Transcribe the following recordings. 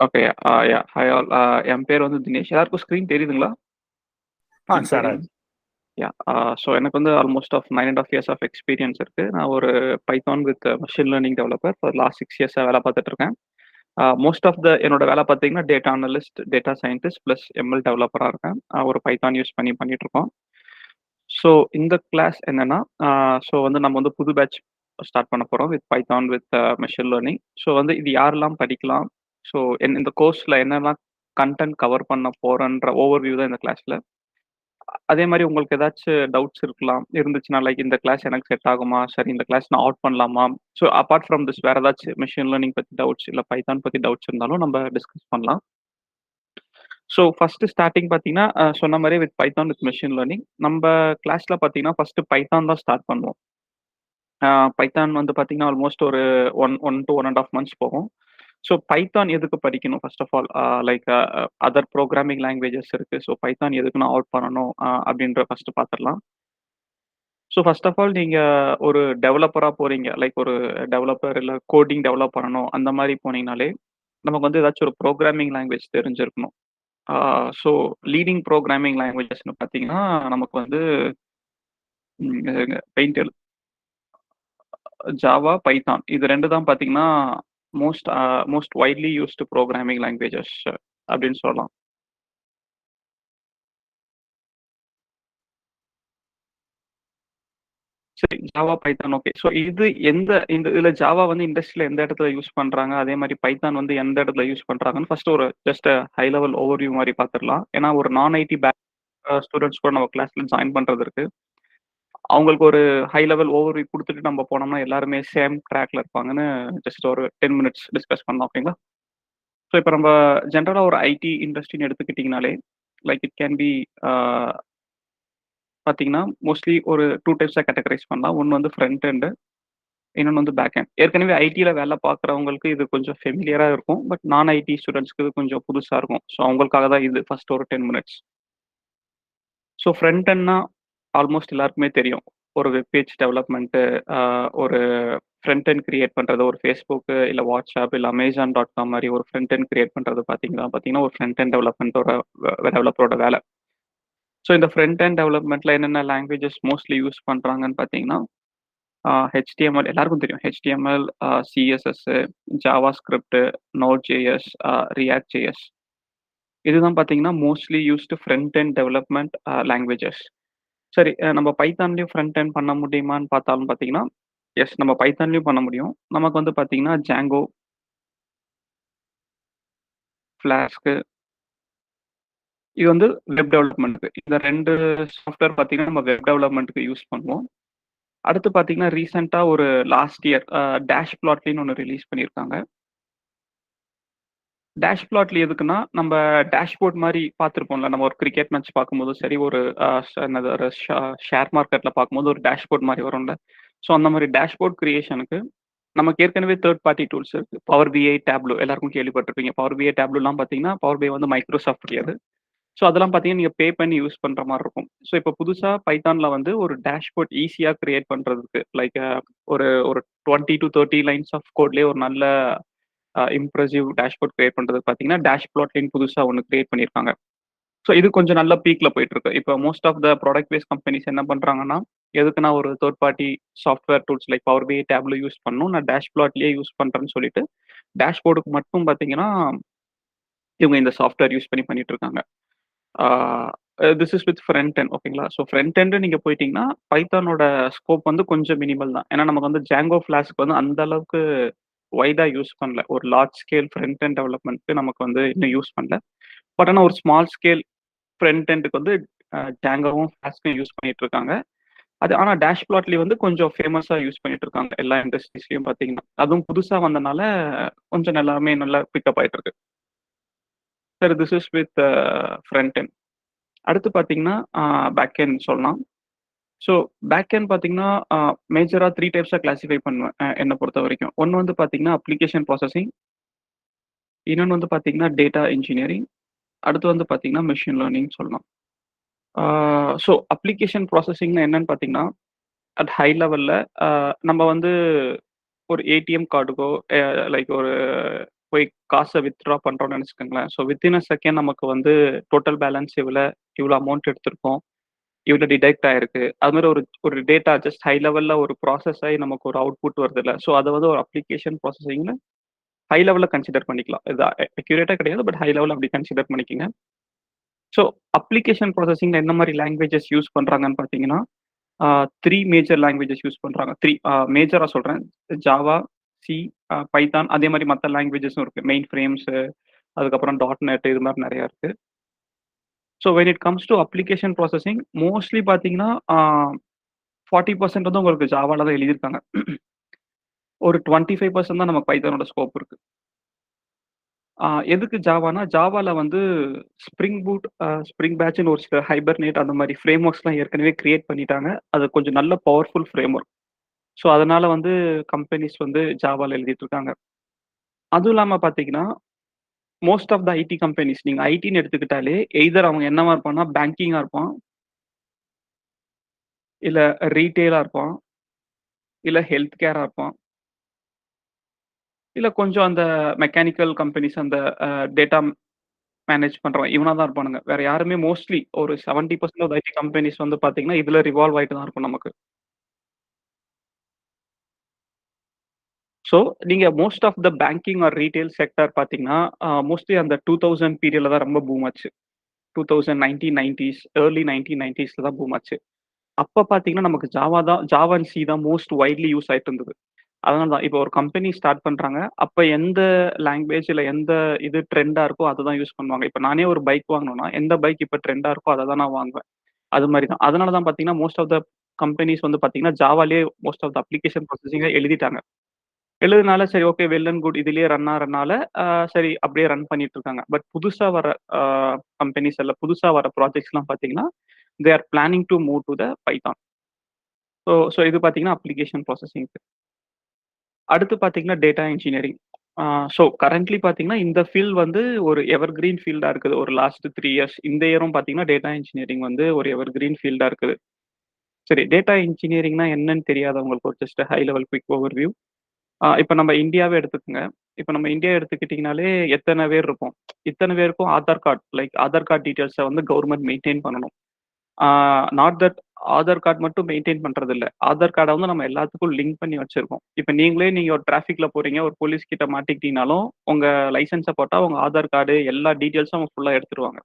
Okay. Yeah. Hi all. என் பேர் வந்து தினேஷ். எல்லாருக்கும் ஸ்க்ரீன் தெரியுதுங்களா? Screen sir sharing. Yeah. So எனக்கு வந்து almost of 9.5 years of experience இருக்கு. நான் ஒரு Python with machine learning developer for last 6 இயர்ஸா வேலை பார்த்துட்டு இருக்கேன். மோஸ்ட் ஆஃப் என்னோட வேலை பார்த்தீங்கன்னா, data analyst, data scientist plus ML டெவலப்பரா இருக்கேன். ஒரு பைத்தான் யூஸ் பண்ணிட்டு இருக்கோம். ஸோ இந்த கிளாஸ் என்னன்னா, ஸோ வந்து நம்ம வந்து புது பேட்ச் ஸ்டார்ட் பண்ண போறோம் with Python with machine learning. So வந்து இது யாரெல்லாம் படிக்கலாம்? ஸோ இந்த கோர்ஸ்ல என்னெல்லாம் கன்டென்ட் கவர் பண்ண போறேன்ற ஓவர்வியூ தான் இந்த கிளாஸ்ல. அதே மாரி உங்களுக்கு ஏதாச்சும் டவுட்ஸ் இருக்கலாம். இருந்துச்சுன்னா, லைக் இந்த கிளாஸ் எனக்கு செட் ஆகுமா? சரி இந்த கிளாஸ் நான் அவுட் பண்ணலாமா? ஸோ அபார்ட் ஃப்ரம் திஸ் வேற ஏதாச்சும் மெஷின் லேர்னிங் பத்தி டவுட்ஸ், இல்ல பைத்தான் பத்தி டவுட்ஸ் இருந்தாலும் நம்ம டிஸ்கஸ் பண்ணலாம். ஸோ ஃபர்ஸ்ட் ஸ்டார்ட்டிங் பார்த்தீங்கன்னா, சொன்ன மாரி with Python with machine learning. நம்ப கிளாஸ்ல பார்த்தீங்கன்னா, ஃபர்ஸ்ட் பைத்தான் தான் ஸ்டார்ட் பண்ணுவோம். பைத்தான் வந்து பார்த்தீங்கன்னா, ஆல்மோஸ்ட் ஒரு 1 to 1 1/2 மந்த்ஸ் போகும். ஸோ பைத்தான் எதுக்கு படிக்கணும்? First of all like other programming languages இருக்கு. ஸோ பைத்தான் எதுக்கு நான் அவுட் பண்ணணும்? அப்படின்ற ஃபர்ஸ்ட் பார்த்துடலாம். ஸோ ஃபர்ஸ்ட் ஆஃப் ஆல் நீங்க ஒரு டெவலப்பரா போறீங்க. லைக் ஒரு டெவலப்பர் இல்ல கோடிங் டெவலப் பண்ணணும். அந்த மாரி போனீங்கனாலே, நமக்கு வந்து ஏதாச்சும் ஒரு ப்ரோகிராமிங் லாங்குவேஜ் தெரிஞ்சிருக்கணும். ஸோ லீடிங் ப்ரோகிராமிங் லாங்குவேஜஸ்ன்னு பார்த்தீங்கன்னா, நமக்கு வந்து பெயிண்ட், ஜாவா, பைத்தான் இது 2 தான் பார்த்தீங்கன்னா, most widely used programming languages அப்படின்னு சொல்லலாம். சரி, ஜாவா, பைத்தான் ஓகே. ஸோ இதுல ஜாவா வந்து இண்டஸ்ட்ரியில எந்த இடத்துல யூஸ் பண்றாங்க, அதே மாதிரி பைத்தான் வந்து எந்த இடத்துல யூஸ் பண்றாங்கன்னு ஃபர்ஸ்ட் ஒரு ஜஸ்ட் ஹை லெவல் ஓவர்வியூ மாதிரி பார்த்துடலாம். ஏன்னா ஒரு நான் ஐடி பேக் ஸ்டூடெண்ட்ஸ் கூட நம்ம கிளாஸ்ல ஜாயின் பண்றது இருக்கு. அவங்களுக்கு ஒரு ஹை லெவல் ஓவர்வியூ கொடுத்துட்டு நம்ம போனோம்னா எல்லாருமே சேம் ட்ராக்ல இருப்பாங்கன்னு ஜஸ்ட் ஒரு 10 மினிட்ஸ் டிஸ்கஸ் பண்ணலாம். ஓகேங்களா? ஸோ இப்போ நம்ம ஜென்ரலாக ஒரு ஐடி இண்டஸ்ட்ரின்னு எடுத்துக்கிட்டிங்கனாலே, லைக் இட் கேன் பி பார்த்தீங்கன்னா, மோஸ்ட்லி ஒரு 2 டைப்ஸாக கேட்டகரைஸ் பண்ணலாம். ஒன்று வந்து ஃப்ரண்ட் எண்டு, இன்னொன்று வந்து பேக் எண்ட். ஏற்கனவே ஐடியில் வேலை பார்க்குறவங்களுக்கு இது கொஞ்சம் ஃபெமிலியராக இருக்கும். பட் நான் ஐடி ஸ்டூடெண்ட்ஸ்க்கு இது கொஞ்சம் புதுசாக இருக்கும். ஸோ அவங்களுக்காக தான் இது ஃபர்ஸ்ட் ஒரு 10 மினிட்ஸ். ஸோ ஃப்ரண்ட் எண்ட்னா ஆல்மோஸ்ட் எல்லாருக்குமே தெரியும். ஒரு வெப் பேஜ் டெவலப்மெண்ட்டு, ஒரு ஃப்ரண்ட் எண்ட் கிரியேட் பண்ணுறது, ஒரு ஃபேஸ்புக்கு இல்லை வாட்ஸ்அப் இல்லை Amazon.com மாதிரி ஒரு ஃப்ரண்ட் எண்ட் கிரியேட் பண்ணுறது பார்த்தீங்கன்னா ஒரு ஃப்ரண்ட் எண்ட் டெவலப்பரோட வேலை. ஸோ இந்த ஃப்ரண்ட் எண்ட் டெவலப்மெண்ட்டில் என்னென்ன லாங்குவேஜஸ் மோஸ்ட்லி யூஸ் பண்ணுறாங்கன்னு பார்த்தீங்கன்னா, ஹெச்டிஎம்எல் எல்லாருக்கும் தெரியும். HTML, CSS, JavaScript, Node JS, React JS. இதுதான் பார்த்தீங்கன்னா mostly used front end development languages. சரி, நம்ம பைத்தான்லேயும் ஃப்ரண்ட் எண்ட் பண்ண முடியுமான்னு பார்த்தாலும் பார்த்தீங்கன்னா, எஸ் நம்ம பைத்தான்லேயும் பண்ண முடியும். நமக்கு வந்து பார்த்தீங்கன்னா ஜாங்கோ, ஃப்ளாஸ்க்கு, இது வந்து வெப் டெவலப்மெண்ட்டுக்கு. இந்த 2 சாஃப்ட்வேர் பார்த்தீங்கன்னா நம்ம வெப் டெவலப்மெண்ட்டுக்கு யூஸ் பண்ணுவோம். அடுத்து பார்த்தீங்கன்னா ரீசெண்டாக ஒரு லாஸ்ட் இயர் டேஷ்பிளாட்லின்னு ஒன்று ரிலீஸ் பண்ணியிருக்காங்க. டேஷ்பிளாட்லி எதுக்குன்னா, நம்ம டேஷ்போர்ட் மாதிரி பார்த்துருப்போம்ல, நம்ம ஒரு கிரிக்கெட் மேட்ச் பார்க்கும்போது சரி, ஒரு என்னது ஒரு ஷேர் மார்க்கெட்டில் பார்க்கும்போது ஒரு டேஷ்போர்ட் மாதிரி வரும்ல. ஸோ அந்த மாதிரி டேஷ்போர்ட் கிரியேஷனுக்கு நமக்கு ஏற்கனவே தேர்ட் பார்ட்டி டூல்ஸ் இருக்கு. பவர் பிஐ, டேப்லோ எல்லாருக்கும் கேள்விப்பட்டிருப்பீங்க. பவர் பிஐ, டேப்லோலாம் பார்த்தீங்கன்னா, பவர் பிஐ வந்து மைக்ரோசாஃப்ட் அது. ஸோ அதெல்லாம் பார்த்தீங்கன்னா நீங்கள் பே பண்ணி யூஸ் பண்ணுற மாதிரி இருக்கும். ஸோ இப்போ புதுசாக பைத்தானில் வந்து ஒரு டேஷ்போர்ட் ஈஸியாக கிரியேட் பண்ணுறதுக்கு, லைக் ஒரு ஒரு 20 to 30 லைன்ஸ் ஆஃப் கோட்லேயே ஒரு நல்ல இம்ப்ரெசிவ் டேஷ்போர்ட் கிரியேட் பண்ணுறது பார்த்தீங்கன்னா, டேஷ்பிளாட்லின்னு புதுசாக ஒன்று கிரியேட் பண்ணியிருக்காங்க. ஸோ இது கொஞ்சம் நல்ல பீக்ல போயிட்டு இருக்கு. இப்போ most of the product based companies என்ன பண்றாங்கன்னா, எதுக்கு நான் ஒரு third party software tools like Power BI, Tableau use பண்ணணும், நான் டேஷ்பிளாட்லயே யூஸ் பண்றேன்னு சொல்லிட்டு டேஷ்போர்டுக்கு மட்டும் பார்த்தீங்கன்னா, இவங்க இந்த சாஃப்ட்வேர் யூஸ் பண்ணிட்டு இருக்காங்க. This is with front end. ஓகேங்களா? ஸோ ஃப்ரண்ட் எண்ட் நீங்க போயிட்டீங்கன்னா, பைத்தானோட ஸ்கோப் வந்து கொஞ்சம் மினிமல் தான். ஏன்னா நமக்கு வந்து ஜாங்கோ ஃபிளாஸ்க் வந்து அந்த அளவுக்கு வைடா யூஸ் பண்ணல. ஒரு லார்ஜ் ஸ்கேல் ஃப்ரண்ட் எண்ட் டெவலப்மெண்ட்க்கு நமக்கு வந்து இன்னும் யூஸ் பண்ணல. பட் ஆனால் ஒரு ஸ்மால் ஸ்கேல் ஃப்ரண்ட் எண்டுக்கு வந்து ஜாங்காவும் ஃபிளாஸ்க்கும் யூஸ் பண்ணிட்டு இருக்காங்க. அது ஆனால் டேஷ்பிளாட்லி வந்து கொஞ்சம் ஃபேமஸாக யூஸ் பண்ணிட்டு இருக்காங்க எல்லா இண்டஸ்ட்ரீஸ்லையும் பார்த்தீங்கன்னா. அதுவும் புதுசாக வந்தனால கொஞ்சம் எல்லாமே நல்லா பிக்கப் ஆயிட்டு இருக்கு. Sir this is with front end. அடுத்து பார்த்தீங்கன்னா பேக் எண்ட் சொல்லலாம். ஸோ பேக் எண்ட் பார்த்தீங்கன்னா மேஜராக 3 டைப்ஸாக கிளாஸிஃபை பண்ணுவேன் என்னை பொறுத்த வரைக்கும். ஒன்று வந்து பார்த்தீங்கன்னா அப்ளிகேஷன் ப்ராசஸிங், இன்னொன்று வந்து பார்த்தீங்கன்னா டேட்டா இன்ஜினியரிங், அடுத்து வந்து பார்த்தீங்கன்னா மெஷின் லேர்னிங் சொல்லலாம். ஸோ அப்ளிகேஷன் ப்ராசஸிங்னா என்னன்னு பார்த்தீங்கன்னா, அட் ஹை லெவலில் நம்ம வந்து ஒரு ஏடிஎம் கார்டுக்கோ லைக் ஒரு போய் காசை வித்ட்ரா பண்றோம்னு நினைச்சுக்கோங்களேன். ஸோ வித்தின் அ செகண்ட் நமக்கு வந்து டோட்டல் பேலன்ஸ் இவ்வளோ அமௌண்ட் எடுத்திருக்கோம். இவ்வளோ டிடெக்ட் ஆயிருக்கு. அது மாதிரி ஒரு ஒரு டேட்டா ஜஸ்ட் ஹை லெவல்ல ஒரு ப்ராசஸ் ஆகி நமக்கு ஒரு அவுட்புட் வருதுல்ல. ஸோ அதை வந்து ஒரு அப்ளிகேஷன் ப்ராசஸிங்னு ஹை லெவல்ல கன்சிடர் பண்ணிக்கலாம். இது அக்யூரேட்டா கிடையாது. பட் ஹை லெவல் அப்படி கன்சிடர் பண்ணிக்கங்க. ஸோ அப்ளிகேஷன் ப்ராசஸிங்ல என்ன மாதிரி லாங்குவேஜஸ் யூஸ் பண்றாங்கன்னு பார்த்தீங்கன்னா, 3 மேஜர் லாங்குவேஜஸ் யூஸ் பண்றாங்க. 3 மேஜரா சொல்றேன். ஜாவா, சி, பைத்தான் அதே மாதிரி மத்த லாங்குவேஜஸும் இருக்கு. மெயின் ஃப்ரேம்ஸ் அதுக்கப்புறம் .NET இது மாதிரி நெறைய இருக்கு. So when it comes to application processing mostly பார்த்தீங்கன்னா, 40% வந்து உங்களுக்கு ஜாவால தான் எழுதியிருக்காங்க. ஒரு 25% தான் நமக்கு பைத்தானோட ஸ்கோப் இருக்கு. எதுக்கு ஜாவானா, ஜாவால வந்து ஸ்ப்ரிங் பூட், ஸ்ப்ரிங் பேட்ச்ன்னு ஒரு சில ஹைபர்னேட் அந்த மாதிரி ஃப்ரேம் ஒர்க்ஸ்லாம் ஏற்கனவே கிரியேட் பண்ணிட்டாங்க. அது கொஞ்சம் நல்ல பவர்ஃபுல் ஃப்ரேம் ஒர்க். ஸோ அதனால வந்து கம்பெனிஸ் வந்து ஜாவால எழுதிட்டு இருக்காங்க. அதுவும் இல்லாம பார்த்தீங்கன்னா, most of the IT companies நீங்க ஐடின்னு எடுத்துக்கிட்டாலே, எய்தர் அவங்க என்னவா இருப்பான்னா, பேங்கிங்கா இருப்பான். இல்ல ரீட்டெயிலா இருப்பான். இல்ல ஹெல்த் கேரா இருப்பான். இல்ல கொஞ்சம் அந்த மெக்கானிக்கல் கம்பெனிஸ் அந்த டேட்டா மேனேஜ் பண்றவன் இவனா தான் இருப்பானுங்க. வேற யாருமே மோஸ்ட்லி ஒரு 70% ஆஃப் ஐடி கம்பெனிஸ் வந்து பார்த்தீங்கன்னா, இதுல ரிவால்வ் ஆயிட்டு தான் இருக்கும் நமக்கு. ஸோ நீங்க most of the banking or retail sector பார்த்தீங்கன்னா, மோஸ்ட்லி அந்த 2000 பீரியட்ல தான் ரொம்ப பூம் ஆச்சு. 2000 1990ஸ் ஏர்லி 1990ஸ்ல தான் பூம் ஆச்சு. அப்ப பார்த்தீங்கன்னா, நமக்கு ஜாவா அண்ட் சி தான் மோஸ்ட் வைட்லி யூஸ் ஆயிட்டு இருந்தது. அதனால தான் இப்போ ஒரு கம்பெனி ஸ்டார்ட் பண்றாங்க. அப்ப எந்த லாங்குவேஜ் இல்ல எந்த இது ட்ரெண்டா இருக்கோ அத தான் யூஸ் பண்ணுவாங்க. இப்ப நானே ஒரு பைக் வாங்கணும்னா, எந்த பைக் இப்ப ட்ரெண்டா இருக்கோ அத தான் நான் வாங்குவேன். அது மாரி தான். அதனால தான் பார்த்தீங்கன்னா, மோஸ்ட் ஆஃப் த கம்பெனிஸ் வந்து பார்த்தீங்கன்னா, ஜாவாலயே மோஸ்ட் ஆஃப் த அப்ளிகேஷன் ப்ராசஸிங்க எழுதிட்டாங்க. எழுதுனால சரி ஓகே வெல் அண்ட் குட் இதுலயே ரன் ஆறனால, அ சரி அப்படியே ரன் பண்ணிட்டு இருக்காங்க. பட் புதுசா வர அ கம்பெனிஸ் இல்ல புதுசா வர ப்ராஜெக்ட்ஸ்லாம் பார்த்தீங்கன்னா, they are planning to move to the Python. So இது பார்த்தீங்கன்னா, அப்ளிகேஷன் ப்ராசஸிங். அடுத்து பார்த்தீங்கன்னா, டேட்டா இன்ஜினியரிங். ஆ ஸோ கரண்ட்லி பார்த்தீங்கன்னா, இந்த ஃபீல்ட் வந்து ஒரு எவர்கிரீன் ஃபீல்டா இருக்குது. ஒரு லாஸ்ட் 3 இயர்ஸ். இந்த இயரும் பார்த்தீங்கன்னா, டேட்டா இன்ஜினியரிங் வந்து ஒரு எவர்கிரீன் ஃபீல்டா இருக்குது. சரி டேட்டா இன்ஜினியரிங்னா என்னன்னு தெரியாதவங்களுக்கு ஒரு just high level quick overview. இப்ப நம்ம இந்தியாவே எடுத்துக்கங்க. இப்ப நம்ம இந்தியா எடுத்துக்கிட்டீங்கனாலே எத்தன பேர் இருப்போம்? இத்தன பேருக்கும் ஆதார் கார்ட் ஆதார் கார்ட் டீட்டெயில்ஸ வந்து கவர்ன்மெண்ட் மெயின்டெயின் பண்ணணும். ஆ நாட் தட் ஆதார் கார்ட் மட்டும் மெயின்டெயின் பண்றது இல்ல. ஆதார் கார்ட வந்து நம்ம எல்லாத்துக்கும் லிங்க் பண்ணி வச்சிருக்கோம். இப்ப நீங்க ஒரு டிராஃபிக்ல போறீங்க, ஒரு போலீஸ் கிட்ட மாட்டிக்கிட்டீங்கனாலும், உங்க லைசென்ஸ போட்டா உங்க ஆதார் கார்டு எல்லா டீட்டெயில்ஸும் அவங்க ஃபுல்லா எடுத்துருவாங்க.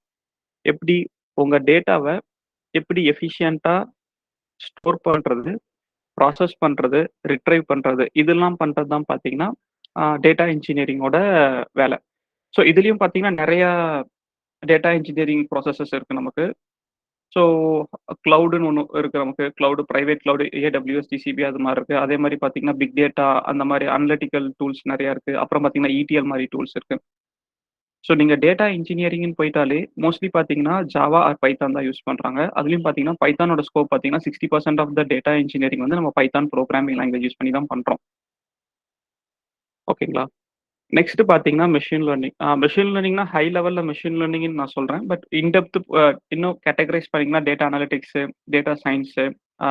எப்படி உங்க டேட்டாவ எப்படி எஃபிஷியன்ட்டா ஸ்டோர் பண்றது, ப்ராசஸ் பண்றது, ரிட்ரைவ் பண்றது, இதெல்லாம் பண்றது தான் பார்த்தீங்கன்னா, டேட்டா இன்ஜினியரிங்கோட வேல. ஸோ இதுலயும் பார்த்தீங்கன்னா, நெறையா டேட்டா இன்ஜினியரிங் ப்ராசஸஸ் இருக்கு நமக்கு. ஸோ கிளவுடுன்னு ஒண்ணு இருக்கு நமக்கு. Cloud private cloud AWS, GCP அது மாரி இருக்கு. அதே மாரி பார்த்தீங்கன்னா, பிக் டேட்டா அந்த மாரி அனலிட்டிக்கல் டூல்ஸ் நெறையா இருக்கு. அப்புறம் பார்த்தீங்கன்னா, ETL மாரி டூல்ஸ் இருக்கு. ஸோ நீங்க டேட்டா இன்ஜினியரிங்ன்னு போயிட்டாலே, மோஸ்ட்லி பார்த்தீங்கன்னா, ஜாவா ஆர் பைதான் தான் யூஸ் பண்றாங்க. அதுலயும் பார்த்தீங்கன்னா, பைத்தானோட ஸ்கோப் பார்த்தீங்கன்னா, 60% ஆஃப் த டேட்டா இன்ஜினியரிங் வந்து நம்ம பைதான் புரோகிராமிங் லாங்குவேஜ் யூஸ் பண்ணி தான் பண்றோம். ஓகேங்களா? நெக்ஸ்ட் பார்த்தீங்கன்னா, மெஷின் லேர்னிங். மெஷின் லேர்னிங்னா ஹை லெவல்ல மெஷின் லேர்னிங்ன்னு நான் சொல்றேன். பட் இன் டெப்த் இன்னும் கேட்டகரைஸ் பண்ணீங்கன்னா, டேட்டா அனலிட்டிக்ஸு, டேட்டா சயன்ஸு, ஆ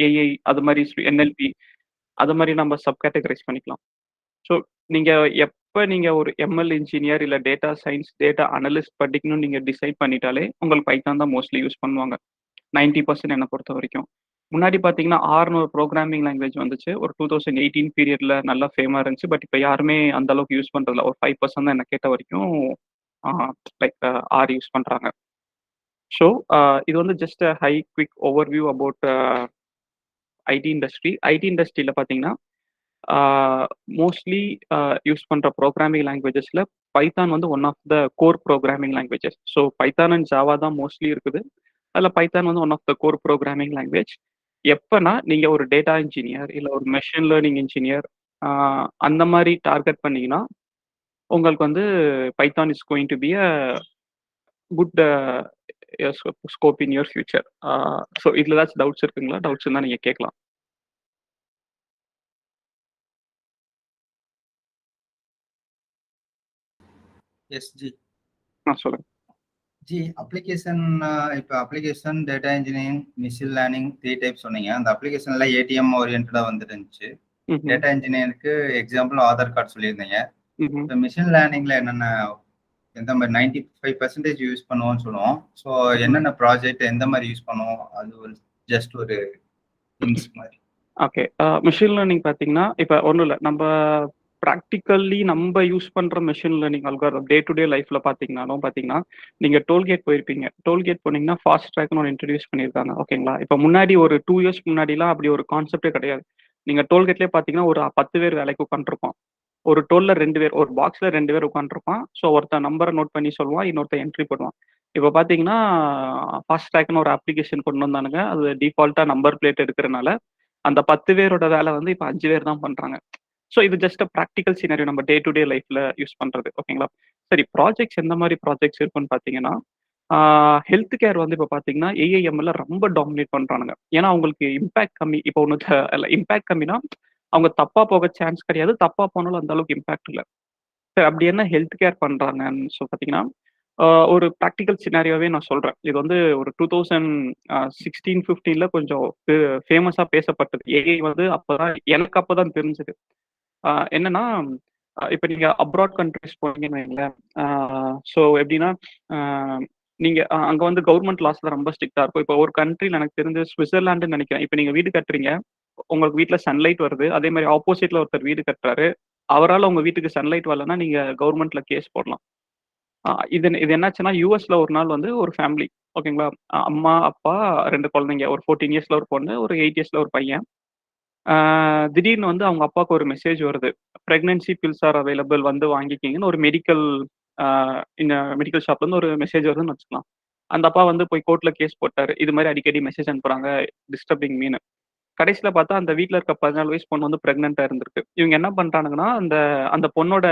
AI அது மாரி NLP அது மாரி நம்ம சப் கேட்டகரைஸ் பண்ணிக்கலாம். ஸோ நீங்க நீங்க ஒரு ML இன்ஜினியர் இல்ல டேட்டா சயன்ஸ், டேட்டா அனலிஸ்ட் படிக்கணும்னு நீங்க டிசைட் பண்ணிட்டாலே, உங்களுக்கு பைதான் தான் மோஸ்ட்லி யூஸ் பண்ணுவாங்க. 90% என்ன பொறுத்தவரைக்கும். முன்னாடி பார்த்தீங்கன்னா, Rன்னு ஒரு புரோகிராமிங் லாங்குவேஜ் வந்துச்சு. ஒரு 2018 பீரியட்ல நல்லா ஃபேமா இருந்துச்சு. பட் இப்ப யாருமே அந்த அளவுக்கு யூஸ் பண்றதில்ல. ஒரு 5% தான் என்ன கேட்ட வரைக்கும் ஆ லைக் R யூஸ் பண்றாங்க. ஸோ இது வந்து just a high quick overview about IT industry. ஐடி இண்டஸ்ட்ரியில பார்த்தீங்கன்னா, ஆ மோஸ்ட்லி யூஸ் பண்ற புரோகிராமிங் லாங்குவேஜஸ்ல பைதான் வந்து one of the core programming languages. So Python and Java தான் மோஸ்ட்லி இருக்குது. அதுல பைதான் வந்து one of the core programming language. எப்பன்னா, நீங்க ஒரு டேட்டா இன்ஜினியர், இல்ல ஒரு மெஷின் லேர்னிங் இன்ஜினியர் ஆ அந்த மாரி டார்கெட் பண்ணீங்கன்னா, உங்களுக்கு வந்து Python is going to be a good scope in your future. So இதுல ஏதாச்சும் டவுட்ஸ் இருக்குங்களா? டவுட்ஸ் இருந்தா நீங்க கேட்கலாம். எஸ் ஜி. சொல்லுங்க. ஜி அப்ளிகேஷன் இப்போ application data engineering machine learning 3 type சொன்னீங்க. அந்த அப்ளிகேஷன்ல ஏடிஎம் ஓரியன்டா வந்துட்டு இருந்துச்சு. டேட்டா இன்ஜினியருக்கு எக்ஸாம்பிள் ஆதார் கார்டு சொல்லியிருந்தீங்க. ம்ஹ்ம். இந்த மிஷின் லேர்னிங்ல என்னென்ன எந்த மாதிரி 95% யூஸ் பண்ணுவோம்னு சொல்லுவோம். ஸோ என்னென்ன ப்ராஜெக்ட் எந்த மாதிரி யூஸ் பண்ணுவோம் அது ஒரு ஜஸ்ட் ஒரு ஹிண்ட்ஸ் மாதிரி. ஓகே. மெஷின் லேர்னிங் பார்த்தீங்கன்னா, இப்ப ஒண்ணும் இல்ல. நம்ப பிராக்டிகல்லி நம்ப யூஸ் பண்ற machine learning algorithm day to டே லைஃப்ல பார்த்தீங்கன்னா, நீங்க டோல்கேட் போயிருப்பீங்க. டோல்கேட் போனீங்கன்னா, ஃபாஸ்ட் ட்ராக்ன்னு ஒண்ணு இன்ட்ரோடியூஸ் பண்ணியிருக்காங்க. ஓகேங்களா? இப்ப முன்னாடி ஒரு 2 இயர்ஸ் முன்னாடிலாம் அப்படி ஒரு கான்செப்ட்டே கிடையாது. நீங்க டோல்கேட்லயே பார்த்தீங்கன்னா, ஒரு 10 பேர் வேலைக்கு உட்காந்துருப்போம். ஒரு டோல்ல 2 பேர், ஒரு பாக்ஸ்ல 2 பேர் உட்காந்துருப்பான். ஸோ ஒருத்தன் நம்பர நோட் பண்ணி சொல்லுவான். இன்னொருத்தன் என்ட்ரி பண்ணுவான். இப்ப பார்த்தீங்கன்னா, ஃபாஸ்ட் ட்ராக்ன்னு ஒரு அப்ளிகேஷன் கொண்டு வந்தானுங்க. அது டிஃபால்ட்டா நம்பர் பிளேட் எடுக்கிறனால, அந்த 10 பேரோட வேலை வந்து இப்ப 5 பேர் தான் பண்றாங்க. ஸோ இது ஜஸ்ட் பிராக்டிகல் சினாரியோ நம்ம டே டு டே லைஃப்ல யூஸ் பண்றது. ஓகேங்களா? சரி ப்ராஜெக்ட்ஸ் எந்த மாரி ப்ராஜெக்ட்ஸ் இருக்குன்னு பார்த்தீங்கன்னா, ஹெல்த் கேர் வந்து இப்ப பார்த்தீங்கன்னா, ஏஐஎம்எல்ல ரொம்ப டாமினேட் பண்றானுங்க. ஏன்னா அவங்களுக்கு இம்பாக்ட் கம்மி. இப்போ ஒண்ணு இல்ல இம்பாக்ட் கம்மினா, அவங்க தப்பா போக சான்ஸ் கிடையாது. தப்பா போனாலும் அந்த அளவுக்கு இம்பாக்ட் இல்ல. சரி அப்படி என்ன ஹெல்த் கேர் பண்றாங்கன்னு பார்த்தீங்கன்னா, ஒரு பிராக்டிகல் சினாரியோவே நான் சொல்றேன். இது வந்து ஒரு 2016, 15ல கொஞ்சம் ஃபேமஸா பேசப்பட்டது. ஏஐ வந்து அப்பதான் தெரிஞ்சது. என்னன்னா, இப்ப நீங்க அப்ராட் கண்ட்ரீஸ் போனீங்கன்னு வைங்களேன். ஸோ எப்படின்னா, அ நீங்க அங்க வந்து கவர்ன்மெண்ட் லாஸ்லாம் ரொம்ப ஸ்ட்ரிக்ட்டா இருக்கும். இப்போ ஒரு கண்ட்ரில எனக்கு தெரிஞ்சு ஸ்விட்சர்லாண்டுன்னு நெனைக்கிறேன். இப்ப நீங்க வீடு கட்டுறீங்க. உங்களுக்கு வீட்ல சன்லைட் வருது. அதே மாரி ஆப்போசிட்ல ஒருத்தர் வீடு கட்டுறாரு. அவரால உங்க வீட்டுக்கு சன்லைட் வரலன்னா, நீங்க கவர்ன்மெண்ட்ல கேஸ் போடலாம். இது இது என்னாச்சுன்னா, யுஎஸ்ல ஒரு நாள் வந்து ஒரு ஃபேமிலி ஓகேங்களா? அம்மா, அப்பா, 2 குழந்தைங்க. ஒரு 14 இயர்ஸ்ல ஒரு பொண்ணு, ஒரு 8 இயர்ஸ்ல ஒரு பையன். ஆ திடீர்னு வந்து அவங்க அப்பாவுக்கு ஒரு மெசேஜ் வருது. பிரெக்னன்சி பில்ஸ் ஆர் அவைலபிள் வந்து வாங்கிக்கிங்கன்னு ஒரு ஆ இந்த மெடிக்கல் ஷாப்லேருந்து ஒரு மெசேஜ் வருதுன்னு வச்சுக்கலாம். அந்த அப்பா வந்து போய் கோர்ட்ல கேஸ் போட்டாரு. இது மாரி அடிக்கடி மெசேஜ் அனுப்புறாங்க. டிஸ்டர்பிங் மீன்னு. கடைசில பார்த்தா அந்த வீட்ல இருக்க 14 வயசு பொண்ணு வந்து பிரெக்னன்ட்டா இருந்திருக்கு. இவங்க என்ன பண்றானுங்கன்னா, அந்த அந்த பொண்ணோட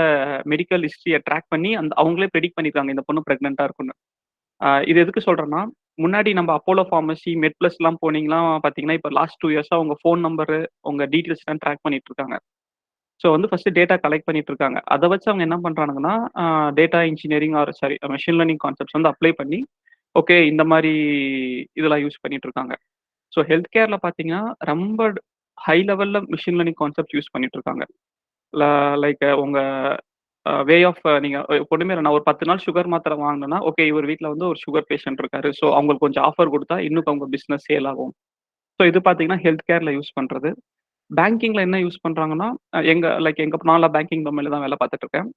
மெடிக்கல் ஹிஸ்டரிய ட்ராக் பண்ணி அவங்களே பிரெடிக்ட் பண்ணியிருக்காங்க. இந்த பொண்ணு பிரெக்னன்ட்டா இருக்கும்னு. இது எதுக்கு சொல்றேன்னா, முன்னாடி நம்ம அப்போலோ ஃபார்மசி, மெட்பிளஸ்லாம் போனீங்கன்னா பார்த்தீங்கன்னா, இப்ப லாஸ்ட் 2 இயர்ஸா உங்க ஃபோன் நம்பரு, உங்க டீட்டெயில்ஸ்லாம் ட்ராக் பண்ணிட்டு இருக்காங்க. ஸோ வந்து ஃபர்ஸ்ட்டு டேட்டா கலெக்ட் பண்ணிட்டு இருக்காங்க. அத வச்சு அவங்க என்ன பண்றானுங்கன்னா, data engineering or sorry machine learning concepts வந்து அப்ளை பண்ணி, ஓகே இந்த மாரி இதெல்லாம் யூஸ் பண்ணிட்டு இருக்காங்க. ஸோ ஹெல்த் கேர்ல பார்த்தீங்கன்னா, ரொம்ப ஹை லெவல்ல மெஷின் லேர்னிங் கான்செப்ட் யூஸ் பண்ணிட்டு இருக்காங்க. ல லைக் உங்க வே ஆஃப் நீங்க ஒண்ணுமே இல்ல. நான் ஒரு 10 நாள் சுகர் மாத்திரை வாங்குனேன்னா, ஓகே இவர் வீட்ல வந்து ஒரு சுகர் பேஷண்ட் இருக்காரு. ஸோ அவங்களுக்கு கொஞ்சம் ஆஃபர் குடுத்தா இன்னும் அவங்க பிசினஸ் சேல் ஆகும். ஸோ இது பார்த்தீங்கன்னா, ஹெல்த் கேர்ல யூஸ் பண்றது. பேங்கிங்ல என்ன யூஸ் பண்றாங்கன்னா, எங்க நான்லாம் பேங்கிங் டொமைன்ல தான் வேலை பார்த்துட்டு இருக்கேன்.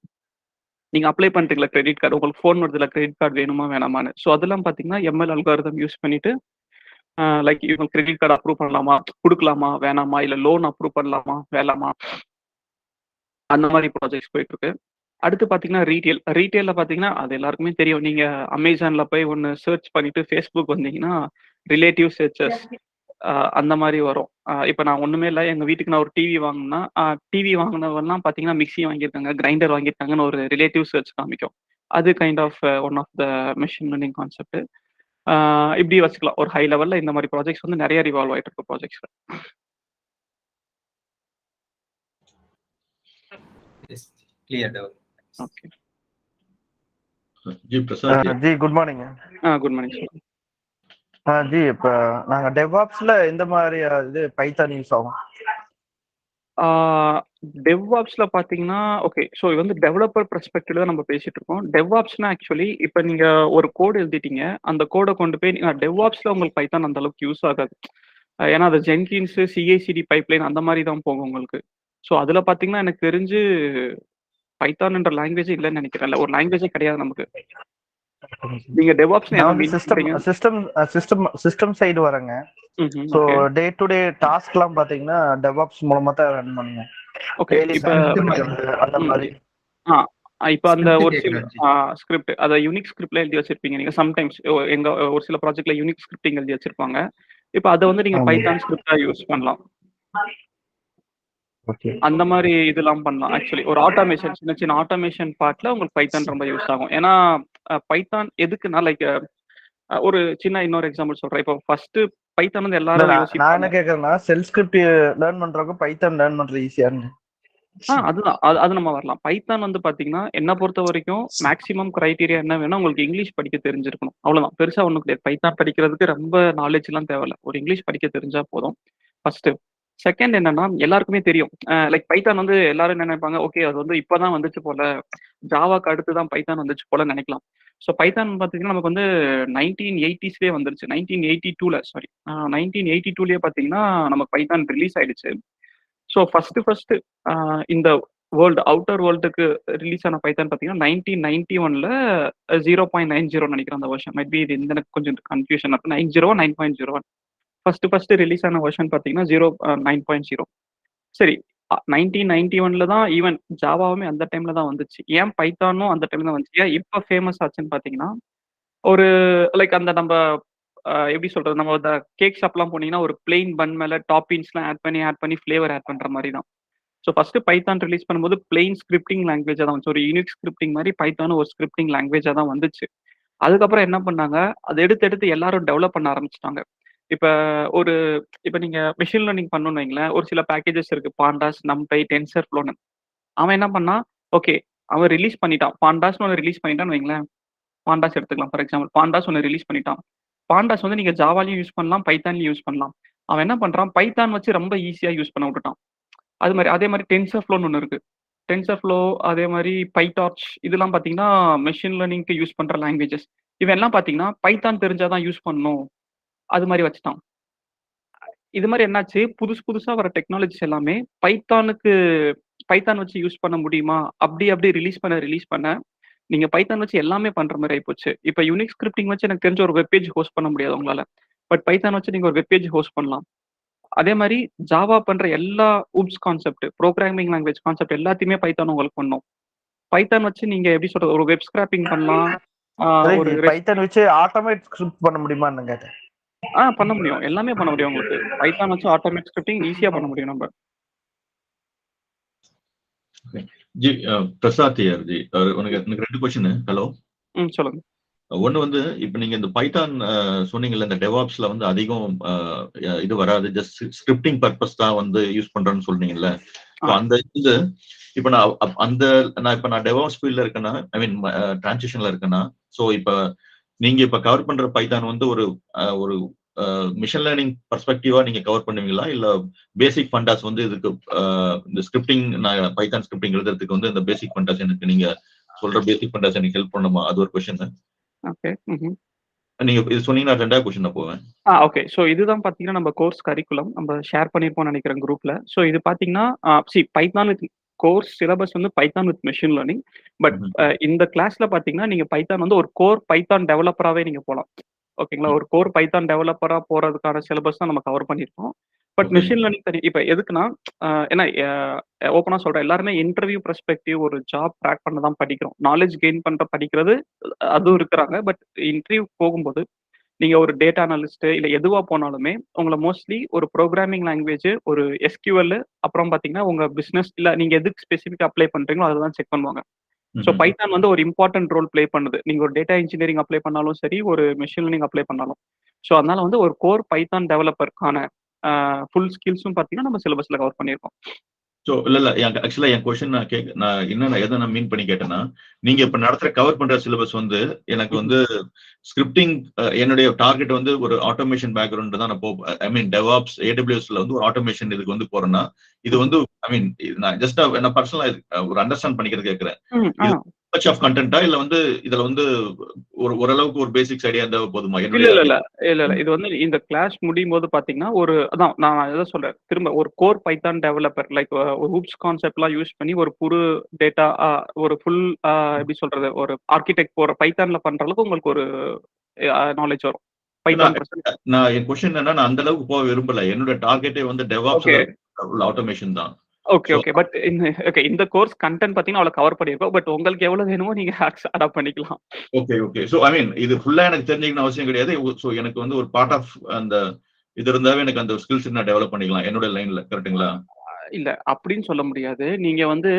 நீங்க அப்ளை பண்றீங்கல்ல கிரெடிட் கார்டு. உங்களுக்கு ஃபோன் வருதுல்ல கிரெடிட் கார்டு வேணுமா வேணாமான்னு. ஸோ அதெல்லாம் பார்த்தீங்கன்னா, எம்எல் அல்காரிதம் யூஸ் பண்ணிட்டு, இவங்க கிரெடிட் கார்டு அப்ரூவ் பண்ணலாமா? குடுக்கலாமா? வேணாமா? இல்ல லோன் அப்ரூவ் பண்ணலாமா? வேணாமா? அந்த மாரி ப்ராஜெக்ட்ஸ் போயிட்டு இருக்கு. அடுத்து பார்த்தீங்கன்னா, ரீட்டெயில்ல பார்த்தீங்கன்னா, அது எல்லாருக்குமே தெரியும். நீங்க Amazonல போய் ஒண்ணு சர்ச் பண்ணிட்டு Facebook வந்தீங்கன்னா, ரிலேட்டிவ் சர்ச்சஸ் அந்த மாரி வரும். இப்ப நான் ஒண்ணுமே இல்ல. எங்க வீட்டுக்கு நான் ஒரு டிவி வாங்கணும்னா, டிவி வாங்குனவன்லாம் பார்த்தீங்கன்னா, மிக்ஸி வாங்கியிருக்காங்க, கிரைண்டர் வாங்கியிருக்காங்கன்னு ஒரு ரிலேட்டிவ் சர்ச் காமிக்கும். அது kind of one of the machine learning concept. Ah இப்படி வச்சுக்கலாம். ஒரு ஹை லெவல்ல இந்த மாரி ப்ராஜெக்ட்ஸ் வந்து நெறைய ரிவால்வ் ஆயிட்டு இருக்கு ப்ராஜெக்ட்ஸ்ல. Yes clear doubt. Okay. Ji Prasad ji ji good morning. Good morning sir. Ji இப்ப நாங்க டெவாப்ஸ்ல எந்த மாதிரி இது பைத்தான் யூஸ் ஆகும்? டெவ்ஆப்ஸ்ல பார்த்தீங்கன்னா, ஓகே. ஸோ இது வந்து டெவலப்பர் பெர்ஸ்பெக்டிவ்ல தான் நம்ம பேசிட்டு இருக்கோம். டெவ்ஆப்ஸ்னா ஆக்சுவலி இப்ப நீங்க ஒரு கோட் எழுதிட்டீங்க. அந்த கோட கொண்டு போய் டெவ்ஆப்ஸ்ல உங்களுக்கு பைத்தான் அந்த அளவுக்கு யூஸ் ஆகாது. ஏன்னா அது ஜென்கின்ஸ், சிஐசிடி பைப்லைன் அந்த மாரி தான் போகும் உங்களுக்கு. ஸோ அதுல பார்த்தீங்கன்னா, எனக்கு தெரிஞ்சு பைத்தான்ன்ற லாங்குவேஜே இல்லன்னு நெனைக்கிறேன். இல்ல ஒரு லாங்குவேஜே கிடையாது நமக்கு. நீங்க டெவ்ஆப்ஸ்ல நான் என்ன வந்து மீன் பண்றீங்க? சிஸ்டம் சைடு வரேங்க. So okay. Day to day டாஸ்க்லாம் பாத்தீங்கன்னா டெவாப்ஸ் மூலமா தான் ரன் பண்ணுங்க. ஓகே. டெய்லி இப்ப அந்த மாதிரி. ஆ இப்ப அந்த ஸ்கிரிப்ட் ஒரு சில கேட்குறேன் ஜி. ஸ்கிரிப்ட் அத யூனிக் ஸ்கிரிப்ட்ல எழுதி வச்சிருப்பீங்க நீங்க. சம்டைம்ஸ் எங்க ஒரு சில ப்ராஜெக்ட்ல யூனிக் ஸ்கிரிப்டிங் எழுதி வச்சிருப்பாங்க. இப்ப அத வந்து நீங்க ஆமா. பைத்தான் ஸ்கிரிப்ட்டா யூஸ் பண்ணலாம். ஓகே. அந்த மாரி இதெல்லாம் பண்ணலாம். ஆக்சுவலி ஒரு ஆட்டோமேஷன் சின்ன சின்ன ஆட்டோமேஷன் பார்ட்ல உங்களுக்கு பைத்தான் ரொம்ப யூஸ் ஆகும். ஏன்னா பைத்தான் எதுக்குன்னா ஒரு சின்ன இன்னொரு எக்ஸாம்பிள் சொல்றேன். இப்போ ஃபர்ஸ்ட் பைத்தான் வந்து இல்ல எல்லாரும் நான் யோசிப்பாங்க. என்ன கேக்குறேன்னா செல் ஸ்கிரிப்ட் லேர்ன் பண்றவங்க பைத்தான் லேர்ன் பண்றது ஈஸியான்னு. அதுதான். அது நம்ம வரலாம். பைத்தான் வந்து பார்த்தீங்கன்னா, என்ன பொறுத்தவரைக்கும் மேக்ஸிமம் கிரைட்டீரியா என்ன வேணும்னா, உங்களுக்கு இங்கிலீஷ் படிக்க தெரிஞ்சிருக்கணும். அவ்வளோதான். பெருசா ஒண்ணும் கிடையாது. பைத்தான் படிக்கிறதுக்கு ரொம்ப நாலேட்ஜ்லாம் தேவையில்ல. ஒரு இங்கிலீஷ் படிக்க தெரிஞ்சா போதும். ஃபர்ஸ்ட்டு. செகண்ட் என்னன்னா எல்லாருக்குமே தெரியும். லைக் பைத்தான் வந்து எல்லாரும் என்ன நினைப்பாங்க, ஓகே அது வந்து இப்பதான் வந்துச்சு போல. ஜாவாக்கு அடுத்து தான் பைத்தான் வந்துச்சு போல நினைக்கலாம். ஸோ பைத்தான் பார்த்தீங்கன்னா நமக்கு வந்து 1980ஸ்லயே வந்துருச்சு. 1982ல சாரி 1982லயே பார்த்தீங்கன்னா நமக்கு பைத்தான் ரிலீஸ் ஆயிடுச்சு. ஸோ ஃபர்ஸ்ட் இந்த அவுட்டர் வேர்ல்டுக்கு ரிலீஸ் ஆன பைத்தான் பார்த்தீங்கன்னா 1991ல 0.90 நினைக்கிறேன் அந்த வருஷன். மைட் பி இது இந்த எனக்கு கொஞ்சம் கன்ஃபியூஷன் இருக்கு. 90 9.01 ஃபர்ஸ்ட் ரிலீஸ் ஆன வருஷன் பார்த்தீங்கன்னா 9.0. சரி 1991ல தான் ஈவன் ஜாவாவுமே அந்த டைம்ல தான் வந்துச்சு. ஏன் பைத்தானும் அந்த டைம்ல தான் வந்துச்சு. ஏன் இப்போ ஃபேமஸ் ஆச்சுன்னு பார்த்தீங்கன்னா ஒரு லைக் அந்த நம்ம எப்படி சொல்றது, நம்ம அந்த கேக் ஷாப்லாம் போனீங்கன்னா ஒரு பிளெயின் பன் மேல டாப்பிங்ஸ்லாம் ஆட் பண்ணி ஃபிளேவர் ஆட் பண்ற மாதிரி தான். ஸோ ஃபர்ஸ்ட் பைத்தான் ரிலீஸ் பண்ணும்போது பிளெயின் ஸ்கிரிப்டிங் லாங்குவேஜா தான் வந்துச்சு. ஒரு யூனிக் ஸ்கிரிப்டிங் மாதிரி பைத்தானும் ஒரு ஸ்கிரிப்டிங் லாங்குவேஜா தான் வந்துச்சு. அதுக்கப்புறம் என்ன பண்ணாங்க, அதை எடுத்து எல்லாரும் டெவலப் பண்ண ஆரம்பிச்சிட்டாங்க. இப்ப நீங்க மெஷின் லேர்னிங் பண்ணணும்னு வைங்களேன், ஒரு சில பேக்கேஜஸ் இருக்கு. பாண்டாஸ், நம்பை, டென்சர் ஃப்ளோன்னு. அவன் என்ன பண்ணா, ஓகே அவன் ரிலீஸ் பண்ணிட்டான். பாண்டாஸ்னு ஒன்று ரிலீஸ் பண்ணிட்டான்னு வைங்களேன். பாண்டாஸ் எடுத்துக்கலாம் ஃபார் எக்ஸாம்பிள். பாண்டாஸ் ஒன்று ரிலீஸ் பண்ணிட்டான். பாண்டாஸ் வந்து நீங்க ஜாவாலையும் யூஸ் பண்ணலாம், பைத்தான்லையும் யூஸ் பண்ணலாம். அவன் என்ன பண்றான், பைத்தான் வச்சு ரொம்ப ஈஸியா யூஸ் பண்ண விட்டுட்டான். அதே மாதிரி டென்சர் ஃப்ளோன்னு ஒன்று இருக்கு. டென்சர் ஃப்ளோ, அதே மாதிரி பைடார்ச், இதெல்லாம் பார்த்தீங்கன்னா மெஷின் லேர்னிங்க்கு யூஸ் பண்ற லாங்குவேஜஸ். இவன் எல்லாம் பார்த்தீங்கன்னா பைத்தான் தெரிஞ்சாதான் யூஸ் பண்ணணும், அது மாதிரி வச்சுட்டான். இது மாதிரி என்னாச்சு, புதுசா வர டெக்னாலஜிஸ் எல்லாமே பைத்தான் வச்சு யூஸ் பண்ண முடியுமா, அப்படி ரிலீஸ் பண்ண நீங்க பைத்தான் வச்சு எல்லாமே பண்ற மாதிரி ஆயிப்போச்சு. இப்ப யூனிக் ஸ்கிரிப்டிங் வச்சு எனக்கு தெரிஞ்ச ஒரு வெப்பேஜ் ஹோஸ்ட் பண்ண முடியாது உங்களால. பட் பைத்தான் வச்சு நீங்க ஒரு வெப்பேஜ் ஹோஸ்ட் பண்ணலாம். அதே மாதிரி ஜாவா பண்ற எல்லா oops concept, programming language concept எல்லாத்தையுமே பைத்தான் உங்களுக்கு பண்ணும். பைத்தான் வச்சு நீங்க எப்படி சொல்றது, ஒரு வெப் ஸ்கிராப்பிங் பண்ணலாம். ஒரு பைத்தான் வச்சு ஆட்டோமேட் ஸ்கிரிப்ட் பண்ண முடியுமான்னு கேட்டேன். பண்ண முடியும். எல்லாமே பண்ண முடியும் உங்களுக்கு. பைத்தான் வச்சு ஆட்டோமேட் ஸ்கிரிப்டிங் ஈஸியா பண்ண முடியும் நம்ம. ஜி பிரசாத் யார் ஜி, எனக்கு 2 क्वेश्चन. ஹலோ சொல்லுங்க. ஒன்னு வந்து இப்ப நீங்க இந்த பைத்தான் சொன்னீங்கல்ல, இந்த டெவாப்ஸ்ல வந்து அதிகம் இது வராது, ஜஸ்ட் ஸ்கிரிப்டிங் பர்பஸ் தான் வந்து யூஸ் பண்றேன்னு சொல்றீங்கல்ல. அந்த இது இப்ப நான் டெவாப்ஸ் ஃபீல்ட்ல இருக்கேன்னா, ஐ மீன் டிரான்சிஷன்ல இருக்கேன்னா, சோ இப்ப நீங்க இப்ப கவர் பண்ற பைத்தான் வந்து ஒரு மிஷின் லேர்னிங் பர்ஸ்பெக்டிவா நீங்க கவர் பண்ணுவீங்களா, இல்ல பேசிக் ஃபண்டாஸ் வந்து இதுக்கு இந்த ஸ்கிரிப்டிங், நான் பைத்தான் ஸ்கிரிப்டிங் எழுதுறதுக்கு வந்து இந்த பேசிக் ஃபண்டாஸ் எனக்கு நீங்க சொல்ற பேசிக் ஃபண்டாஸ் எனக்கு ஹெல்ப் பண்ணுமா, அது ஒரு क्वेश्चन. ஓகே. நீங்க இது சொன்னீங்கன்னா 2வது क्वेश्चन போவேன். ஓகே. ஸோ இதுதான் பார்த்தீங்கன்னா நம்ம கோர்ஸ் கரிக்குலம் நம்ம ஷேர் பண்ணியிருப்போம்னு நினைக்கிறேன் குரூப்ல. ஸோ இது பார்த்தீங்கன்னா பைத்தான் வித் கோர்ஸ் சிலபஸ் வந்து Python with machine learning. But இந்த கிளாஸ்ல பார்த்தீங்கன்னா நீங்க பைத்தான் வந்து ஒரு கோர் பைத்தான் டெவலப்பராகவே நீங்க போகலாம். ஓகேங்களா, ஒரு கோர் பைத்தான் டெவலப்பரா போறதுக்கான சிலபஸ் தான் நம்ம கவர் பண்ணியிருக்கோம். பட் மெஷின் லேர்னிங் தனி. இப்ப எதுக்குன்னா, ஏன்னா ஓப்பனா சொல்றேன், எல்லாருமே இன்டர்வியூ பெர்ஸ்பெக்டிவ் ஒரு ஜாப் ட்ராக் பண்ண தான் படிக்கிறோம். நாலேஜ் கெயின் படிக்கிறது அதுவும் இருக்கிறாங்க. பட் இன்டர்வியூ போகும்போது நீங்க ஒரு டேட்டா அனலிஸ்ட் இல்ல எதுவா போனாலுமே உங்களை மோஸ்ட்லி ஒரு ப்ரோக்ராமிங் லாங்குவேஜ், ஒரு எஸ்கியூஎல், அப்புறம் பாத்தீங்கன்னா உங்க பிசினஸ் இல்ல நீங்க எதுக்கு ஸ்பெசிஃபிக் அப்ளை பண்றீங்களோ அதுதான் செக் பண்ணுவாங்க. ஸோ பைத்தான் வந்து ஒரு இம்பார்ட்டன்ட் ரோல் பிளே பண்ணுது. நீங்க ஒரு டேட்டா இன்ஜினியரிங் அப்ளை பண்ணாலும் சரி, ஒரு மெஷின் லேர்னிங் அப்ளை பண்ணாலும். ஸோ அதனால வந்து ஒரு கோர் பைத்தான் டெவலப்பருக்கான ஃபுல் ஸ்கில்ஸும் பார்த்தீங்கன்னா நம்ம சிலபஸ்ல கவர் பண்ணியிருக்கோம். ஸோ இல்ல ஆக்சுவலா என் கொஸ்டின் நான் எதை மீன் பண்ணி கேட்டேன்னா, நீங்க இப்ப நடத்துற கவர் பண்ற சிலபஸ் வந்து எனக்கு வந்து ஸ்கிரிப்டிங், என்னுடைய டார்கெட் வந்து ஒரு ஆட்டோமேஷன் பேக்ரவுண்ட் தான். நான் ஐ மீன் டெவாப்ஸ் ஏடபிள்யூஎஸ்ல வந்து ஒரு ஆட்டோமேஷன் இதுக்கு வந்து போறேன்னா, இது வந்து ஐ மீன் நான் ஜஸ்ட் நான் பர்சனலா ஒரு அண்டர்ஸ்டாண்ட் பண்ணிக்கிறது கேட்கிறேன். ஆஃப் கண்டென்ட்டா இல்ல வந்து இதுல வந்து ஓரளவுக்கு ஒரு பேசிக்ஸ் ஐடியா இருந்தா போதுமா? இல்ல இது வந்து இந்த கிளாஸ் முடியும் போது பாத்தீங்கன்னா அதான் நான் எதை சொல்றேன், திரும்ப ஒரு கோர் பைத்தான் டெவலப்பர் லைக் ஒரு ஹூப்ஸ் கான்செப்ட்லாம் யூஸ் பண்ணி ஒரு புது டேட்டா ஒரு ஃபுல் எப்படி சொல்றது, ஒரு ஆர்கிடெக்ட் போற பைத்தான்ல பண்ற அளவுக்கு உங்களுக்கு ஒரு நாலேஜ் வரும். பைத்தான் நான் என் கொஸ்டின் என்னன்னா, நான் அந்த அளவுக்கு போக விரும்பல. என்னோட டார்கெட்டே வந்து டெவாப்ஸ் ஆட்டோமேஷன் தான். ஓகே. பட் இந்த கோர்ஸ் கண்டென்ட் பாத்தீங்கன்னா அவ்வளவு கவர் பண்ணிருக்கோம். பட் உங்களுக்கு எவ்வளவு வேணுமோ நீங்க அடாப்ட் பண்ணிக்கலாம். ஓகே. சோ ஐ மீன் இது ஃபுல்லா எனக்கு தெரிஞ்சுக்கணும் அவசியம் கிடையாது. சோ எனக்கு வந்து ஒரு பார்ட் ஆஃப் அந்த இது இருந்தாவே எனக்கு அந்த ஸ்கில்ஸ் நான் டெவலப் பண்ணிக்கலாம் என்னோட லைன்ல. கரெக்ட்டுங்களா? இல்ல அப்படின்னு சொல்ல முடியாது. நீங்க வந்து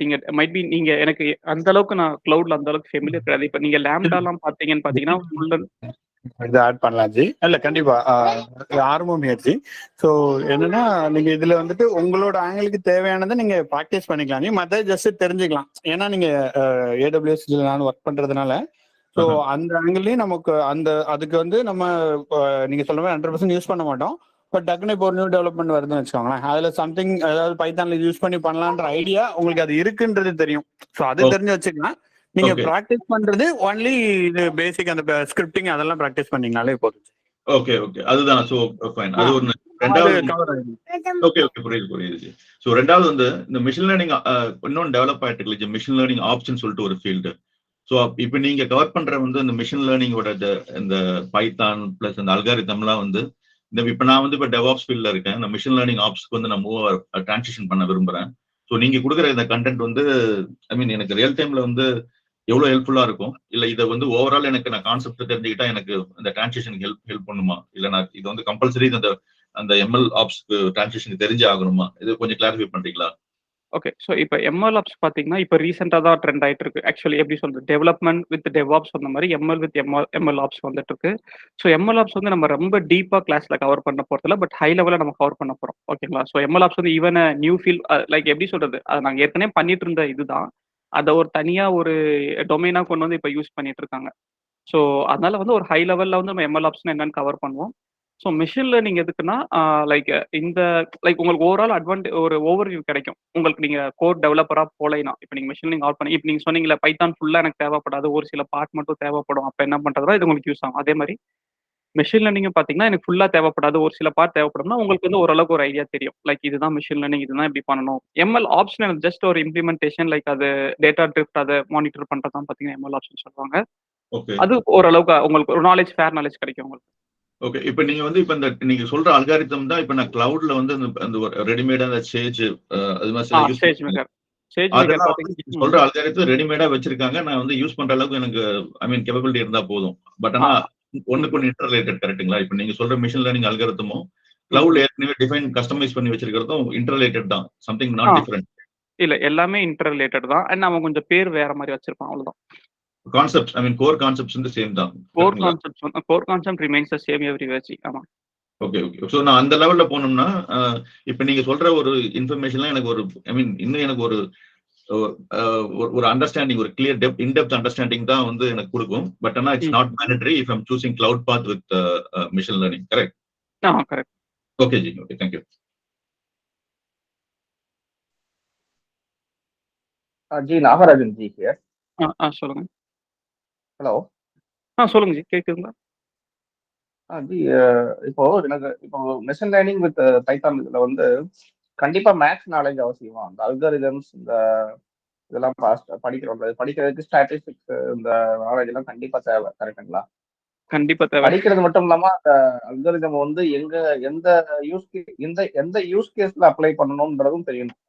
நீங்க மைட் பி நீங்க எனக்கு அந்த அளவுக்கு நான் கிளவுட்ல அந்த அளவுக்கு ஃபெமிலியர் கிடையாது. இப்ப நீங்க லேம்டாலாம் பாத்தீங்கன்னா ஃபுல் இது ஆட் பண்ணலாம் ஜி. இல்ல கண்டிப்பா ஆர்வம் முயற்சி. ஸோ என்னன்னா நீங்க இதுல வந்துட்டு உங்களோட ஆங்கிளுக்கு தேவையானதை நீங்க ப்ராக்டிஸ் பண்ணிக்கலாம். நீ மற்ற ஜஸ்ட் தெரிஞ்சுக்கலாம். ஏன்னா நீங்க ஏடபிள்யூஎஸ் நான் ஒர்க் பண்றதுனால ஸோ அந்த ஆங்கிள்லயும் நமக்கு அதுக்கு வந்து நம்ம நீங்க சொல்ற மாதிரி 100% யூஸ் பண்ண மாட்டோம். இப்போ டக்குனு இப்போ ஒரு நியூ டெவலப்மெண்ட் வருதுன்னு வச்சுக்கோங்களேன், அதில் சம்திங் அதாவது பைத்தானில் யூஸ் பண்ணி பண்ணலான்ற ஐடியா உங்களுக்கு அது இருக்குன்றது தெரியும். ஸோ அது தெரிஞ்சு வச்சுக்கலாம். நீங்க ஓகே ப்ராக்டிஸ் பண்றது ஒன்லி இது பேசிக் அந்த ஸ்கிரிப்டிங் அதெல்லாம் ப்ராக்டிஸ் பண்ணீங்கனாலே போதும். ஓகே ஓகே அதுதான். So fine. அது ஒன்று. அது ரெண்டாவது கவர் ஆயிடும். ஓகே ஓகே புரியுது. ஸோ ரெண்டாவது வந்து இந்த மிஷின் லேர்னிங் இன்னொன்று டெவலப் ஆயிட்டு இருக்கு, மிஷின் லேர்னிங் ஆப்ஷன் சொல்லிட்டு ஒரு ஃபீல்டு. ஸோ இப்போ நீங்க கவர் பண்ற வந்து இந்த மிஷின் லேர்னிங்கோட இந்த பைத்தான் பிளஸ் இந்த அல்காரிதம்லாம் வந்து இந்த இப்போ நான் வந்து இப்போ டெவாப்ஸ் ஃபீல்டில் இருக்கேன். இந்த மிஷின் லேர்னிங் ஆப்ஸ்க்கு வந்து நான் டிரான்சிஷன் பண்ண விரும்புறேன். ஸோ நீங்க கொடுக்குற இந்த கண்டென்ட் வந்து ஐ மீன் எனக்கு ரியல் டைம்ல வந்து எவ்வளவு ஹெல்ப்ஃபுல்லா இருக்கும், இல்ல இதை வந்து ஓவரால் எனக்கு நான் கான்செப்ட் தெரிஞ்சுக்கிட்டா எனக்கு இந்த டிரான்சிஷனுக்கு ஹெல்ப் பண்ணுமா, இல்ல நான் இது வந்து கம்பல்சரி அந்த எம்எல் ஆப்ஸ்க்கு டிரான்சிஷனுக்கு தெரிஞ்சு ஆகணுமா, இது கொஞ்சம் கிளாரிஃபை பண்றீங்களா? ஓகே. ஸோ இப்போ எம்எல் ஆப்ஸ் பார்த்தீங்கன்னா, இப்போ ரீசெண்டாக தான் ட்ரெண்ட் ஆயிட்டு இருக்கு. ஆக்சுவலி எப்படி சொல்றது, டெவலப்மெண்ட் வித் டெவாப்ஸ் அந்த மாதிரி எம்எல் வித் எம்எல் ஆப்ஸ் வந்துட்டு இருக்கு. ஸோ எம்எல் ஆப்ஸ் வந்து நம்ம ரொம்ப டீப்பாக கிளாஸ்ல கவர் பண்ண போறதில்ல, பட் ஹை லெவலில் நம்ம கவர் பண்ண போறோம். ஓகேங்களா? ஸோ எம்எல் ஆப்ஸ் வந்து ஈவன் நியூ ஃபீல் லைக் எப்படி சொல்றது, அது நாங்கள் ஏற்கனவே பண்ணிட்டு இருந்த இதுதான். அதை ஒரு தனியாக ஒரு டொமைனா கொண்டு வந்து இப்போ யூஸ் பண்ணிட்டு இருக்காங்க. ஸோ அதனால வந்து ஒரு ஹை லெவலில் வந்து நம்ம எம்எல் ஆப்ஸ்னா என்னன்னு கவர் பண்ணுவோம். ஸோ மிஷின் லேர்னிங் எதுக்குன்னா, லைக் இந்த லைக் உங்களுக்கு ஓவரால் ஒரு ஓவர்வியூ கிடைக்கும். உங்களுக்கு நீங்க கோட் டெவலப்பரா போலைனா, இப்போ நீங்க மிஷின் லேர்னிங் ஆட் பண்ணி இப்போ நீங்க சொன்னீங்கல்ல பைத்தான் ஃபுல்லா எனக்கு தேவைப்படாது, ஒரு சில பார்ட் மட்டும் தேவைப்படும். அப்ப என்ன பண்றதுனா இது உங்களுக்கு யூஸ் ஆகும். அதே மாதிரி மிஷின் லேர்னிங் பார்த்தீங்கன்னா, எனக்கு ஃபுல்லா தேவைப்படாது, ஒரு சில பார்ட் தேவைப்படும்னா உங்களுக்கு வந்து ஓரளவுக்கு ஒரு ஐடியா தெரியும். லைக் இதுதான் மிஷின் லேர்னிங், இதுதான் இப்படி பண்ணணும். எம்எல் ஆப்ஷன் ஜஸ்ட் ஒரு இம்ப்ளிமெண்டேஷன், லைக் அது டேட்டா ட்ரிஃப்ட் அதை மானிட்டர் பண்றதுதான் பார்த்தீங்கன்னா எம்எல் ஆப்ஷன் சொல்லுவாங்க. ஓகே அது ஓரளவுக்கு உங்களுக்கு ஒரு நாலேஜ், ஃபேர் நாலேஜ் கிடைக்கும் உங்களுக்கு. ஓகே. இப்போ நீங்க வந்து இப்போ இந்த நீங்க சொல்ற அல்காரிதம் தான் இப்போ நான் கிளவுட்ல வந்து அந்த ரெடிமேடா அந்த சேஜ் அது மாதிரி சில use Sage maker. Sage maker அதெல்லாம் வந்து நீங்க பார்த்தீங்கன்னா சொல்ற அல்காரிதம் ரெடிமேடா வச்சிருக்காங்க. நான் வந்து யூஸ் பண்ற அளவுக்கு எனக்கு ஐ மீன் கேப்பபிலிட்டி இருந்தா போதும். பட் ஆனா ஒண்ணுக்கு ஒன்று இன்டர்ரிலேட்டட் கரெக்ட்டுங்களா? இப்போ நீங்க சொல்ற மிஷின் லேர்னிங் அல்காரிதமும் கிளவுட்ல ஏற்கனவே டிஃபைன் கஸ்டமைஸ் பண்ணி வச்சிருக்கிறதும் இன்டர்ரிலேட்டட் தான், சம்திங் நாட் டிஃபரெண்ட். இல்ல எல்லாமே இன்டர்ரிலேட்டட் தான். அண்ட் அவன் கொஞ்சம் பேர் வேற மாதிரி வச்சிருப்பான், அவ்வளவுதான். Concepts I mean core concepts வந்து சேம் தான். Core concept remains the same everywhere. ஆமா. Okay okay. ஸோ நான் அந்த லெவல்ல போனோம்னா இப்போ நீங்க சொல்ற ஒரு இன்ஃபர்மேஷன்லாம் எனக்கு ஒரு ஐ மீன் இன்னும் எனக்கு ஒரு அண்டர்ஸ்டாண்டிங், ஒரு கிளியர் இன்டெப்த் அண்டர்ஸ்டாண்டிங் தான் வந்து எனக்கு கொடுக்கும். பட் ஆனா it's not mandatory if I'm choosing cloud path with machine learning. Correct? Correct. Okay ji. Okay, thank you. Ji Nagarajan ji here. சொல்லுங்க. ஹலோ. சொல்லுங்க ஜி, கேக்குதுங்களா? ஜி இப்போ எனக்கு இப்போ மிஷின் லேர்னிங் வித் பைத்தான் இதுல வந்து கண்டிப்பா மேக்ஸ் நாலேஜ் அவசியமா? அந்த அல்காரிதம்ஸ் இந்த இதெல்லாம் படிக்கிறதுக்கு ஸ்டாட்டிஸ்டிக்ஸ் இந்த நாலேஜ் எல்லாம் கண்டிப்பா தேவை, கரெக்டுங்களா? கண்டிப்பா தேவை. படிக்கிறது மட்டும் இல்லாம அந்த அல்காரிதம் வந்து எந்த யூஸ் கேஸ்ல அப்ளை பண்ணணும்ன்றதும் தெரியணும்.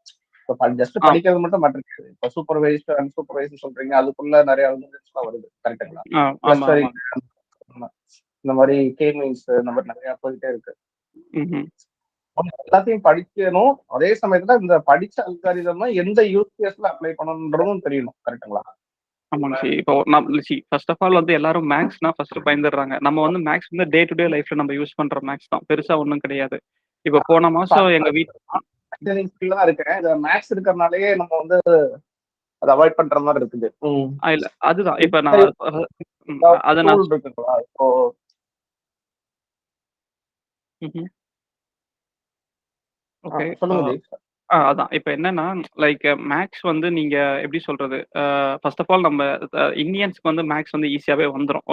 இப்போ ஜஸ்ட் படிக்கிறது மட்டும் மட்டும் கிடையாது. இப்போ சூப்பர்வைஸ்டு அன்சூப்பர்வைஸ்டு சொல்றீங்க, அதுக்குள்ள நிறைய அல்காரிதம்ஸ்லாம் வருது, கரெக்டுங்களா? கிளஸ்டரிங் இந்த மாதிரி கேமிங்ஸ் இந்த மாதிரி நிறைய போயிட்டே இருக்கு. எல்லாத்தையும் படிக்கணும், அதே சமயத்துல இந்த படிச்ச அல்காரிதம் எந்த யூஸ் கேஸ்ல அப்ளை பண்ணணும்ன்றதும் தெரியணும், கரெக்டுங்களா? ஆமாங்க சி. இப்போ ஃபர்ஸ்ட் ஆஃப் ஆல் வந்து எல்லாரும் மேக்ஸ்னா ஃபர்ஸ்ட் பயந்துடுறாங்க. நம்ம வந்து மேக்ஸ் வந்து டே டு டே லைஃப்ல நம்ம யூஸ் பண்ற மேக்ஸ் தான், பெருசா ஒன்றும் கிடையாது. இப்போ போன மாசம் எங்க வீட்டுல இருக்கேன், மேக்ஸ் இருக்கிறதுனாலயே நம்ம வந்து அதை அவாய்ட் பண்ற மாதிரி இருக்குது. இல்ல அதுதான் இப்ப நான் அதை நான் இருக்குங்களா இப்போ? ஓகே சொல்லுங்க. அதான் இப்ப என்னன்னா, லைக் மேக்ஸ் வந்து நீங்க எப்படி சொல்றது, ஃபர்ஸ்ட் ஆஃப் ஆல் நம்ம இந்தியன்ஸ்க்கு வந்து மேக்ஸ் வந்து ஈஸியாவே வந்துடும்.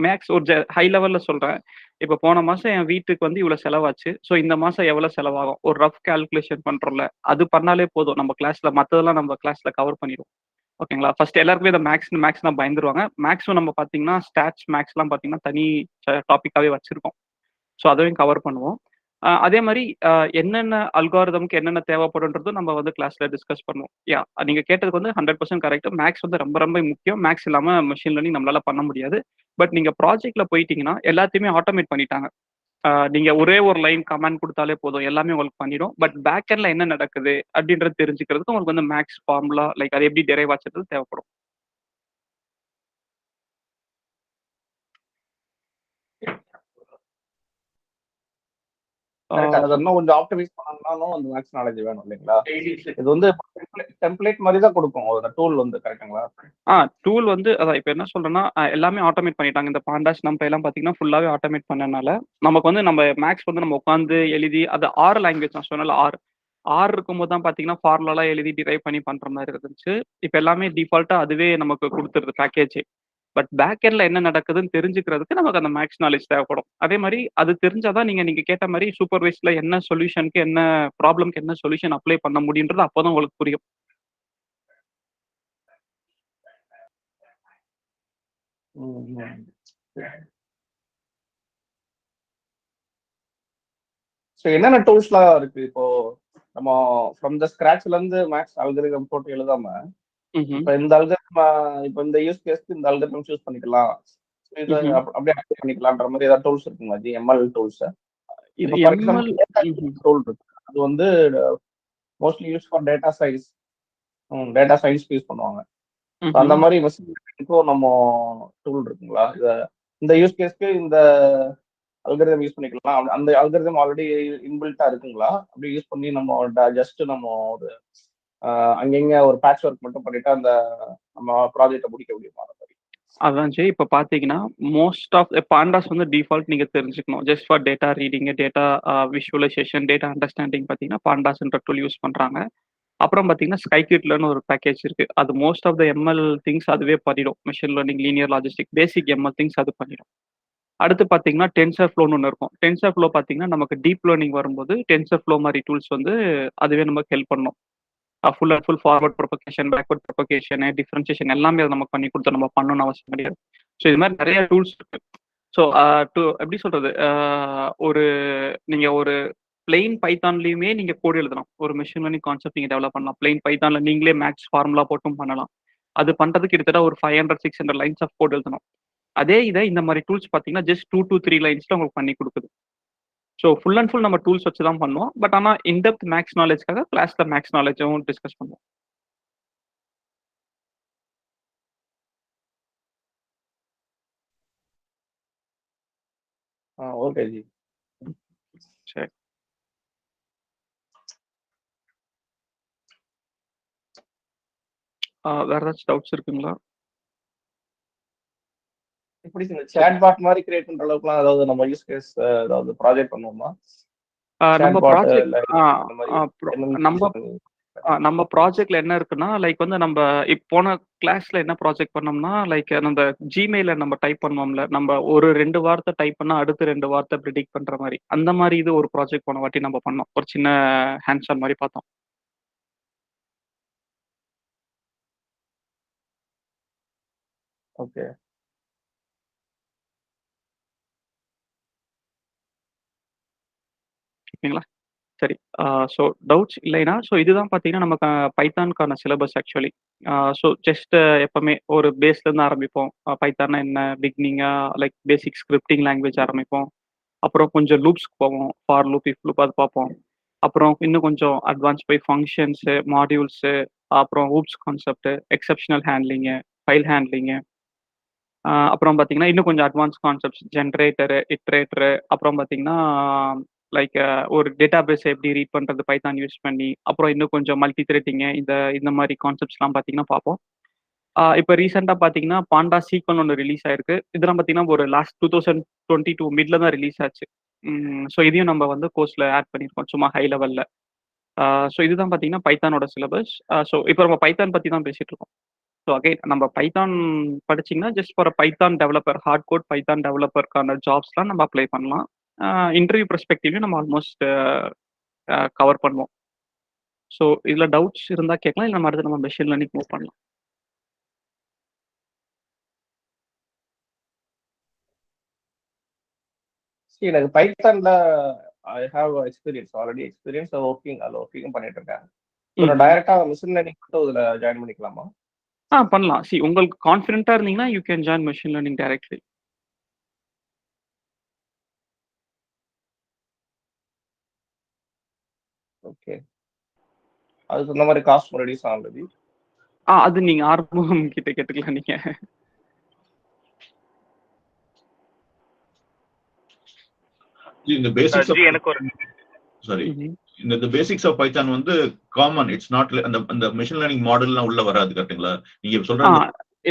மேக்ஸ் ஒரு ஹை லெவல்ல சொல்றேன். இப்ப போன மாசம் என் வீட்டுக்கு வந்து இவ்வளவு செலவாச்சு, ஸோ இந்த மாசம் எவ்வளவு செலவாகும் ஒரு ரஃப் கால்குலேஷன் பண்றோம்ல, அது பண்ணாலே போதும். நம்ம கிளாஸ்ல மத்ததெல்லாம் நம்ம கிளாஸ்ல கவர் பண்ணிடுவோம். ஓகேங்களா? ஃபர்ஸ்ட் எல்லாருக்குமே இந்த மேக்ஸ் தான் பயந்துருவாங்க. மேக்ஸும் நம்ம பாத்தீங்கன்னா ஸ்டாட்ஸ் மேக்ஸ்லாம் பாத்தீங்கன்னா தனி டாபிக்காவே வச்சிருக்கோம். ஸோ அதையும் கவர் பண்ணுவோம். அதே மாதிரி என்னென்ன அல்காரிதம்க்கு என்னென்ன தேவைப்படுன்றதும் நம்ம வந்து கிளாஸ்ல டிஸ்கஸ் பண்ணுவோம். நீங்க கேட்டதுக்கு வந்து 100% கரெக்ட். மேக்ஸ் வந்து ரொம்ப ரொம்ப முக்கியம். மேக்ஸ் இல்லாம மெஷின் லேர்னிங் நம்மளால பண்ண முடியாது. பட் நீங்க ப்ராஜெக்ட்ல போயிட்டீங்கன்னா எல்லாத்தையுமே ஆட்டோமேட் பண்ணிட்டாங்க. நீங்க ஒரே ஒரு லைன் கமெண்ட் கொடுத்தாலே போதும், எல்லாமே உங்களுக்கு பண்ணிடும். பட் பேக் எண்ட்ல என்ன நடக்குது அப்படின்றது தெரிஞ்சுக்கிறதுக்கு உங்களுக்கு வந்து மேக்ஸ் ஃபார்முலா, லைக் அது எப்படி டெரைவ் ஆச்சுன்றது தேவைப்படும். கரெக்ட். அது இன்னும் கொஞ்சம் ஆப்டிமைஸ் பண்ணணும்னாலும் அந்த மேக்ஸ் நாலேஜ் வேணும் இல்லைங்களா? இது வந்து டெம்ப்ளேட் மாதிரி தான் கொடுக்கும் ஒரு டூல் வந்து, கரெக்டுங்களா? டூல் வந்து அதான் இப்போ என்ன சொல்றேன்னா எல்லாமே ஆட்டோமேட் பண்ணிட்டாங்க. இந்த பாண்டாஸ் நம்ம எல்லாம் பார்த்தீங்கன்னா ஃபுல்லாகவே ஆட்டோமேட் பண்ணனால நமக்கு வந்து நம்ம மேக்ஸ் வந்து நம்ம உட்காந்து எழுதி அது ஆறு லாங்குவேஜ் நான் சொன்னால ஆறு இருக்கும்போது தான் பார்த்தீங்கன்னா ஃபார்முலாலாம் எழுதி டிரைவ் பண்ணி பண்ணுற மாதிரி இருந்துச்சு. இப்போ எல்லாமே டிஃபால்ட்டாக அதுவே நமக்கு கொடுத்துருது பேக்கேஜ். பட் பேக் எண்ட்ல என்ன நடக்குதுன்னு தெரிஞ்சுக்கிறதுக்கு நமக்கு அந்த மேக்ஸ் நாலேஜ் தேவைப்படும். அதே மாதிரி அது தெரிஞ்சாதான் நீங்க கேட்ட மாதிரி சூப்பர்வைஸ்ல என்ன சொல்யூஷனுக்கு என்ன ப்ராப்ளம்க்கு என்ன சொல்யூஷன் அப்ளை பண்ண முடியுன்றது அப்போதான் உங்களுக்கு புரியும். என்னென்ன டூல்ஸ்லாம் இருக்கு இப்போ நம்ம ஃப்ரம் த ஸ்கிராச்ல இருந்து மேக்ஸ் அல்காரிதம் போட்டு எழுதாம இப்ப இந்த அல்காரிதம் இப்ப இந்த யூஸ் கேஸ்க்கு இந்த அல்காரிதம் யூஸ் பண்ணிக்கலாம், அப்படியே அப்ளை பண்ணிக்கலாம்ன்ற மாதிரி ஏதாவது டூல்ஸ் இருக்குங்களா ஜி? எம்எல் டூல்ஸ் டூல் இருக்கு, அது வந்து mostly use for data science use பண்ணுவாங்க. அந்த மாதிரி மெஷின் நம்ம டூல் இருக்குங்களா? இந்த யூஸ் கேஸ்க்கு இந்த அல்காரிதம் யூஸ் பண்ணிக்கலாம், அந்த அல்காரிதம் ஆல்ரெடி இன்பில்ட்டா இருக்குங்களா? அப்படி யூஸ் பண்ணி நம்ம ஜஸ்ட் நம்ம ஒரு அங்கங்க ஒரு பேட்ச் ஒர்க் மட்டும் பண்ணிட்டு அந்த நம்ம ப்ராஜெக்டை முடிக்க முடியுமா? அதான் ஜி இப்போ பார்த்தீங்கன்னா மோஸ்ட் ஆஃப் பாண்டாஸ் வந்து டிஃபால்ட் நீங்கள் தெரிஞ்சுக்கணும். Just for data reading, data visualisation, data understanding பார்த்தீங்கன்னா பாண்டாஸ்ன்ற டூல் யூஸ் பண்ணுறாங்க. அப்புறம் பார்த்தீங்கன்னா ஸ்கைகிட்லன்னு ஒரு பேக்கேஜ் இருக்கு. அது most of the ML things அதுவே பண்ணிடும். Machine learning, linear logistic, basic ML things அது பண்ணிடும். அடுத்து பார்த்தீங்கன்னா டென்சர் ஃப்ளோன்னு ஒன்று இருக்கும். டென்சர் ஃப்ளோ பார்த்தீங்கன்னா நமக்கு டீப் லேர்னிங் வரும்போது டென்சர் ஃப்ளோ மாதிரி டூல்ஸ் வந்து அதுவே நமக்கு ஹெல்ப் பண்ணும். Full and full forward propagation, backward propagation, differentiation எல்லாமே அதை நமக்கு பண்ணி கொடுத்து நம்ம பண்ணணும்னு அவசியம் கிடையாது. ஸோ இது மாதிரி நிறைய டூல்ஸ் இருக்கு. ஸோ எப்படி சொல்றது, ஒரு நீங்க ஒரு பிளெயின் பைத்தான்லயுமே நீங்க கோட் எழுதலாம். ஒரு மெஷின் லேர்னிங் கான்செப்ட் நீங்க டெவலப் பண்ணலாம். பிளெயின் பைத்தான்ல நீங்களே மேக்ஸ் ஃபார்முலா போட்டும் பண்ணலாம். அது பண்றதுக்கு கிட்டத்தட்ட ஒரு 500-600 லைன்ஸ் ஆஃப் கோட் எழுதணும். அதே இதை இந்த மாதிரி டூல்ஸ் பார்த்தீங்கன்னா ஜஸ்ட் 2 to 3 லைன்ஸ்ல உங்களுக்கு பண்ணி கொடுக்குது. ஸோ ஃபுல் அண்ட் ஃபுல் நம்ம டூல்ஸ் வச்சு தான் பண்ணுவோம். பட் ஆனால் இன்டெப்த் மேக்ஸ் நாலேஜ்க்காக கிளாஸ்ல மேக்ஸ் நாலேஜும் டிஸ்கஸ் பண்ணுவோம். Okay G. சரி, வேற ஏதாச்சும் டவுட்ஸ் இருக்குங்களா? இப்படி சாட் பாட் மாதிரி கிரியேட் பண்ற அளவுக்குலாம் ஏதாவது நம்ம யூஸ் கேஸ் ஏதாவது ப்ராஜெக்ட் பண்ணுவோமா? நம்ம ப்ராஜெக்ட் நம்ம ப்ராஜெக்ட்ல என்ன இருக்குன்னா லைக் வந்து நம்ம போன கிளாஸ்ல என்ன ப்ராஜெக்ட் பண்ணோம்னா லைக் நம்ம ஜிமெயில நம்ம டைப் பண்ணுவோம்ல, நம்ம ஒரு 2 வார்த்தை டைப் பண்ணா அடுத்து 2 வார்த்தை ப்ரிடிக்ட் பண்ற மாதிரி அந்த மாதிரி இது ஒரு ப்ராஜெக்ட் போன வாட்டி நம்ம பண்ணோம். ஒரு சின்ன ஹேண்ட்ஸ் ஆன் மாதிரி பார்த்தோம். ஓகே. ஓகேங்களா? சரி. ஸோ டவுட்ஸ் இல்லைன்னா ஸோ இதுதான் பார்த்தீங்கன்னா நமக்கு பைத்தானுக்கான சிலபஸ் ஆக்சுவலி. ஸோ ஜஸ்ட் எப்பவுமே ஒரு பேஸ்லேருந்து ஆரம்பிப்போம். பைத்தான்னா என்ன, பிகினிங்காக லைக் பேசிக் ஸ்கிரிப்டிங் லாங்குவேஜ் ஆரம்பிப்போம். அப்புறம் கொஞ்சம் லூப்ஸ்க்கு போவோம். ஃபார் லூப், இஃப் லூப் அது பார்ப்போம். அப்புறம் இன்னும் கொஞ்சம் அட்வான்ஸ் போய் ஃபங்க்ஷன்ஸு, மாடியூல்ஸு, அப்புறம் hoops concept, exceptional handling, file handling, அப்புறம் பார்த்தீங்கன்னா இன்னும் கொஞ்சம் அட்வான்ஸ் கான்செப்ட்ஸ் ஜென்ரேட்டரு, இட்ரேட்டரு, அப்புறம் பார்த்தீங்கன்னா லைக் ஒரு டேட்டா பேஸ் எப்படி ரீட் பண்ணுறது பைத்தான் யூஸ் பண்ணி, அப்புறம் இன்னும் கொஞ்சம் மல்டி த்ரெட்டிங்கு, இந்த மாதிரி கான்செப்ட்ஸ்லாம் பார்த்தீங்கன்னா பார்ப்போம். இப்போ ரீசெண்டாக பார்த்தீங்கன்னா பாண்டா சீக்வல் ஒன்று ரிலீஸ் ஆயிருக்கு. இதெல்லாம் பார்த்தீங்கன்னா ஒரு லாஸ்ட் 2022 மிட்ல தான் ரிலீஸ் ஆச்சு. ஸோ இதையும் நம்ம வந்து கோர்ஸில் ஆட் பண்ணியிருக்கோம் சும்மா ஹை லெவலில். ஸோ இதுதான் பார்த்தீங்கன்னா பைத்தானோட சிலபஸ். ஸோ இப்போ நம்ம பைத்தான் பற்றி தான் பேசிட்டு இருக்கோம். ஸோ அகைன் நம்ம பைத்தான் படிச்சிங்கன்னா just for Python developer, hard code Python டெவலப்பருக்கான ஜாப்ஸ்லாம் நம்ம அப்ளை பண்ணலாம். இன்டர்வியூ பெர்ஸ்பெக்டிவ்லையும் நம்ம ஆல்மோஸ்ட் கவர் பண்ணுவோம். ஸோ இதில் டவுட்ஸ் இருந்தால் கேட்கலாம், இல்லை நம்ம அடுத்து நம்ம மெஷின் லேர்னிங் மூவ் பண்ணலாம். சரி, எனக்கு பைத்தான்ல I have already experience working பண்ணிட்டு இருக்கேன். நான் டைரக்டா மிஷின் லேர்னிங் மட்டும் இதுல ஜாயின் பண்ணிக்கலாமா? பண்ணலாம். சி உங்களுக்கு கான்ஃபிடென்ட்டா இருந்தீங்கன்னா you can join machine learning directly. Okay. அதுக்கு இந்த மாதிரி காஸ்ட் ரெடியூஸ் ஆகுது. அது நீங்க ஆர்வம் கிட்ட கேட்டுக்கலாம். நீங்க இந்த பேசிக்ஸ் எனக்கு ஒரு சாரி, இந்த பேசிக்ஸ் ஆஃப் பைத்தான் வந்து காமன், இட்ஸ் நாட் அந்த அந்த மெஷின் லேர்னிங் மாடல்லாம் உள்ள வராது, கரெக்ட்டுங்களா? நீங்க சொல்ற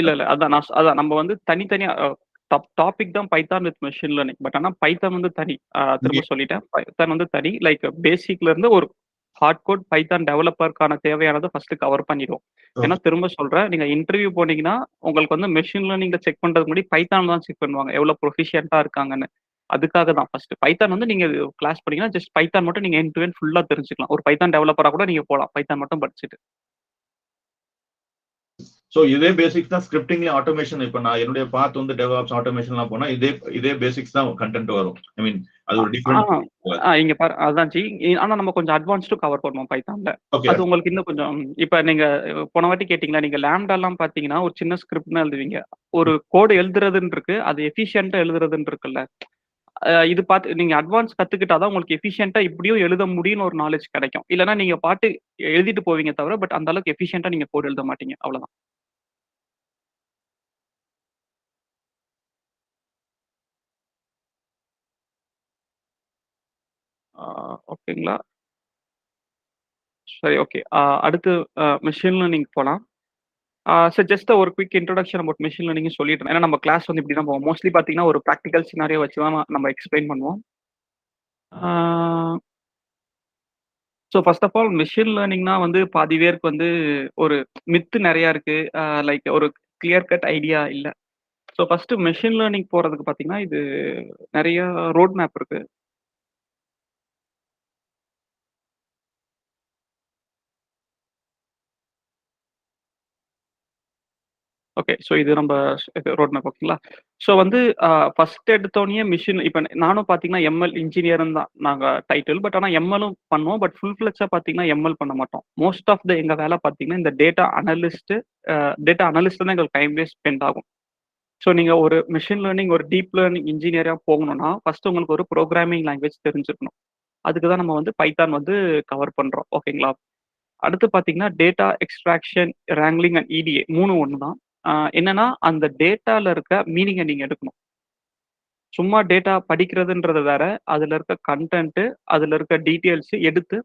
இல்ல அதான் நம்ம வந்து தனித்தனியா டாபிக் தான் Python with machine learning. But ஆனா பைத்தான் வந்து தனி. திரும்ப சொல்லிட்டேன், பைத்தான் வந்து தனி. லைக் பேசிக்ல இருந்து ஒரு ஹார்ட் கோட் பைத்தான் டெவலப்பருக்கான தேவையானதை ஃபர்ஸ்ட் கவர் பண்ணிடுவோம். ஏன்னா திரும்ப சொல்றேன், நீங்க இன்டர்வியூ போனீங்கன்னா உங்களுக்கு வந்து மெஷின் லேர்னிங்ல செக் பண்றதுக்கு முன்னாடி பைத்தான் தான் செக் பண்ணுவாங்க, எவ்வளவு ப்ரொஃபிஷியன்ட்டா இருக்காங்கன்னு. அதுக்காக தான் ஃபர்ஸ்ட் பைத்தான் வந்து நீங்க கிளாஸ் பண்ணீங்கன்னா ஜஸ்ட் பைத்தான் மட்டும் நீங்க எண்ட் டு எண்ட் ஃபுல்லா தெரிஞ்சுக்கலாம். ஒரு பைத்தான் டெவலப்பரா கூட நீங்க போலாம் பைத்தான் மட்டும் படிச்சுட்டு. ஸோ இதே பேசிக்ஸ் தான் ஸ்கிரிப்டிங்ல ஆட்டோமேஷன். இப்போ நான் என்னுடைய பாத் வந்து டெவலப்ஸ் ஆட்டோமேஷன்லாம் போனா இதே பேசிக்ஸ் தான் கண்டென்ட் வரும். ஐ மீன் அது ஒரு டிஃபரெண்ட். இங்க பாரு, அதான் ஜி. ஆனா நம்ம கொஞ்சம் அட்வான்ஸ்டு கவர் பண்ணுவோம் பைத்தான்ல. அது உங்களுக்கு இன்னும் கொஞ்சம் இப்ப நீங்க போன வாட்டி கேட்டீங்களா, நீங்க லேம்டா எல்லாம் பாத்தீங்கன்னா ஒரு சின்ன ஸ்கிரிப்ட்னா எழுதுவீங்க. ஒரு கோடு எழுதுறதுன்னு இருக்கு, அது எஃபிஷியன்ட்டா எழுதுறதுன்னு இருக்குல்ல. இது பார்த்து நீங்க அட்வான்ஸ் கத்துக்கிட்டாதான் உங்களுக்கு எஃபிஷியன்ட்டா இப்படியும் எழுத முடியும்னு ஒரு நாலேஜ் கிடைக்கும். இல்லைன்னா நீங்க பாட்டு எழுதிட்டு போவீங்க தவிர, பட் அந்த அளவுக்கு எஃபிஷியன்ட்டா நீங்க கோடு எழுத மாட்டீங்க. அவ்வளவுதான். ஓகேங்களா? சரி, ஓகே. அடுத்து மெஷின் லேர்னிங் போலாம். சார் ஜஸ்ட் ஒரு quick introduction about machine learning சொல்லிடுறேன். ஏன்னா நம்ம கிளாஸ் வந்து இப்படி தான் போவோம். மோஸ்ட்லி பார்த்தீங்கன்னா ஒரு ப்ராக்டிகல் சினாரியோ வச்சு தான் நம்ம எக்ஸ்பிளைன் பண்ணுவோம். So first of all machine லேர்னிங்னா வந்து பாதி பேருக்கு வந்து ஒரு மித்து நிறையா இருக்கு. லைக் ஒரு கிளியர் கட் ஐடியா இல்லை. ஸோ ஃபர்ஸ்ட் மெஷின் லேர்னிங் போறதுக்கு பார்த்தீங்கன்னா இது நிறைய ரோட் மேப் இருக்கு. ஓகே. ஸோ இது நம்ம ரோட் மேப். ஓகேங்களா? ஸோ வந்து ஃபர்ஸ்ட் எடுத்தோடனே மிஷின் இப்போ நானும் பார்த்தீங்கன்னா எம்எல் இன்ஜினியர்னு தான் நாங்கள் டைட்டில். பட் ஆனால் எம்எல்லும் பண்ணுவோம். பட் ஃபுல் ஃபிளெட்ஜாக பார்த்தீங்கன்னா எம்எல் பண்ண மாட்டோம். மோஸ்ட் ஆஃப் த எங்கள் வேலை பார்த்தீங்கன்னா இந்த டேட்டா அனலிஸ்ட் தான் எங்களுக்கு டைம் வேஸ்ட் ஸ்பெண்ட் ஆகும். ஸோ நீங்கள் ஒரு மிஷின் லேர்னிங் ஒரு டீப் லேர்னிங் இன்ஜினியராக போகணும்னா ஃபர்ஸ்ட் உங்களுக்கு ஒரு ப்ரோக்ராமிங் லாங்குவேஜ் தெரிஞ்சிருக்கணும். அதுக்கு தான் நம்ம வந்து பைத்தான் வந்து கவர் பண்ணுறோம். ஓகேங்களா? அடுத்து பார்த்தீங்கன்னா டேட்டா எக்ஸ்ட்ராக்ஷன், ரேங்க்லிங் அண்ட் இடிஏ 3 ஒன்று தான். என்னன்னா அந்த டேட்டால இருக்க மீனிங்கை நீங்க எடுக்கணும். சும்மா டேட்டா படிக்கிறதுன்றது வேற, அதுல இருக்க கண்டென்ட், அதுல இருக்க டீட்டெயில்ஸ் எடுத்து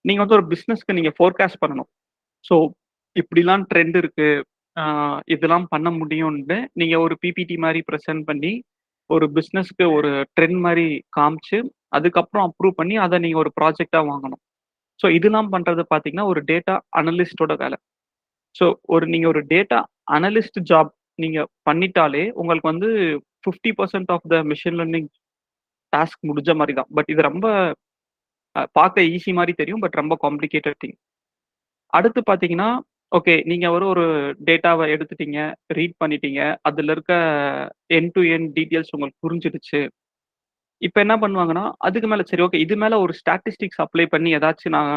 நீங்க வந்து ஒரு பிசினஸ்க்கு நீங்க ஃபோர்காஸ்ட் பண்ணணும். ஸோ இப்படிலாம் ட்ரெண்ட் இருக்கு, இதெல்லாம் பண்ண முடியும்னு நீங்க ஒரு பிபிடி மாதிரி ப்ரெசென்ட் பண்ணி ஒரு பிசினஸ்க்கு ஒரு ட்ரெண்ட் மாதிரி காமிச்சு அதுக்கப்புறம் அப்ரூவ் பண்ணி அதை நீங்க ஒரு ப்ராஜெக்டா வாங்கணும். ஸோ இதெல்லாம் பண்றது பாத்தீங்கன்னா ஒரு டேட்டா அனலிஸ்டோட வேலை. ஸோ நீங்க ஒரு டேட்டா அனலிஸ்ட் ஜாப் நீங்க பண்ணிட்டாலே உங்களுக்கு வந்து 50% of the machine learning task முடிஞ்ச மாதிரி தான். பட் இது ரொம்ப பார்க்க ஈஸி மாதிரி தெரியும், பட் ரொம்ப காம்ப்ளிகேட்டட் திங். அடுத்து பார்த்தீங்கன்னா, ஓகே, நீங்க ஒரு டேட்டாவை எடுத்துட்டீங்க, ரீட் பண்ணிட்டீங்க, அதுல இருக்க எண்ட் டு எண்ட் டீட்டெயில்ஸ் உங்களுக்கு புரிஞ்சிடுச்சு. இப்போ என்ன பண்ணுவாங்கன்னா, அதுக்கு மேல சரி ஓகே, இது மேல ஒரு ஸ்டாட்டிஸ்டிக்ஸ் அப்ளை பண்ணி ஏதாச்சும் நான்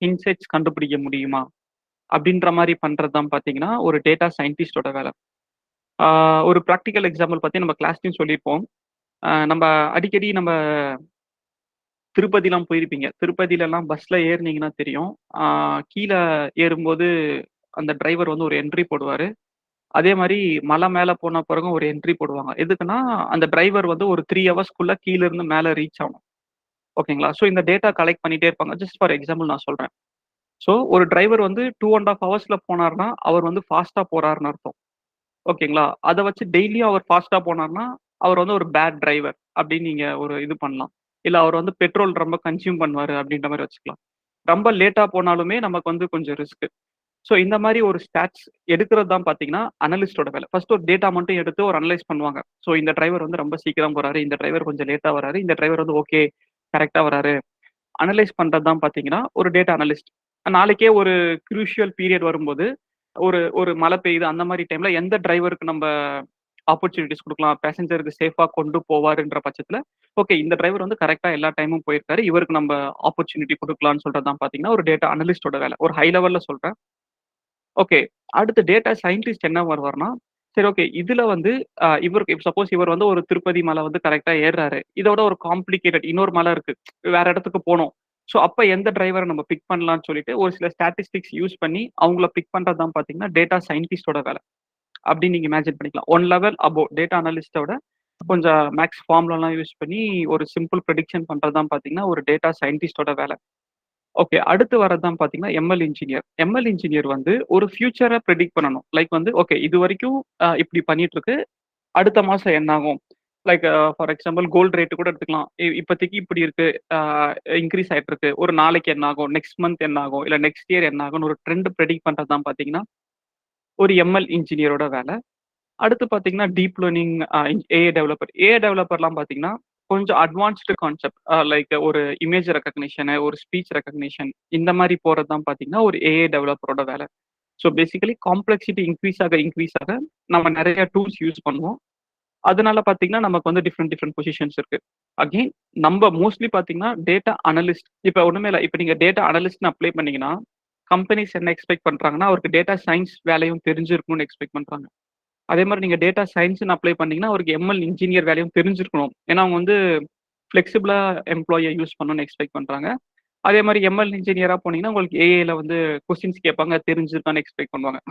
இன்சைட்ஸ் கண்டுபிடிக்க முடியுமா அப்படின்ற மாதிரி பண்றது தான் பார்த்தீங்கன்னா ஒரு டேட்டா சயின்டிஸ்டோட வேலை. ஒரு ப்ராக்டிக்கல் எக்ஸாம்பிள் பற்றி நம்ம கிளாஸ்லையும் சொல்லியிருப்போம். நம்ம அடிக்கடி நம்ம திருப்பதிலாம் போயிருப்பீங்க. திருப்பதியிலலாம் பஸ்ல ஏறினீங்கன்னா தெரியும். கீழே ஏறும்போது அந்த டிரைவர் வந்து ஒரு என்ட்ரி போடுவாரு. அதே மாதிரி மலை மேலே போன பிறகும் ஒரு என்ட்ரி போடுவாங்க. எதுக்குன்னா அந்த டிரைவர் வந்து ஒரு 3 ஹவர்ஸ்க்குள்ள கீழ இருந்து மேலே ரீச் ஆகணும். ஓகேங்களா? ஸோ இந்த டேட்டா கலெக்ட் பண்ணிட்டே இருப்பாங்க. ஜஸ்ட் ஃபார் எக்ஸாம்பிள் நான் சொல்றேன். ஸோ ஒரு டிரைவர் வந்து 2.5 ஹவர்ஸ்ல போனார்னா அவர் வந்து ஃபாஸ்டா போறாருன்னு அர்த்தம். ஓகேங்களா? அதை வச்சு டெய்லியும் அவர் ஃபாஸ்டா போனார்னா அவர் வந்து ஒரு பேட் டிரைவர் அப்படின்னு நீங்க ஒரு இது பண்ணலாம். இல்ல அவர் வந்து பெட்ரோல் ரொம்ப கன்சியூம் பண்ணுவாரு அப்படின்ற மாதிரி வச்சுக்கலாம். ரொம்ப லேட்டா போனாலுமே நமக்கு வந்து கொஞ்சம் ரிஸ்க். ஸோ இந்த மாதிரி ஒரு ஸ்டாட்ஸ் எடுக்கிறது தான் பார்த்தீங்கன்னா அனலிஸ்டோட வேலை. ஃபர்ஸ்ட் ஒரு டேட்டா மட்டும் எடுத்து ஒரு அனலைஸ் பண்ணுவாங்க. ஸோ இந்த டிரைவர் வந்து ரொம்ப சீக்கிரம் போறாரு, இந்த டிரைவர் கொஞ்சம் லேட்டா வராரு, இந்த டிரைவர் வந்து ஓகே கரெக்டா வராரு. அனலைஸ் பண்றது தான் பார்த்தீங்கன்னா ஒரு டேட்டா அனலிஸ்ட். நாளைக்கே ஒரு க்ரூஷியல் பீரியட் வரும்போது ஒரு ஒரு மழை பெய்யுது அந்த மாதிரி டைம்ல எந்த டிரைவருக்கு நம்ம ஆப்பர்ச்சுனிட்டிஸ் கொடுக்கலாம், பேசஞ்சருக்கு சேஃபா கொண்டு போவாருன்ற பட்சத்துல ஓகே இந்த டிரைவர் வந்து கரெக்டா எல்லா டைமும் போயிருக்காரு, இவருக்கு நம்ம ஆப்பர்ச்சுனிட்டி கொடுக்கலாம்னு சொல்றது தான் பாத்தீங்கன்னா ஒரு டேட்டா அனலிஸ்டோட வேலை. ஒரு ஹை லெவல்ல சொல்றேன். ஓகே, அடுத்து டேட்டா சயின்டிஸ்ட் என்ன வருவார்னா, சரி ஓகே இதுல வந்து இவருக்கு சப்போஸ் இவர் வந்து ஒரு திருப்பதி மலை வந்து கரெக்டா ஏறுறாரு, இதோட ஒரு காம்ப்ளிகேட்டட் இன்னொரு மலை இருக்கு, வேற இடத்துக்கு போகணும். ஸோ அப்ப எந்த டிரைவரை நம்ம பிக் பண்ணலாம்னு சொல்லிட்டு ஒரு சில ஸ்டாட்டிஸ்டிக்ஸ் யூஸ் பண்ணி அவங்கள பிக் பண்றது தான் பாத்தீங்கன்னா டேட்டா சயின்டிஸ்டோட வேலை அப்படின்னு நீங்க இமேஜின் பண்ணிக்கலாம். 1 லெவல் அபோவ் டேட்டா அனலிஸ்டோட கொஞ்சம் மேக்ஸ் ஃபார்முலாலாம் யூஸ் பண்ணி ஒரு சிம்பிள் ப்ரெடிக்ஷன் பண்றது தான் பார்த்தீங்கன்னா, ஒரு டேட்டா சயின்டிஸ்ட்டோட வேலை. ஓகே. அடுத்து வரது தான் பார்த்தீங்கன்னா, எம்எல் இன்ஜினியர். எம்எல் இன்ஜினியர் வந்து ஒரு ஃபியூச்சர ப்ரெடிக்ட் பண்ணணும். லைக் வந்து ஓகே இதுவரைக்கும் இப்படி பண்ணிட்டு இருக்கு. அடுத்த மாசம் என்ன ஆகும்? Like for example gold rate கூட எடுத்துக்கலாம். இப்போதைக்கு இப்படி இருக்கு. இன்க்ரீஸ் ஆயிட்டு இருக்கு. ஒரு நாளைக்கு என்ன ஆகும்? நெக்ஸ்ட் மந்த் என்ன ஆகும்? இல்ல நெக்ஸ்ட் இயர் என்ன ஆகும்னு ஒரு ட்ரெண்ட் ப்ரெடிக்ட் பண்றது தான் பார்த்தீங்கன்னா, ஒரு எம்எல் இன்ஜினியரோட வேலை. அடுத்து பார்த்தீங்கன்னா, deep learning AI developer. AI டெவலப்பர்லாம் பார்த்தீங்கன்னா, கொஞ்சம் அட்வான்ஸ்டு கான்செப்ட் லைக் ஒரு இமேஜ் ரெகக்னிஷனு, ஒரு ஸ்பீச் ரெகக்னிஷன் இந்த மாரி போறது தான் பார்த்தீங்கன்னா, ஒரு ஏஐ டெவலப்பரோட வேலை. ஸோ பேசிக்கலி காம்ப்ளெக்சிட்டி இன்க்ரீஸ் ஆக நம்ம நெறைய டூல்ஸ் யூஸ் பண்ணுவோம். அதனால பார்த்தீங்கன்னா, நமக்கு வந்து டிஃப்ரெண்ட் பொசிஷன்ஸ் இருக்கு. அகைன் நம்ம மோஸ்ட்லி பார்த்தீங்கன்னா, டேட்டா அனலிஸ்ட். இப்ப ஒண்ணுமே இல்ல. இப்ப நீங்க டேட்டா அனலிஸ்ட்ன்னு அப்ளை பண்ணீங்கன்னா, கம்பெனிஸ் என்ன எக்ஸ்பெக்ட் பண்றாங்கன்னா, அவருக்கு டேட்டா சயின்ஸ் வேலையும் தெரிஞ்சிருக்கணும்னு எக்ஸ்பெக்ட் பண்றாங்க. அதே மாரி நீங்க டேட்டா சயின்ஸ்ன்னு அப்ளை பண்ணீங்கன்னா, அவருக்கு எம்எல் இன்ஜினியர் வேலையும் தெரிஞ்சிருக்கணும். ஏன்னா, அவங்க வந்து ஃப்ளெக்சிபிளா எம்ப்ளாயிய யூஸ் பண்ணணும்னு எக்ஸ்பெக்ட் பண்றாங்க. அதே மாரி எம்எல் இன்ஜினியரா போனீங்கன்னா, உங்களுக்கு ஏஐல வந்து கொஸ்டின்ஸ் கேட்பாங்க. தெரிஞ்சிருக்கான்னு எக்ஸ்பெக்ட் பண்ணுவாங்க.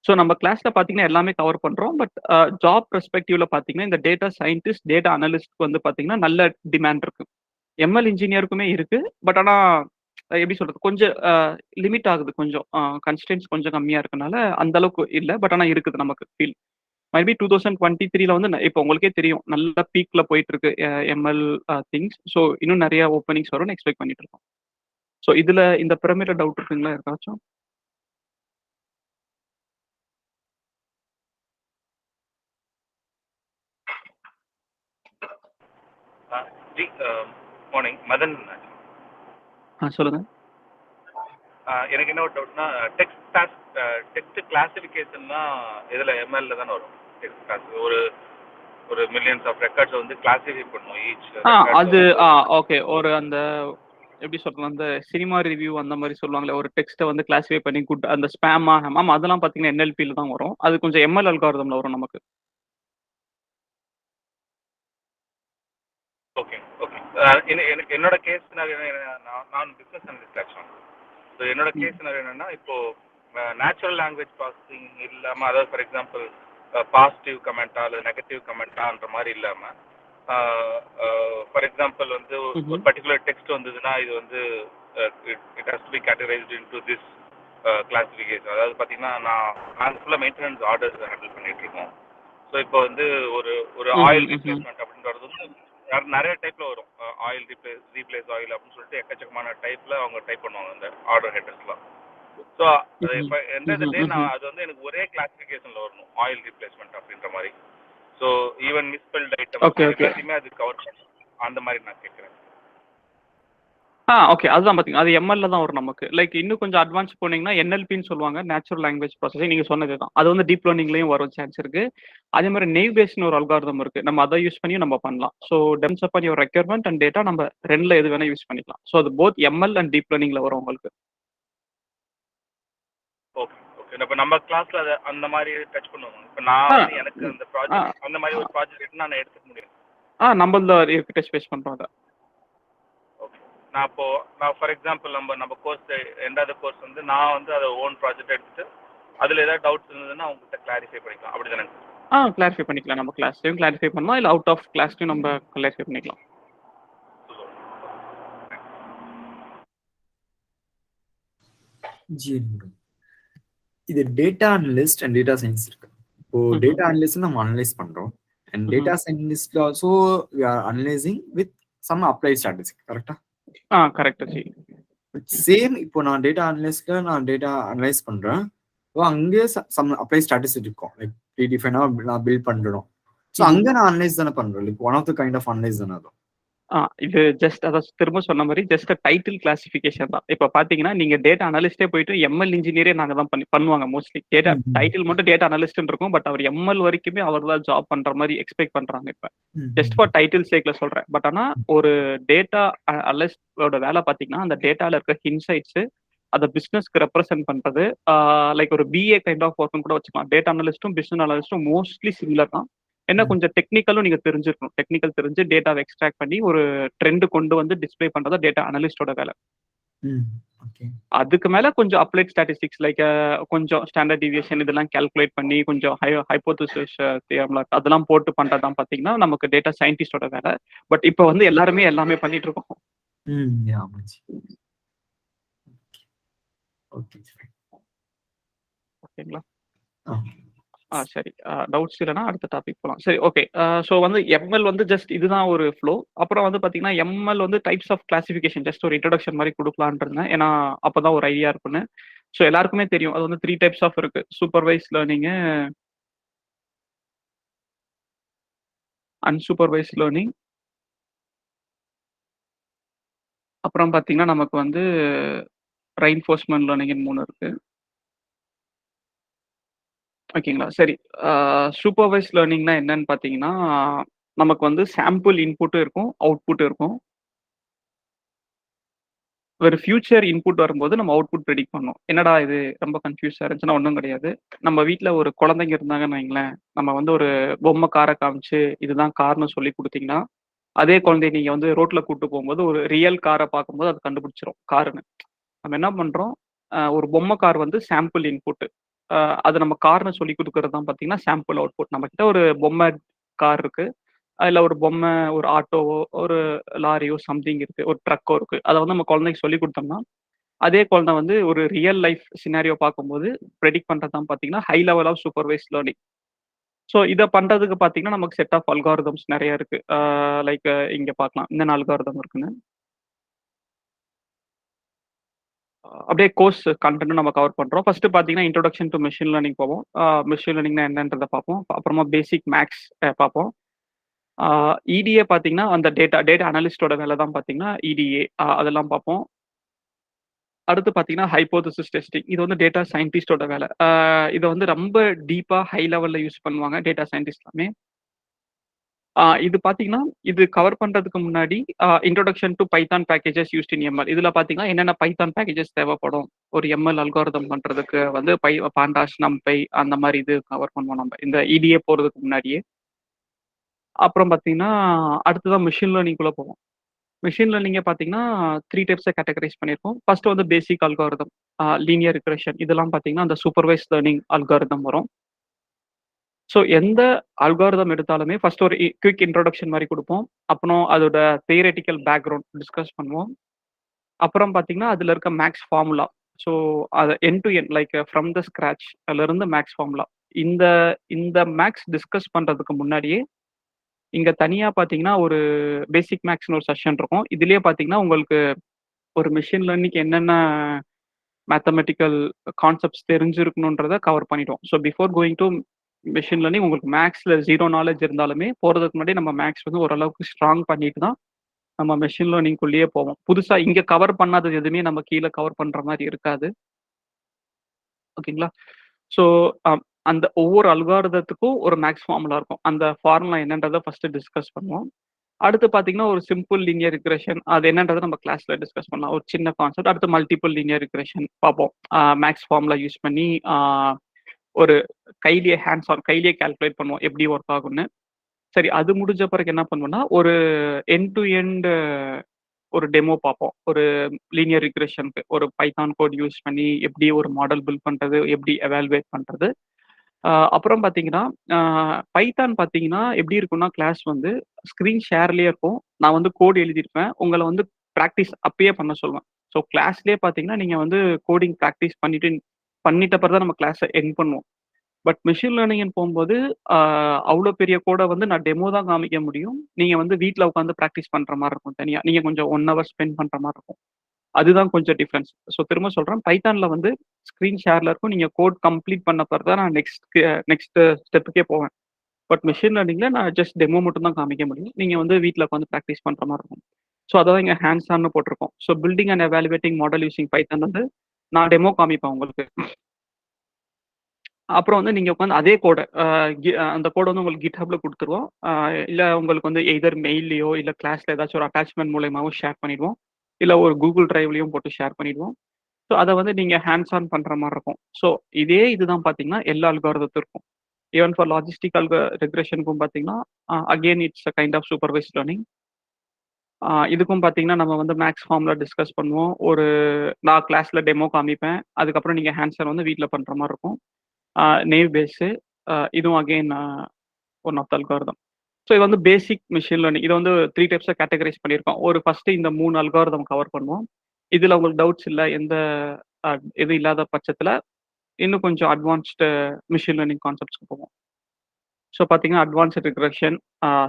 ஸோ நம்ம கிளாஸ்ல பார்த்தீங்கன்னா, எல்லாமே கவர் பண்றோம். பட் ஜாப் பெர்ஸ்பெக்டிவ்ல பார்த்தீங்கன்னா, இந்த டேட்டா சயின்டிஸ்ட், டேட்டா அனலிஸ்ட்க்கு வந்து பார்த்தீங்கன்னா, நல்ல டிமாண்ட் இருக்கு. எம்எல் இன்ஜினியருக்குமே இருக்கு. பட் ஆனா எப்படி சொல்றது? கொஞ்சம் லிமிட் ஆகுது கொஞ்சம். கன்ஸ்ட்ரெயின்ட்ஸ் கொஞ்சம் கம்மியா இருக்கனால, அந்த அளவுக்கு இல்ல. பட் ஆனா இருக்குது நமக்கு ஃபீல். மேபி 2023ல வந்து இப்போ உங்களுக்கே தெரியும். நல்ல பீக்ல போயிட்டு இருக்கு எம்எல் திங்ஸ். ஸோ இன்னும் நெறைய ஓப்பனிங்ஸ் வரும்னு எக்ஸ்பெக்ட் பண்ணிட்டு இருக்கோம். ஸோ இதுல இந்த பிரமிட்ல டவுட் இருக்குங்களா யாருக்காச்சும்? ஜி மார்னிங் மதன். சொல்லுங்க. எனக்கு என்ன ஒரு டவுட்னா டெக்ஸ்ட் கிளாசிஃபிகேஷன்லாம் இதில் எம்எல்ல தானே வரும். டெக்ஸ்ட் கிளாஸ் ஒரு மில்லியன்ஸ் ஆஃப் ரெக்கார்ட்ஸ் வந்து கிளாசிஃபை பண்ணும் ஈச். அது ஓகே. ஒரு அந்த எப்படி சொல்றது? அந்த சினிமா ரிவ்யூ அந்த மாதிரி சொல்லுவாங்களே, ஒரு டெக்ஸ்ட்டை வந்து கிளாசிஃபை பண்ணி குட் அந்த ஸ்பேமா ஆமா அதெல்லாம் பார்த்தீங்கன்னா என்எல்பியில் தான் வரும். அது கொஞ்சம் எம்எல் அல்காரிதம்ல வரும் நமக்கு. Okay okay. என்னோட கேஸ் நான் பிஸ்னஸ் அனலிஸ்ட் ஆக்சுவலாக. ஸோ என்னோட கேஸ் என்னன்னா, இப்போ நேச்சுரல் லாங்குவேஜ் ப்ராசஸிங் இல்லாமல், அதாவது ஃபார் எக்ஸாம்பிள் பாசிட்டிவ் கமெண்ட்டா அல்லது நெகட்டிவ் கமெண்ட்டான்ற மாதிரி இல்லாமல், ஃபார் எக்ஸாம்பிள் வந்து ஒரு பர்டிகுலர் டெக்ஸ்ட் வந்ததுன்னா இது வந்து it has to be categorised into this classification. அதாவது பார்த்தீங்கன்னா, நான் ஃபுல்லாக மெயின்டெனன்ஸ் ஆர்டர்ஸ் ஹேண்டில் பண்ணிட்டு இருக்கோம். ஸோ இப்போ வந்து ஒரு ஆயில் ரீப்ளேஸ்மெண்ட் அப்படின்றது வந்து நிறைய டைப்ல வரும். ஆயில் ரீப்ளேஸ் ஆயில் அப்படின்னு சொல்லிட்டு எக்கச்சக்கமான டைப்ல அவங்க டைப் பண்ணுவாங்க அந்த ஆர்டர் ஹெட்டர்ஸ்லாம். ஸோ இப்போ எந்த டே நான் அது வந்து எனக்கு ஒரே கிளாசிஃபிகேஷன்ல வரணும், ஆயில் ரீப்ளேஸ்மெண்ட் அப்படின்ற மாதிரி. ஸோ ஈவன் மிஸ்பெல்ட் ஐட்டம் எல்லாத்தையுமே அது கவர் பண்ணும். அந்த மாதிரி நான் கேட்குறேன். ஓகே. அதுதான் பார்த்தீங்க. அது எம்எல்ல தான் வரும் நமக்கு. லைக் இன்னும் கொஞ்சம் அட்வான்ஸ் போனீங்கன்னா என்எல்பின்னு சொல்லுவாங்க. Natural language processing. நீங்க சொன்னது தான். அது வந்து டீப் லேர்னிங்லயும் வரும் சான்ஸ் இருக்கு. அதே மாதிரி நெய்வ் பேஸ்னு ஒரு அல்காரிதம் இருக்கு. நம்ம அதை யூஸ் பண்ணி நம்ம பண்ணலாம். So டெம்ஸ் upon your requirement and data நம்ம ரெண்டுல எது வேணா யூஸ் பண்ணிக்கலாம். ஸோ அது போத் எம்எல் அண்ட் டீப் லேர்னிங்ல வரும் உங்களுக்கு. Okay okay. இப்போ நம்ம கிளாஸ்ல அதை அந்த மாதிரி டச் பண்ணுவோம். இப்போ நான் எனக்கு அந்த ப்ராஜெக்ட் அந்த மாதிரி ஒரு ப்ராஜெக்ட் நான் எடுத்துக்க முடியும். நம்மள இருக்கு டச் பேஸ் பண்றோம் அதை. நான் ஃபார் எக்ஸாம்பிள் நம்ம கோர்ஸ் ரெண்டாவது கோர்ஸ் வந்து நான் வந்து அதை ஓன் ப்ராஜெக்ட் எடுத்துட்டு அதில் ஏதாவது டவுட்ஸ் இருந்ததுன்னா அவங்ககிட்ட கிளாரிஃபை பண்ணிக்கலாம். அப்படி தானே? கிளாரிஃபை பண்ணிக்கலாம். நம்ம கிளாஸ்லையும் கிளாரிஃபை பண்ணலாம், இல்லை அவுட் ஆஃப் கிளாஸ்லையும் நம்ம கிளாரிஃபை பண்ணிக்கலாம். இது data analyst and data science இருக்கு. இப்போ டேட்டா அனலிஸ்ட் நம்ம அனலைஸ் பண்றோம் and data scientist also we are analyzing with some applied statistics. கரெக்டா? கரெக்ட் ஜி. சேம் இப்போ நான் டேட்டா அனலிஸ்ட்ல நான் டேட்டா அனலைஸ் பண்றேன். அங்கே சம் அப்ளை ஸ்டாட்டிஸ்டிக்ஸ் இருக்கும். லைக் ப்ரீடிஃபைனா நான் பில்ட் பண்றோம். ஸோ அங்கே நான் அனலைஸ் தானே பண்றேன். Like one of the kind of analyse தானே அதுவும். இது ஜஸ்ட் அதான் திரும்ப சொன்ன மாதிரி ஜஸ்ட் டைட்டில் கிளாசிஃபிகேஷன் தான். இப்போ பாத்தீங்கன்னா நீங்க டேட்டா அனலிஸ்டே போயிட்டு எம்எல் இன்ஜினியரே நாங்க தான் பண்ணுவாங்க மோஸ்ட்லி. டேட்டா டைட்டில் மட்டும் டேட்டா அனலிஸ்ட் இருக்கும். பட் அவர் எம்எல் வரைக்குமே அவர் தான் ஜாப் பண்ற மாதிரி எக்ஸ்பெக்ட் பண்றாங்க. இப்ப ஜஸ்ட் ஃபார் டைட்டில் சேக்ல சொல்றேன். பட் ஆனா ஒரு டேட்டா அனலிஸ்டோட வேலை பாத்தீங்கன்னா அந்த டேட்டால இருக்க இன்சைட்ஸ் அதை பிசினஸ்க்கு ரெப்ரசென்ட் பண்றது. லைக் ஒரு பிஏ கைண்ட் ஆஃப் ஒர்க்னு கூட வச்சுக்கலாம். டேட்டா அனலிஸ்டும் பிசினஸ் அனலிஸ்டும் மோஸ்ட்லி சிமிலர் தான். என்ன கொஞ்சம் டெக்னிக்கலும் நீங்க தெரிஞ்சிருக்கணும். டெக்னிக்கல் தெரிஞ்சு டேட்டாவை எக்ஸ்ட்ராக்ட் பண்ணி ஒரு ட்ரெண்ட் கொண்டு வந்து டிஸ்பிளே பண்றதா டேட்டா அனலிஸ்டோட வேலை. ஓகே. அதுக்கு மேல கொஞ்சம் அப்ளைட் ஸ்டாட்டிஸ்டிக்ஸ் லைக் கொஞ்சம் ஸ்டாண்டர்ட் டிவியேஷன் இதெல்லாம் கால்குலேட் பண்ணி கொஞ்சம் ஹைப்போதசிஸ் அதெல்லாம் போட்டு பண்றதுதான் பாத்தீங்கன்னா நமக்கு டேட்டா சயின்டிஸ்டோட வேலை. பட் இப்போ வந்து எல்லாருமே எல்லாமே பண்ணிட்டு இருக்கோம். ஆமாச்சு. ஓகே. ஓகேங்களா? ஆ. சரி. டவுட்ஸ் இல்லைன்னா அடுத்த டாபிக் போகலாம். சரி, ஓகே. ஸோ வந்து எம்எல் வந்து ஜஸ்ட் இதுதான் ஒரு ஃப்ளோ. அப்புறம் வந்து பார்த்தீங்கன்னா எம்எல் வந்து டைப்ஸ் ஆஃப் கிளாசிஃபிகேஷன் ஜஸ்ட் ஒரு இன்ட்ரடக்ஷன் மாதிரி கொடுக்கலான்னு இருந்தேன். ஏன்னா அப்பதான் ஒரு ஐடியா இருக்குன்னு. ஸோ எல்லாருக்குமே தெரியும் அது வந்து 3 டைப்ஸ் ஆஃப் இருக்கு. சூப்பர்வைஸ் லேர்னிங்கு, அன்சூப்பர்வைஸ் லேர்னிங், அப்புறம் பார்த்தீங்கன்னா நமக்கு வந்து ரெயின்ஃபோர்ஸ்மெண்ட் லேர்னிங்னு 3 இருக்கு. ஓகேங்களா? சரி. சூப்பர்வைஸ் லேர்னிங்னா என்னன்னு பார்த்தீங்கன்னா நமக்கு வந்து சாம்பிள் இன்புட்டும் இருக்கும், அவுட்புட்டும் இருக்கும். ஒரு ஃபியூச்சர் இன்புட் வரும்போது நம்ம அவுட்புட் ப்ரெடிக்ட் பண்ணோம். என்னடா இது ரொம்ப கன்ஃபியூஸா இருந்துச்சுன்னா ஒன்றும் கிடையாது. நம்ம வீட்டில் ஒரு குழந்தைங்க இருந்தாங்கன்னு வைங்களேன், நம்ம வந்து ஒரு பொம்மை காரை காமிச்சு இதுதான் கார்னு சொல்லி கொடுத்தீங்கன்னா அதே குழந்தைய நீங்க வந்து ரோட்ல கூட்டு போகும்போது ஒரு ரியல் காரை பார்க்கும்போது அது கண்டுபிடிச்சிரும் காருன்னு. நம்ம என்ன பண்றோம், ஒரு பொம்மை கார் வந்து சாம்பிள் இன்புட். அது நம்ம கார்னு சொல்லி கொடுக்கறது தான் பார்த்தீங்கன்னா சாம்பிள் அவுட்புட். நம்ம கிட்ட ஒரு பொம்மை கார் இருக்கு. இல்ல ஒரு பொம்மை, ஒரு ஆட்டோவோ, ஒரு லாரியோ சம்திங் இருக்கு. ஒரு ட்ரக்கோ இருக்கு. அத வந்து நம்ம குழந்தைக்கு சொல்லிக் குடுத்தோம்னா, அதே குழந்தை வந்து ஒரு ரியல் லைஃப் சினாரியோ பார்க்கும்போது பிரெடிக்ட் பண்றது தான் பார்த்தீங்கன்னா, high level of supervised learning. So இத பண்றதுக்கு பார்த்தீங்கன்னா, நமக்கு செட் ஆஃப் அல்காரிதம்ஸ் நெறைய இருக்கு. லைக் இங்க பார்க்கலாம். என்னென்ன அல்காரிதம் இருக்குன்னு. அப்படியே கோர்ஸ் கன்டென்ட்டும் நம்ம கவர் பண்றோம். ஃபர்ஸ்ட் பார்த்தீங்கன்னா, இன்ட்ரோடக்ஷன் டூ மெஷின் லேர்னிங் போவோம். மெஷின் லேர்னிங்னா என்னன்றத பார்ப்போம். அப்புறமா பேசிக் மேக்ஸ் பார்ப்போம். இடிஏ பார்த்தீங்கன்னா, அந்த டேட்டா அனலிஸ்ட்டோட வேலை தான் பார்த்தீங்கன்னா இடிஏ. அதெல்லாம் பார்ப்போம். அடுத்து பார்த்தீங்கன்னா, ஹைப்போதசிஸ் டெஸ்டிங். இது வந்து டேட்டா சயின்டிஸ்ட்டோட வேலை. இத வந்து ரொம்ப டீப்பா ஹை லெவல்ல யூஸ் பண்ணுவாங்க டேட்டா சயின்டிஸ்ட் எல்லாமே. இது பார்த்தீங்கன்னா, இது கவர் பண்றதுக்கு முன்னாடி introduction to Python packages used in ML. இதுல பார்த்தீங்கன்னா, என்னென்ன பைதான் பேக்கேஜஸ் தேவைப்படும் ஒரு எம்எல் அல்காரிதம் பண்றதுக்கு வந்து பாண்டாஸ், நம்பை அந்த மாரி இது கவர் பண்ணுவோம் நம்ம. இந்த இடிஏ போறதுக்கு முன்னாடியே. அப்புறம் பார்த்தீங்கன்னா, அடுத்ததான் மெஷின் லேர்னிங்குள்ள போவோம். மெஷின் லேர்னிங்க பார்த்தீங்கன்னா, 3 டைப்ஸா கேட்டகரைஸ் பண்ணியிருக்கோம். ஃபர்ஸ்ட் வந்து பேசிக் அல்காரிதம், லீனியர் ரிக்ரெஷன் இதெல்லாம் பார்த்தீங்கன்னா, அந்த சூப்பர்வைஸ்ட் லேர்னிங் அல்காரிதம் வரும். ஸோ எந்த அல்காரிதம் எடுத்தாலுமே ஃபர்ஸ்ட் ஒரு குயிக் இன்ட்ரோடக்ஷன் மாரி குடுப்போம். அப்புறம் அதோட தியரட்டிக்கல் பேக்ரவுண்ட் டிஸ்கஸ் பண்ணுவோம். அப்புறம் பார்த்தீங்கன்னா, அதுல இருக்க மேக்ஸ் ஃபார்முலா. ஸோ அத end to end like from the scratch அதுலருந்து மேக்ஸ் ஃபார்முலா. இந்த இந்த மேக்ஸ் டிஸ்கஸ் பண்றதுக்கு முன்னாடியே, இங்க தனியா பார்த்தீங்கன்னா, ஒரு பேசிக் மேக்ஸ்ன்னு ஒரு செஷன் இருக்கும். இதுலயே பார்த்தீங்கன்னா, உங்களுக்கு ஒரு மெஷின் லேர்னிங்க்கு என்னென்ன மேத்தமெட்டிக்கல் கான்செப்ட்ஸ் தெரிஞ்சிருக்கணுன்றத கவர் பண்ணிட்டோம். So before going to machine learning உங்களுக்கு மேக்ஸ்ல 0 நாலேட்ஜ் இருந்தாலுமே, போறதுக்கு முன்னாடி நம்ம மேக்ஸ் வந்து ஓரளவுக்கு ஸ்ட்ராங் பண்ணிட்டு தான் நம்ம மெஷின் லேர்னிங்குள்ளேயே போவோம். புதுசா இங்க கவர் பண்ணாதது எதுவுமே நம்ம கீழ கவர் பண்ற மாரி இருக்காது. ஓகேங்களா? ஸோ அந்த ஒவ்வொரு அல்காரிதத்துக்கும் ஒரு மேக்ஸ் ஃபார்முலா இருக்கும். அந்த ஃபார்முலா என்னன்றத ஃபர்ஸ்ட் டிஸ்கஸ் பண்ணுவோம். அடுத்து பார்த்தீங்கன்னா, ஒரு சிம்பிள் லீனியர் ரிக்ரெஷன் அது என்னன்றத நம்ம கிளாஸ்ல டிஸ்கஸ் பண்ணலாம். ஒரு சின்ன கான்செப்ட். அடுத்து மல்டிபிள் லீனியர் ரிக்ரெஷன் பார்ப்போம். மேக்ஸ் ஃபார்முலா யூஸ் பண்ணி ஒரு கையிலேயே கால்குலேட் பண்ணுவோம். எப்படி ஒர்க் ஆகும்னு. சரி, அது முடிஞ்ச பிறகு என்ன பண்ணுவோம்னா, ஒரு எண்ட் டு எண்ட் ஒரு டெமோ பார்ப்போம். ஒரு லீனியர் ரிக்ரெஷனுக்கு ஒரு பைதான் கோட் யூஸ் பண்ணி எப்படி ஒரு மாடல் பில்ட் பண்றது, எப்படி எவாலுவேட் பண்றது. அப்புறம் பார்த்தீங்கன்னா, பைதான் பார்த்தீங்கன்னா எப்படி இருக்கும்னா கிளாஸ் வந்து ஸ்க்ரீன் ஷேர்லயே இருக்கும். நான் வந்து கோட் எழுதியிருப்பேன். உங்கள வந்து பிராக்டிஸ் அப்பயே பண்ண சொல்லுவேன். ஸோ கிளாஸ்லயே பார்த்தீங்கன்னா, நீங்க வந்து கோடிங் பிராக்டிஸ் பண்ணிட்ட பிறகு தான் நம்ம கிளாஸ எண்ட் பண்ணுவோம். பட் மெஷின் லேர்னிங்ன்னு போகும்போது, அவ்ளோ பெரிய கோட வந்து நான் டெமோ தான் காமிக்க முடியும். நீங்க வந்து வீட்ல உட்காந்து பிராக்டிஸ் பண்ற மாரி இருக்கும் தனியா. நீங்க கொஞ்சம் 1 ஹவர் ஸ்பெண்ட் பண்ற மாரி இருக்கும். அதுதான் கொஞ்சம் டிஃபரன்ஸ். ஸோ திரும்ப சொல்றேன். பைத்தான்ல வந்து ஸ்க்ரீன் ஷேர்ல இருக்கும். நீங்க கோட் கம்ப்ளீட் பண்ண பிறகு தான் நான் நெக்ஸ்ட் ஸ்டெப்புக்கே போவேன். பட் மெஷின் லேர்னிங்ல நான் ஜஸ்ட் டெமோ மட்டும் தான் காமிக்க முடியும். நீங்க வந்து வீட்ல உட்காந்து பிராக்டிஸ் பண்ற மாரி இருக்கும். ஸோ அதான் இங்க ஹேண்ட்ஸ் ஆன்னு போட்டிருக்கோம். So building and evaluating model using Python வந்து நான் டெமோ காமிப்பேன் உங்களுக்கு. அப்புறம் வந்து நீங்க உட்காந்து அதே கோட அந்த கோட வந்து உங்களுக்கு GitHubல குடுத்துருவோம். இல்ல உங்களுக்கு வந்து எய்தர் மெயில்லயோ, இல்ல கிளாஸ்ல ஏதாச்சும் ஒரு அட்டாச்மென்ட் மூலியமாவும் ஷேர் பண்ணிடுவோம். இல்ல ஒரு Google Driveலயும் போட்டு ஷேர் பண்ணிடுவோம். ஸோ அத வந்து நீங்க ஹேண்ட்ஸ் ஆன் பண்ற மாரி இருக்கும். ஸோ இதே இதுதான் பார்த்தீங்கன்னா, எல்லா அல்காரிதத்துக்கும். ஈவன் ஃபார் லாஜிஸ்டிக் ரெக்ரெஷனுக்கும் பார்த்தீங்கன்னா, again it's a kind of supervised learning. இதுக்கும் பார்த்தீங்கன்னா நம்ம வந்து மேக்ஸ் ஃபார்ம்ல டிஸ்கஸ் பண்ணுவோம். நான் கிளாஸ்ல டெமோ காமிப்பேன். அதுக்கப்புறம் நீங்க ஹேண்ட்ஸ் வந்து வீட்ல பண்ற மாரி இருக்கும். நேவ் பேஸு இதுவும் again one of the algorithm. So இது வந்து பேசிக் மிஷின் லேர்னிங். இது வந்து 3 டைப்ஸா கேட்டகரைஸ் பண்ணியிருக்கோம். ஃபர்ஸ்ட்டு இந்த 3 அல்காரிதம் கவர் பண்ணுவோம். இதுல உங்களுக்கு டவுட்ஸ் இல்ல, எந்த இது இல்லாத பட்சத்துல இன்னும் கொஞ்சம் அட்வான்ஸ்டு மிஷின் லேர்னிங் கான்செப்ட்ஸ்க்கு போவோம். ஸோ பார்த்தீங்கன்னா அட்வான்ஸ்டு ரிக்ரெஷன்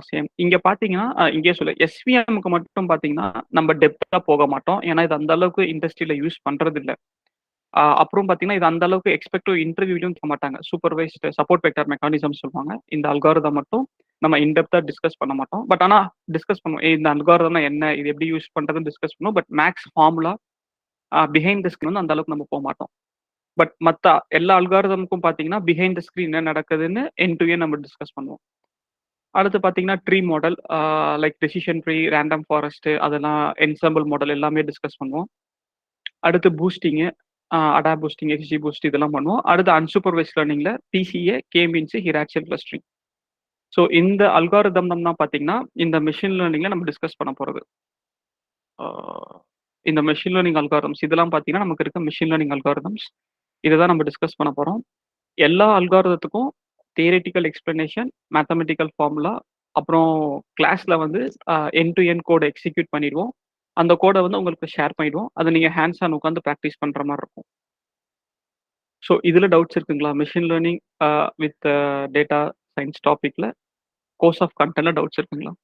சேம். இங்க பார்த்தீங்கன்னா இங்கேயே சொல்ல எஸ்விஎம்க்கு மட்டும் பார்த்தீங்கன்னா நம்ம டெப்த்தா போக மாட்டோம். ஏன்னா இது அந்த அளவுக்கு இண்டஸ்ட்ரியில யூஸ் பண்றது இல்ல. அப்புறம் பார்த்தீங்கன்னா இது அந்த அளவுக்கு எக்ஸ்பெக்டிவ் இன்டர்வியூலையும் கேட்க மாட்டாங்க. சூப்பர்வைஸ்டு சப்போர்ட் வெக்டர் மெக்கானிசம் சொல்லுவாங்க. இந்த அல்காரிதம் மட்டும் நம்ம இன்டெப்தா டிஸ்கஸ் பண்ண மாட்டோம். பட் ஆனா டிஸ்கஸ் பண்ணுவோம். இந்த அல்காரிதம்னா என்ன, இது எப்படி யூஸ் பண்றதுன்னு டிஸ்கஸ் பண்ணுவோம். But maths formula behind the screen வந்து அந்த அளவுக்கு நம்ம போக மாட்டோம். பட் மற்ற எல்லா அல்காரிதமுக்கும் பார்த்தீங்கன்னா பிஹைண்ட் த ஸ்கிரீன் என்ன நடக்குதுன்னு எண்ட் டு எண்ட் நம்ம டிஸ்கஸ் பண்ணுவோம். அடுத்து பார்த்தீங்கன்னா tree model, like decision tree, random forest, அதெல்லாம் என்சம்பிள் மாடல் எல்லாமே டிஸ்கஸ் பண்ணுவோம். அடுத்து பூஸ்டிங்கு, அடா பூஸ்டிங், எக்ஸ்ஜி பூஸ்ட் இதெல்லாம் பண்ணுவோம். அடுத்து அன்சூப்பர்வைஸ் லேர்னிங்ல PCA, K means hierarchical clustering. So இந்த அல்காரிதம் தான் பார்த்தீங்கன்னா இந்த மெஷின் லேர்னிங்ல நம்ம டிஸ்கஸ் பண்ண போறது. இந்த மெஷின் லேர்னிங் அல்காரிதம்ஸ் இதெல்லாம் பார்த்தீங்கன்னா நமக்கு இருக்க மெஷின் லேர்னிங் அல்காரிதம்ஸ். இதை தான் நம்ம டிஸ்கஸ் பண்ண போறோம். எல்லா அல்காரிதத்துக்கும் தியரிட்டிக்கல் எக்ஸ்பிளனேஷன், மேத்தமெட்டிக்கல் ஃபார்முலா, அப்புறம் கிளாஸ்ல வந்து எண்ட் டு எண்ட் கோடை எக்ஸிக்யூட் பண்ணிடுவோம். அந்த கோடை வந்து உங்களுக்கு ஷேர் பண்ணிடுவோம். அதை நீங்க ஹேண்ட்ஸ் ஆன் உட்காந்து ப்ராக்டிஸ் பண்ற மாதிரி இருக்கும். ஸோ இதுல டவுட்ஸ் இருக்குங்களா? Machine learning with data science டாபிக்ல கோர்ஸ் ஆஃப் கண்டென்ட்ல டவுட்ஸ் இருக்குங்களா?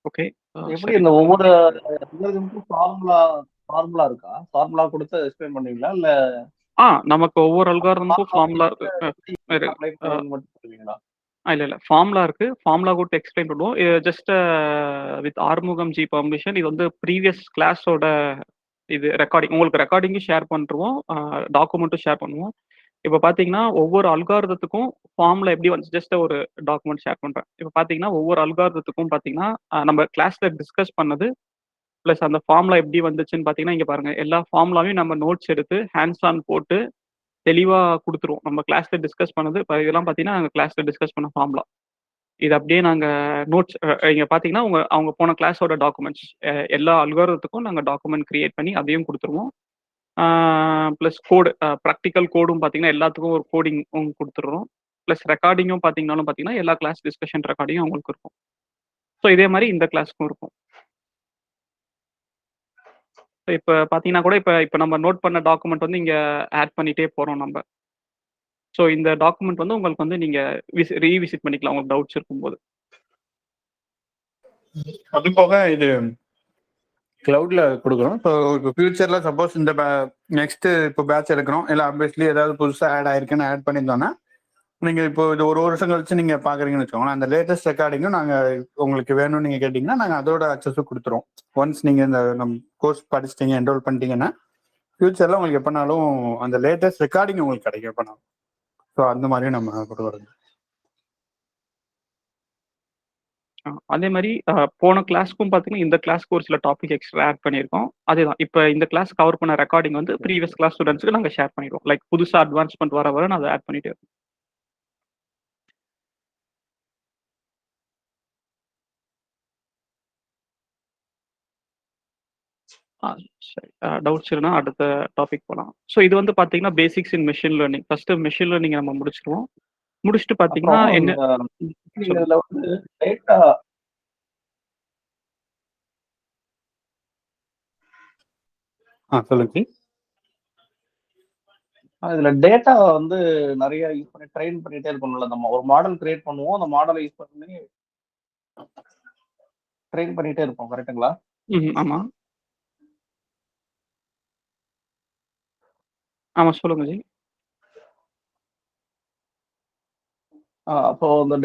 ஓகே. எப்படி இந்த ஒவ்வொரு அல்காரிதமுக்கும் ஃபார்முலா இருக்கா? ஃபார்முலா கொடுத்து எக்ஸ்பிளைன் பண்ணுவீங்களா இல்ல நமக்கு ஒவ்வொரு அல்காரிதமுக்கும் ஃபார்முலா இருக்கு. அப்ளை பண்ணுறது மட்டும் சொல்லுவீங்களா? இல்ல ஃபார்முலா இருக்கு. ஃபார்முலா கொடுத்து எக்ஸ்பிளைன் பண்ணுவோம். Just with Arumugam G permission இது வந்து ப்ரீவியஸ் கிளாஸோட இது ரெக்கார்டிங், உங்களுக்கு ரெக்கார்டிங்கும் ஷேர் பண்ணுவோம், டாக்குமெண்ட்டும் ஷேர் பண்ணுவோம். இப்போ பார்த்தீங்கன்னா ஒவ்வொரு அல்காரிதத்துக்கும் ஃபார்முலா எப்படி வந்து ஜஸ்ட் ஒரு டாக்குமெண்ட் ஷேர் பண்றேன். இப்போ பார்த்தீங்கன்னா ஒவ்வொரு அல்காரிதத்துக்கும் பார்த்தீங்கன்னா நம்ம கிளாஸ்ல டிஸ்கஸ் பண்ணது ப்ளஸ் அந்த ஃபார்முலா எப்படி வந்துச்சுன்னு பார்த்தீங்கன்னா இங்க பாருங்க, எல்லா ஃபார்முலாவையும் நம்ம நோட்ஸ் எடுத்து ஹேண்ட்ஸ் ஆன் போட்டு தெளிவா கொடுத்துருவோம். நம்ம கிளாஸ்ல டிஸ்கஸ் பண்ணது இதெல்லாம் பார்த்தீங்கன்னா நாங்கள் கிளாஸ்ல டிஸ்கஸ் பண்ண ஃபார்முலா. இது அப்படியே நாங்கள் நோட்ஸ் இங்க பார்த்தீங்கன்னா அவங்க போன கிளாஸோட டாக்குமெண்ட்ஸ் எல்லா அல்காரிதத்துக்கும் நாங்கள் டாக்குமெண்ட் கிரியேட் பண்ணி அதையும் கொடுத்துருவோம். ப்ளஸ் கோடு, ப்ராக்டிக்கல் கோடும் பார்த்தீங்கன்னா எல்லாத்துக்கும் ஒரு கோடிங் கொடுத்துடுறோம். ப்ளஸ் ரெக்கார்டிங்கும் பார்த்தீங்கன்னா எல்லா கிளாஸ் டிஸ்கஷன் ரெக்கார்டிங்கும் அவங்களுக்கு இருக்கும். ஸோ இதே மாதிரி இந்த கிளாஸ்க்கும் இருக்கும். இப்போ பார்த்தீங்கன்னா கூட இப்போ நம்ம நோட் பண்ண டாக்குமெண்ட் வந்து இங்கே ஆட் பண்ணிட்டே போகிறோம் நம்ம. ஸோ இந்த டாக்குமெண்ட் வந்து உங்களுக்கு வந்து நீங்கள் ரீவிசிட் பண்ணிக்கலாம் உங்களுக்கு டவுட்ஸ் இருக்கும்போது. அது போக இது கிளவுட்ல கொடுக்குறோம். ஸோ இப்போ ஃபியூச்சர்ல சப்போஸ் இந்த நெக்ஸ்ட் இப்போ பேட்ச் எடுக்கிறோம், இல்லை ஆப்வியஸ்லி ஏதாவது புதுசாக ஆட் ஆயிருக்குன்னு ஆட் பண்ணியிருந்தோன்னா நீங்கள் இப்போ இது ஒரு வருஷம் கழிச்சு நீங்கள் பார்க்குறீங்கன்னு வச்சுக்கோங்களேன், அந்த லேட்டஸ்ட் ரெக்கார்டிங்கும் நாங்கள் உங்களுக்கு வேணும்னு நீங்கள் கேட்டிங்கன்னா நாங்கள் அதோட அக்சஸும் கொடுத்துருவோம். ஒன்ஸ் நீங்கள் இந்த நம்ம கோர்ஸ் படிச்சிட்டீங்க, என்ரோல் பண்ணிட்டீங்கன்னா ஃபியூச்சரில் உங்களுக்கு எப்போனாலும் அந்த லேட்டஸ்ட் ரெக்கார்டிங் உங்களுக்கு கிடைக்கும் எப்போனாலும். ஸோ அந்த மாதிரியும் நம்ம கொண்டு வரோம். அதே மாதிரி போன கிளாஸ்க்கும் பார்த்தீங்கன்னா இந்த கிளாஸ்க்கு ஒரு சில டாபிக் எக்ஸ்ட்ரா ஆட் பண்ணியிருக்கோம். அதேதான் இப்போ இந்த கிளாஸ் கவர் பண்ண ரெக்கார்டிங் வந்து ப்ரீவியஸ் கிளாஸ் ஸ்டூடெண்ட்ஸ்க்கு நாங்கள் ஷேர் பண்ணிடுவோம். லைக் புதுசாக அட்வான்ஸ்மெண்ட் வர நான் அதை ஆட் பண்ணிட்டே இருக்கோம். சரி, டவுட்ஸ் இருந்தால் அடுத்த டாபிக் போகலாம். ஸோ இது வந்து பார்த்தீங்கன்னா basics in machine learning. First machine learning நம்ம முடிச்சிருவோம். முடிச்சுட்டு பார்த்தீங்கன்னா என்ன இதுல வந்து டேட்டா சொல்லுங்க. இதுல டேட்டா வந்து நிறைய யூஸ் பண்ணி ட்ரெயின் பண்ணிட்டே இருக்கணும்ல. நம்ம ஒரு மாடல் கிரியேட் பண்ணுவோம், அந்த மாடலை யூஸ் பண்ணி ட்ரெயின் பண்ணிட்டே இருப்போம். கரெக்ட்டுங்களா? ஆமா ஆமா சொல்லுங்க ஜி. அப்போ இந்த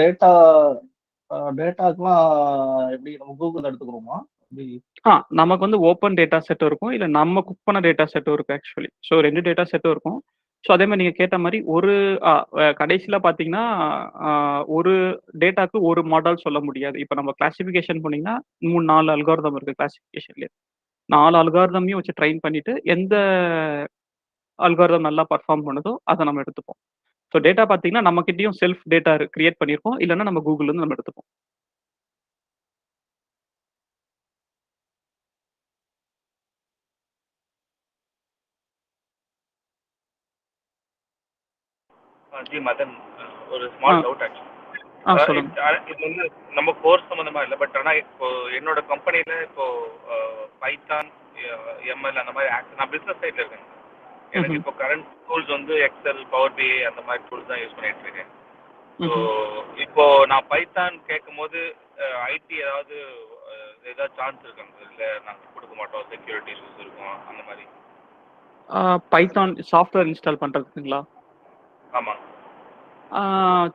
டேட்டாக்கெல்லாம் எப்படி நம்ம கூகுள் எடுத்துக்கிறோமா? நமக்கு வந்து ஓப்பன் டேட்டா செட்டும் இருக்கும், இல்லை நம்ம குக் பண்ண டேட்டா செட்டும் இருக்கும் ஆக்சுவலி. ஸோ 2 டேட்டா செட்டும் இருக்கும். ஸோ அதே மாதிரி நீங்கள் கேட்ட மாதிரி ஒரு கடைசியில் பார்த்தீங்கன்னா ஒரு டேட்டாக்கு ஒரு மாடல் சொல்ல முடியாது. இப்போ நம்ம கிளாசிஃபிகேஷன் போனீங்கன்னா 3-4 அல்காரிதம் இருக்குது கிளாசிஃபிகேஷன்லேயே. 4 அல்காரிதமையும் வச்சு ட்ரெயின் பண்ணிட்டு எந்த அல்காரிதம் நல்லா பர்ஃபார்ம் பண்ணுதோ அதை நம்ம எடுத்துப்போம். ஸோ டேட்டா பார்த்தீங்கன்னா நம்ம கிட்டயும் செல்ஃப் டேட்டா கிரியேட் பண்ணியிருப்போம், இல்லைன்னா நம்ம கூகுள்ல இருந்து நம்ம எடுத்துப்போம். ஜி மதன், ஒரு ஆ ஸ்மால் டவுட் ஆக்சுவலி. சொல்லுங்க. இது வந்து நம்ம கோர்ஸ் சம்மந்தமா இல்லை, பட் ஆனால் இப்போ என்னோட கம்பெனியில் இப்போ பைத்தான், எம்எல் அந்த மாதிரி நான் பிஸ்னஸ் சைடில் இருக்கேன். எனக்கு இப்போ கரண்ட் டூல்ஸ் வந்து எக்ஸல், பவர் பிஐ அந்த மாதிரி டூல்ஸ் தான் யூஸ் பண்ணிட்டு இருக்கேன். ஸோ இப்போ நான் பைத்தான் கேட்கும் போது ஐடி ஏதாவது சான்ஸ் இருக்காங்க, இல்லை நாங்கள் கொடுக்க மாட்டோம், செக்யூரிட்டி இஷ்யூஸ் இருக்கும் அந்த மாதிரி? பைத்தான் சாஃப்ட்வேர் இன்ஸ்டால் பண்ணுறதுக்குங்களா? ஆமாம்.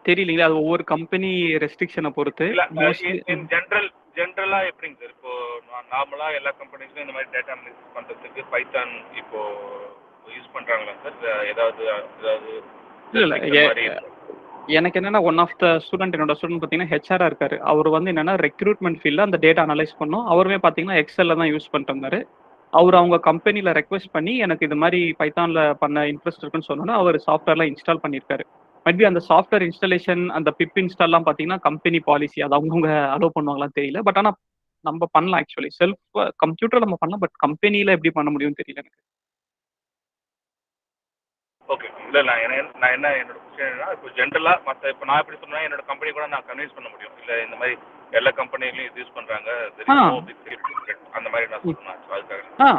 தெரியலீங்களா, அது ஒவ்வொரு கம்பெனி ரெஸ்ட்ரிக்ஷனை பொறுத்து. இல்லை, மோஸ்ட்லி இன் ஜென்ரலாக எப்படிங்க சார்? இப்போ நார்மலாக எல்லா கம்பெனிஸும் இந்த மாதிரி டேட்டா அனலிசிஸ் பண்ணுறதுக்கு பைத்தான் இப்போ யூஸ் பண்ணுறாங்களா சார்? ஏதாவது இல்லை restriction மாதிரி எனக்கு என்னன்னா ஒன் ஆஃப் த ஸ்டூடெண்ட், என்னோட ஸ்டூடெண்ட் பார்த்தீங்கன்னா ஹெச்ஆராக இருக்காரு. அவர் வந்து என்னன்னா ரெக்ரூட்மெண்ட் ஃபீல்டில் அந்த டேட்டா அனலைஸ் பண்ணோம். அவருமே பார்த்தீங்கன்னா எக்ஸல்ல தான் யூஸ் பண்ணிட்டு இருந்தாரு. அவர் அவங்க கம்பெனியில் ரெக்வெஸ்ட் பண்ணி எனக்கு இது மாதிரி பைத்தானில் பண்ண இன்ட்ரெஸ்ட் இருக்குன்னு சொன்னோன்னா அவர் சாஃப்ட்வேர்லாம் இன்ஸ்டால் பண்ணியிருக்காரு. மேபி அந்த சாஃப்ட்வேர் இன்ஸ்டாலேஷன், அந்த பிப் இன்ஸ்டால்லாம் பார்த்தீங்கன்னா கம்பெனி பாலிசி, அது அவங்கவுங்க அலோவ் பண்ணுவாங்களான்னு தெரியல. பட் ஆனால் நம்ம பண்ணலாம் ஆக்சுவலி. செல்ஃப் கம்ப்யூட்டர் நம்ம பண்ணலாம், பட் கம்பெனியில் எப்படி பண்ண முடியும்னு தெரியல எனக்கு. ஓகே. இல்லை நான் என்ன என்னோட கொஸ்டின் என்னன்னா, இப்போ ஜென்ரலாக மற்ற இப்போ நான் எப்படி சொன்னா என்னோட கம்பெனி கூட நான் கன்வின்ஸ் பண்ண முடியும், இல்லை இந்த மாதிரி எல்லா கம்பெனிலையும் இது யூஸ் பண்ணுறாங்க அந்த மாதிரி நான் சொல்லணும். அதுக்காக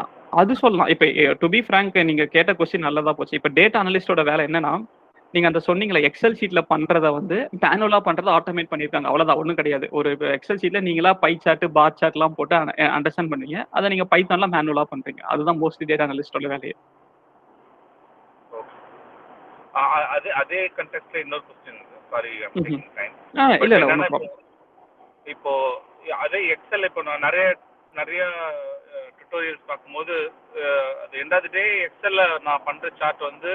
அது சொல்லலாம். இப்போ டு பி ஃப்ராங்க், நீங்கள் கேட்ட கொஸ்டின் நல்லதா போச்சு. இப்போ டேட்டா அனலிஸ்டோட வேலை என்னன்னா, நீங்கள் அந்த சொன்னீங்களே எக்ஸல் ஷீட்டில் பண்ணுறத வந்து மேனுவலாக பண்ணுறதை ஆட்டோமேட் பண்ணியிருக்காங்க, அவ்வளோதான், ஒன்றும் கிடையாது. ஒரு எக்ஸல் ஷீட்டில் நீங்களா பை சார்ட், பார் சார்ட்லாம் போட்டு அண்டர்ஸ்டாண்ட் பண்ணுவீங்க, அதை நீங்கள் பைத்தான்லாம் மேனுவலாக பண்ணுறீங்க. அதுதான் மோஸ்ட்லி டேட்டா அனலிஸ்டோட வேலையை. அதே கண்டெக்ட்ல இன்னொரு கொஸ்டின், சாரி இல்லை இப்போ அதே எக்ஸல் இப்போ நான் நிறைய டுட்டோரியல்ஸ் பார்க்கும்போது அது எண்ட் ஆஃப் தி டே எக்ஸல்ல நான் பண்ற சார்ட் வந்து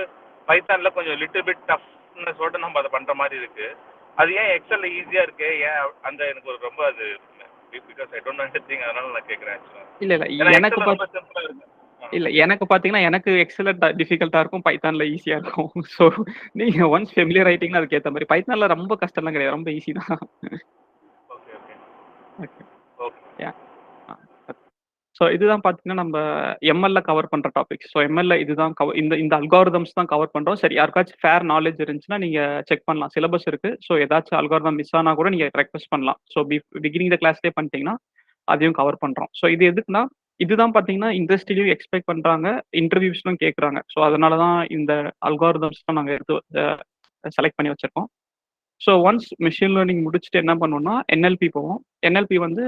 பைத்தான்ல கொஞ்சம் லிட்டில் பிட் டஃப்னஸோட நம்ம அதை பண்ற மாதிரி இருக்கு. அது ஏன் எக்ஸல்ல ஈஸியா இருக்கு? ஏன் அந்த எனக்கு ஒரு ரொம்ப அது because I don't know anything, அதனால நான் கேட்குறேன். இல்லை எனக்கு பார்த்தீங்கன்னா எனக்கு எக்ஸல்ல டிஃபிகல்ட்டா இருக்கும், பைத்தான்ல ஈஸியா இருக்கும். ஸோ நீங்க ஒன்ஸ் ஃபெமிலியர் ஆயிட்டீங்கன்னா அதுக்கேற்ற மாதிரி. பைத்தான்ல ரொம்ப கஷ்டம்லாம் கிடையாது, ரொம்ப ஈஸி தான். ஸோ இதுதான் பார்த்தீங்கன்னா நம்ம எம்எல்ல கவர் பண்ணுற டாபிக்ஸ். ஸோ எம்எல்ல இதுதான் இந்த அல்காரிதம்ஸ் தான் கவர் பண்ணுறோம். சரி, யாருக்காச்சும் ஃபேர் நாலேஜ் இருந்துச்சுன்னா நீங்கள் செக் பண்ணலாம், சிலபஸ் இருக்குது. ஸோ ஏதாச்சும் அல்காரிதம் மிஸ் ஆனால் கூட நீங்கள் ரெக்வெஸ்ட் பண்ணலாம். ஸோ பிகினிங் த கிளாஸ்லேயே பண்ணிட்டீங்கன்னா அதையும் கவர் பண்ணுறோம். ஸோ இது எதுக்குன்னா, இதுதான் பார்த்தீங்கன்னா இண்டஸ்ட்ரியிலையும் எக்ஸ்பெக்ட் பண்ணுறாங்க, இன்டர்வியூஸ்லாம் கேட்குறாங்க. ஸோ அதனால தான் இந்த அல்காரிதம்ஸ்லாம் நாங்கள் எடுத்து செலக்ட் பண்ணி வச்சுருக்கோம். ஸோ ஒன்ஸ் மிஷின் லேர்னிங் முடிச்சுட்டு என்ன பண்ணுவோம்னா என்எல்பி போவோம். என்எல்பி வந்து